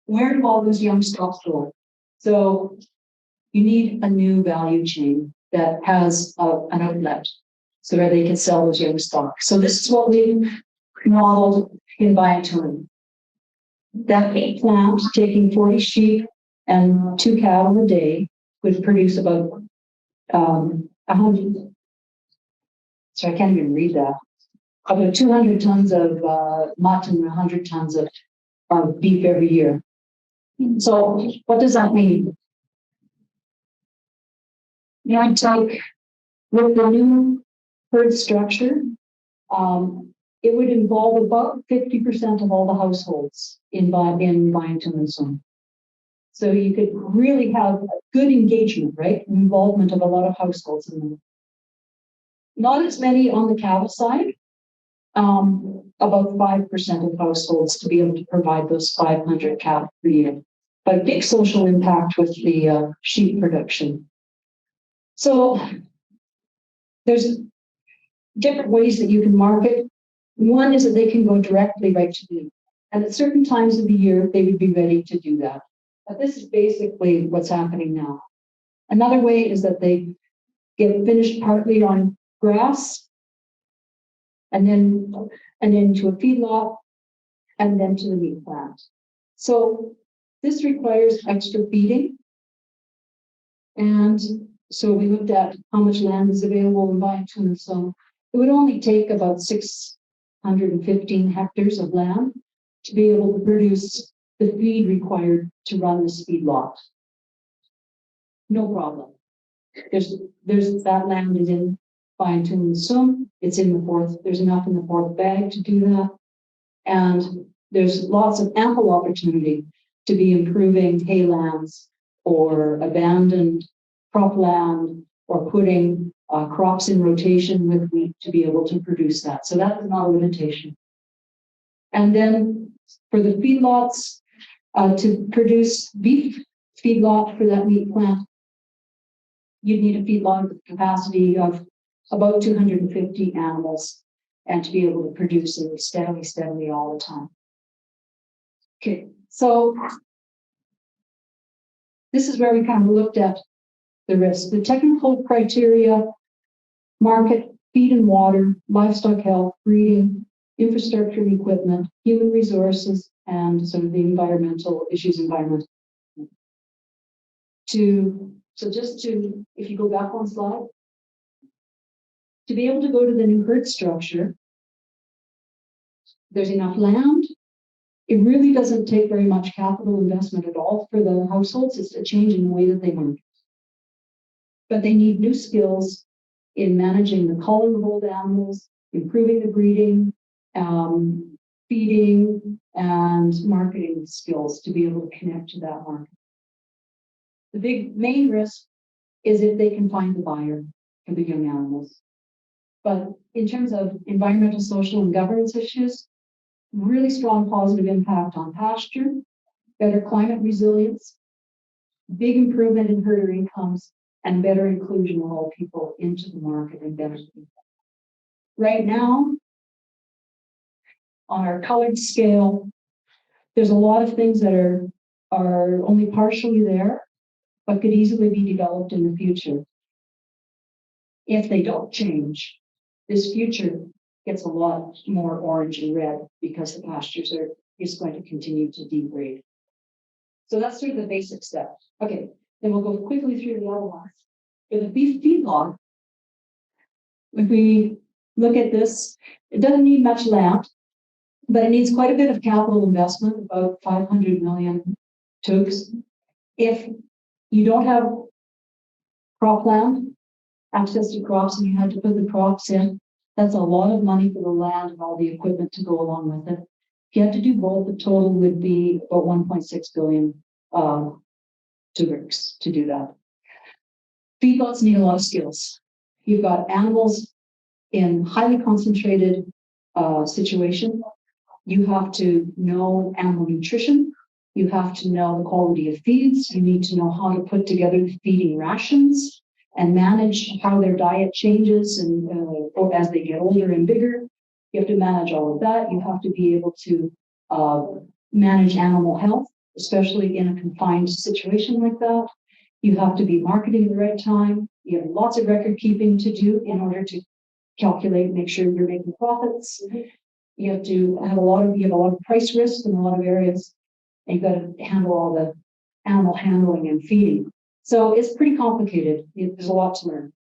Where do all those young stocks go? So you need a new value chain that has an outlet so that they can sell those young stocks. So this is what we modeled in Bayantuan. That plant taking 40 sheep and 2 cattle a day would produce about 100. So I can't even read that. About 200 tons of mutton, 100 tons of beef every year. So what does that mean? You know, take with the new herd structure, it would involve about 50% of all the households in Bayantuan. So you could really have a good engagement, right? Involvement of a lot of households in them. Not as many on the cattle side, about 5% of households to be able to provide those 500 cattle per year. But a big social impact with the sheep production. So there's different ways that you can market. One is that they can go directly right to me. And at certain times of the year, they would be ready to do that. But this is basically what's happening now. Another way is that they get finished partly on grass and then to a feedlot and then to the meat plant. So this requires extra feeding. And so we looked at how much land is available in Bayantuan. So it would only take about 615 hectares of land to be able to produce the feed required to run this feedlot. No problem. There's that land is in Bayantuan. It's in the fourth. There's enough in the fourth bag to do that, and there's lots of ample opportunity to be improving haylands or abandoned cropland or putting crops in rotation with wheat to be able to produce that. So that is not a limitation. And then for the feedlots, to produce beef feedlot for that meat plant, you'd need a feedlot with capacity of about 250 animals and to be able to produce it steadily all the time. Okay, so this is where we kind of looked at the risk. The technical criteria: market, feed and water, livestock health, breeding, infrastructure and equipment, human resources, and sort of the environmental issues, if you go back one slide, to be able to go to the new herd structure, there's enough land, It really doesn't take very much capital investment at all for the households. It's a change in the way that they work. But they need new skills in managing the culling of old animals, improving the breeding, feeding, and marketing skills to be able to connect to that market. The main risk is if they can find the buyer for the young animals. But in terms of environmental, social, and governance issues, really strong positive impact on pasture, better climate resilience, big improvement in herder incomes, and better inclusion of all people into the market and benefit. Right now, on our colored scale, there's a lot of things that are only partially there, but could easily be developed in the future. If they don't change, this future gets a lot more orange and red because the pastures is going to continue to degrade. So that's sort of the basic steps. Okay, then we'll go quickly through the other ones. For the beef feedlot, if we look at this, it doesn't need much land, but it needs quite a bit of capital investment, about 500 million tugs. If you don't have cropland, access to crops, and you had to put the crops in, that's a lot of money for the land and all the equipment to go along with it. If you had to do both, the total would be about 1.6 billion tugs to do that. Feedlots need a lot of skills. You've got animals in highly concentrated situation. You have to know animal nutrition. You have to know the quality of feeds. You need to know how to put together feeding rations and manage how their diet changes and or as they get older and bigger. You have to manage all of that. You have to be able to manage animal health, especially in a confined situation like that. You have to be marketing at the right time. You have lots of record keeping to do in order to calculate, make sure you're making profits. You have to have a lot of price risk in a lot of areas. And you've got to handle all the animal handling and feeding. So it's pretty complicated. There's a lot to learn.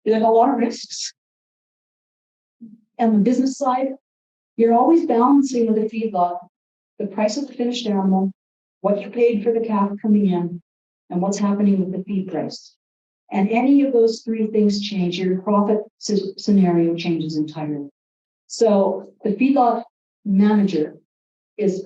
There's a lot of risks. And the business side, you're always balancing with a feedlot the price of the finished animal, what you paid for the calf coming in, and what's happening with the feed price. And any of those three things change, your profit scenario changes entirely. So the feedlot manager is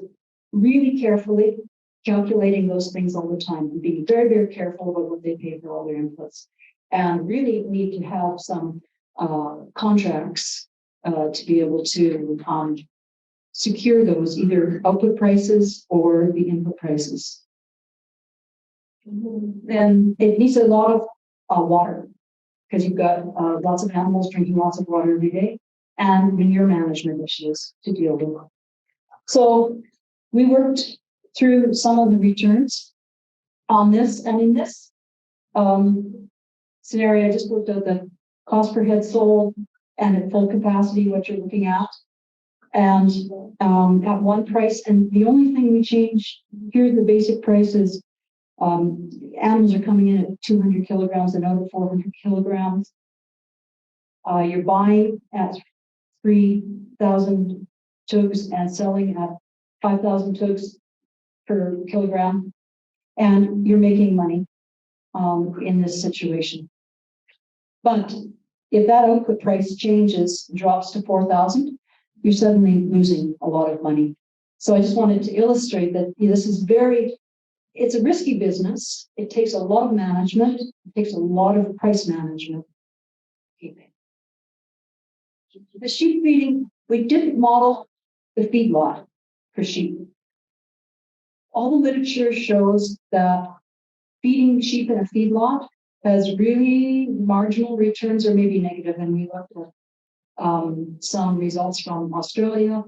really carefully calculating those things all the time and being very, very careful about what they pay for all their inputs, and really need to have some contracts to be able to secure those, either output prices or the input prices. Then it needs a lot of water, because you've got lots of animals drinking lots of water every day, and manure management issues to deal with. So we worked through some of the returns on this, and in this scenario, I just looked at the cost per head sold and at full capacity, what you're looking at, and at one price. And the only thing we changed here, the basic price is animals are coming in at 200 kilograms and out at 400 kilograms. You're buying at 3,000 tugs and selling at 5,000 tugs per kilogram, and you're making money in this situation. But if that output price changes, drops to 4,000, you're suddenly losing a lot of money. So I just wanted to illustrate that this is it's a risky business. It takes a lot of management. It takes a lot of price management. The sheep feeding, we didn't model the feedlot for sheep. All the literature shows that feeding sheep in a feedlot has really marginal returns or maybe negative. And we looked at some results from Australia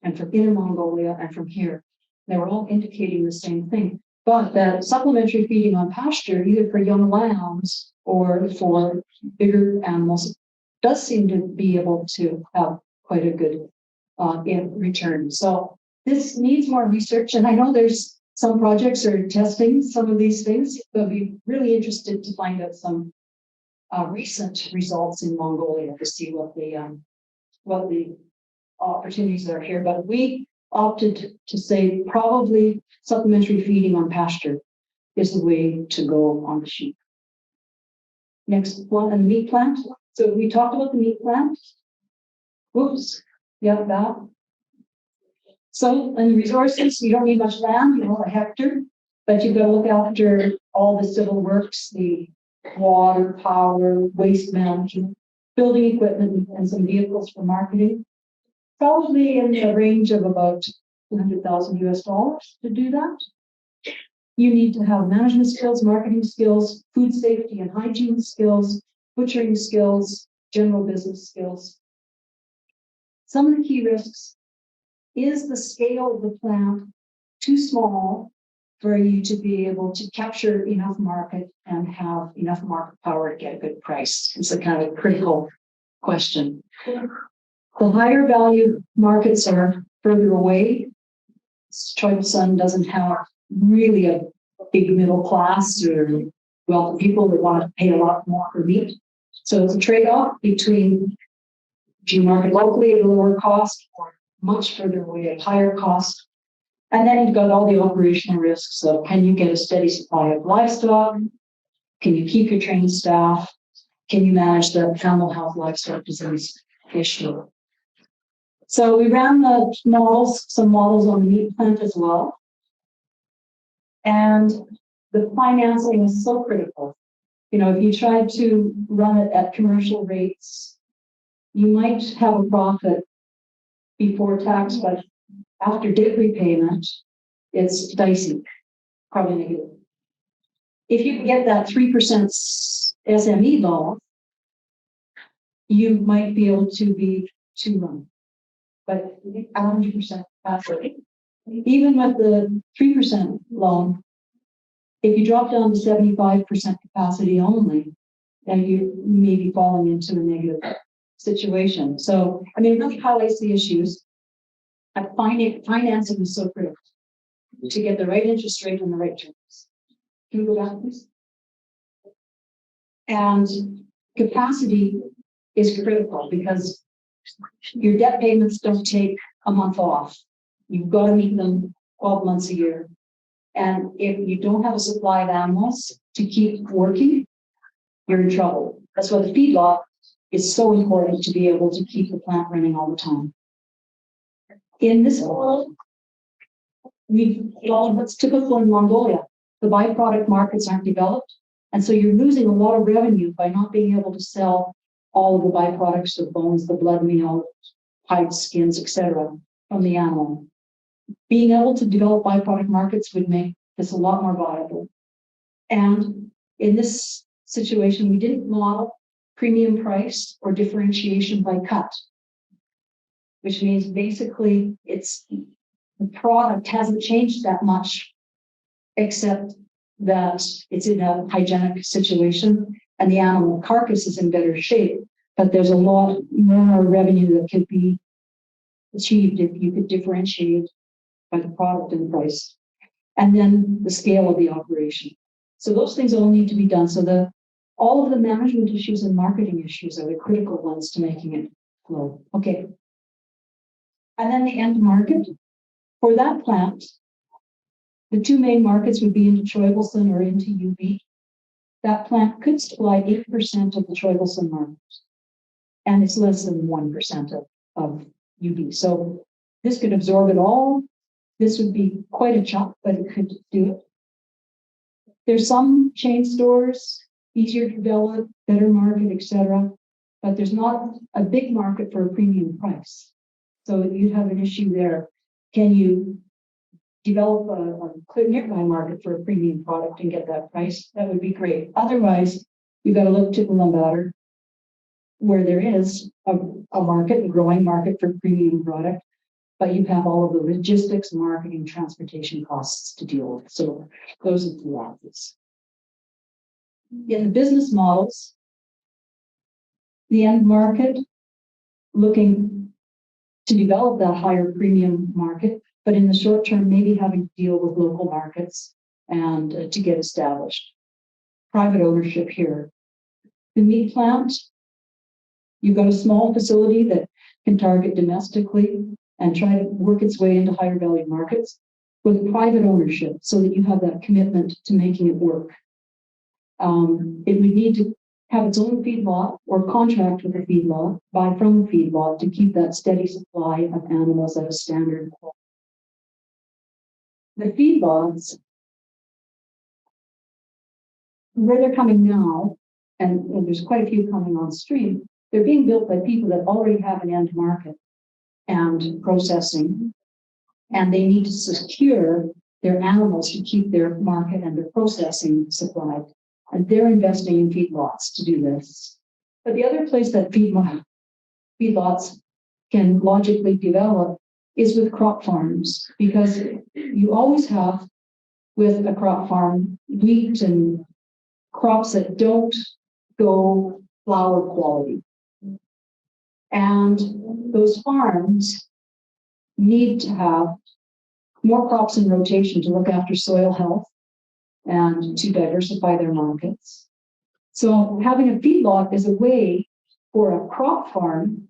and from Inner Mongolia and from here. They were all indicating the same thing. But that supplementary feeding on pasture, either for young lambs or for bigger animals, does seem to be able to have quite a good return. So this needs more research, and I know there's some projects are testing some of these things. I'll be really interested to find out some recent results in Mongolia to see what the opportunities are here. But we opted to say probably supplementary feeding on pasture is the way to go on the sheep. Next one, and the meat plant. So we talked about the meat plant. Oops, yeah, that. So, and resources, you don't need much land, a hectare, but you've got to look after all the civil works, the water, power, waste management, building equipment, and some vehicles for marketing. Probably in the range of about $200,000 to do that. You need to have management skills, marketing skills, food safety and hygiene skills, butchering skills, general business skills. Some of the key risks is the scale of the plant too small for you to be able to capture enough market and have enough market power to get a good price? It's a kind of critical question. The higher value markets are further away. Troilsund doesn't have really a big middle class or wealthy people that want to pay a lot more for meat. So it's a trade-off between if you market locally at a lower cost or much further away at higher cost. And then you've got all the operational risks of can you get a steady supply of livestock? Can you keep your trained staff? Can you manage the animal health livestock disease issue? So we ran the models, some models on the meat plant as well. And the financing is so critical. If you try to run it at commercial rates, you might have a profit before tax, but after debt repayment, it's dicey, probably negative. If you can get that 3% SME loan, you might be able to be too low. But 100% capacity. Even with the 3% loan, if you drop down to 75% capacity only, then you may be falling into a negative situation. So, it really highlights the issues. Financing is so critical to get the right interest rate and the right terms. Can you go back, please? And capacity is critical because your debt payments don't take a month off. You've got to meet them 12 months a year. And if you don't have a supply of animals to keep working, you're in trouble. That's why the feedlot is so important to be able to keep the plant running all the time. In this world, what's typical in Mongolia, the byproduct markets aren't developed. And so you're losing a lot of revenue by not being able to sell all of the byproducts, the bones, the blood meal, hides, skins, etc. from the animal. Being able to develop byproduct markets would make this a lot more viable. And in this situation, we didn't model premium price or differentiation by cut, which means basically the product hasn't changed that much, except that it's in a hygienic situation and the animal carcass is in better shape. But there's a lot more revenue that could be achieved if you could differentiate by the product and price. And then the scale of the operation. So those things all need to be done. So all of the management issues and marketing issues are the critical ones to making it flow. Okay. And then the end market. For that plant, the two main markets would be into Troilsund or into UB. That plant could supply 8% of the Troilsund market. And it's less than 1% of UB. So this could absorb it all. This would be quite a chunk, but it could do it. There's some chain stores, easier to develop, better market, etc. But there's not a big market for a premium price. So you'd have an issue there. Can you develop a nearby market for a premium product and get that price? That would be great. Otherwise, you've got to look to Ulaanbaatar, where there is a market, a growing market for premium product, but you have all of the logistics, marketing, transportation costs to deal with. So those are the losses. In the business models, the end market looking to develop that higher premium market, but in the short term, maybe having to deal with local markets and to get established. Private ownership here. The meat plant, you've got a small facility that can target domestically, and try to work its way into higher value markets with private ownership so that you have that commitment to making it work. It would need to have its own feedlot or contract with a feedlot, buy from the feedlot to keep that steady supply of animals at a standard quality. The feedlots, where they're coming now, and there's quite a few coming on stream, they're being built by people that already have an end market and processing, and they need to secure their animals to keep their market and their processing supplied. And they're investing in feedlots to do this. But the other place that feedlots can logically develop is with crop farms, because you always have with a crop farm wheat and crops that don't go flour quality. And those farms need to have more crops in rotation to look after soil health and to diversify their markets. So having a feedlot is a way for a crop farm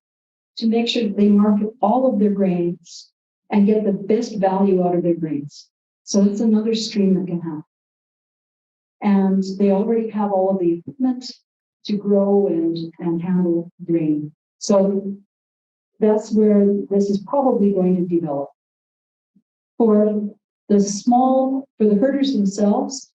to make sure that they market all of their grains and get the best value out of their grains. So it's another stream that can happen. And they already have all of the equipment to grow and handle grain. So that's where this is probably going to develop. For the herders themselves,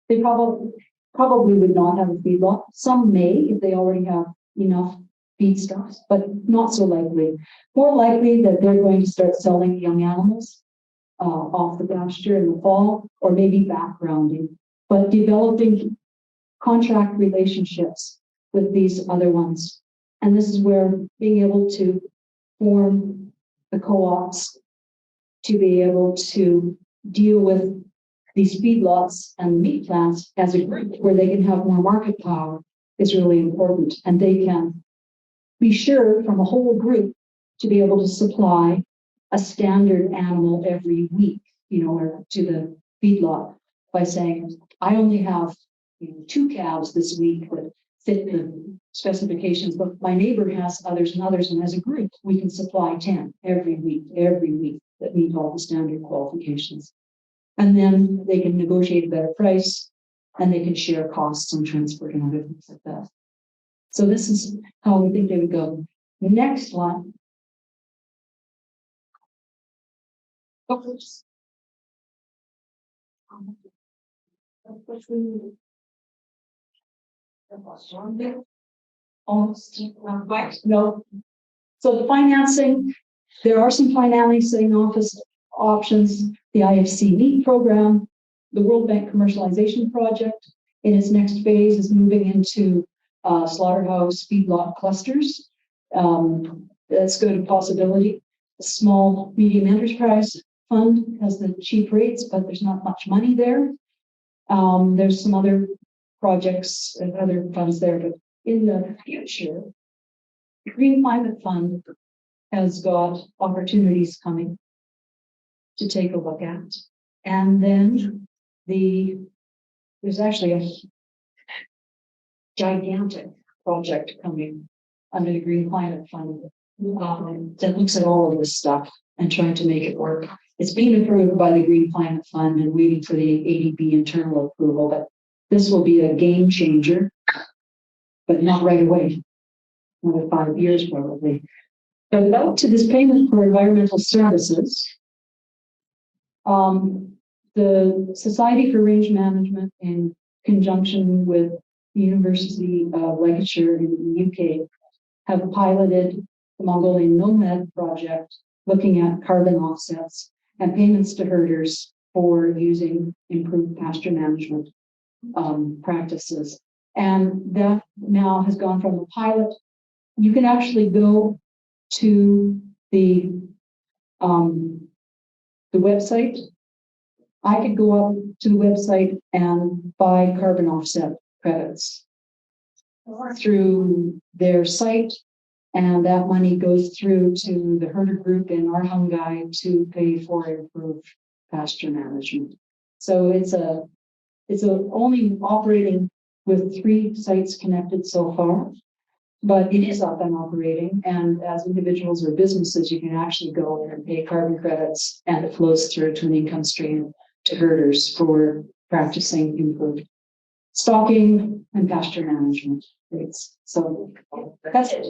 they probably would not have a feedlot. Some may if they already have enough feedstuffs, but not so likely. More likely that they're going to start selling young animals off the pasture in the fall, or maybe backgrounding, but developing contract relationships with these other ones. And this is where being able to form the co-ops to be able to deal with these feedlots and meat plants as a group where they can have more market power is really important. And they can be sure from a whole group to be able to supply a standard animal every week, or to the feedlot by saying, I only have 2 calves this week that fit the specifications, but my neighbor has others and others, and as a group, we can supply 10 every week that meet all the standard qualifications. And then they can negotiate a better price, and they can share costs on transport and other things like that. So this is how we think they would go. The next one. Almost. No. So the financing, there are some financing options. The IFC meat program, the World Bank commercialization project in its next phase is moving into slaughterhouse feedlot clusters. That's a good possibility. The small medium enterprise fund has the cheap rates, but there's not much money there. There's some other projects and other funds there, but in the future, the Green Climate Fund has got opportunities coming to take a look at. And then there's actually a gigantic project coming under the Green Climate Fund that looks at all of this stuff and trying to make it work. It's being approved by the Green Climate Fund and waiting for the ADB internal approval, but this will be a game changer, but not right away. Another 5 years probably. But back to this payment for environmental services. The Society for Range Management, in conjunction with the University of Lancashire in the UK, have piloted the Mongolian Nomad project, looking at carbon offsets and payments to herders for using improved pasture management practices. And that now has gone from a pilot. You can actually go to the website. I could go up to the website and buy carbon offset credits through their site, and that money goes through to the herder group in Arhungai to pay for improved pasture management. So it's only operating with 3 sites connected so far. but it is up and operating. And as individuals or businesses, you can actually go in and pay carbon credits, and it flows through to an income stream to herders for practicing improved stocking and pasture management rates. So that's it.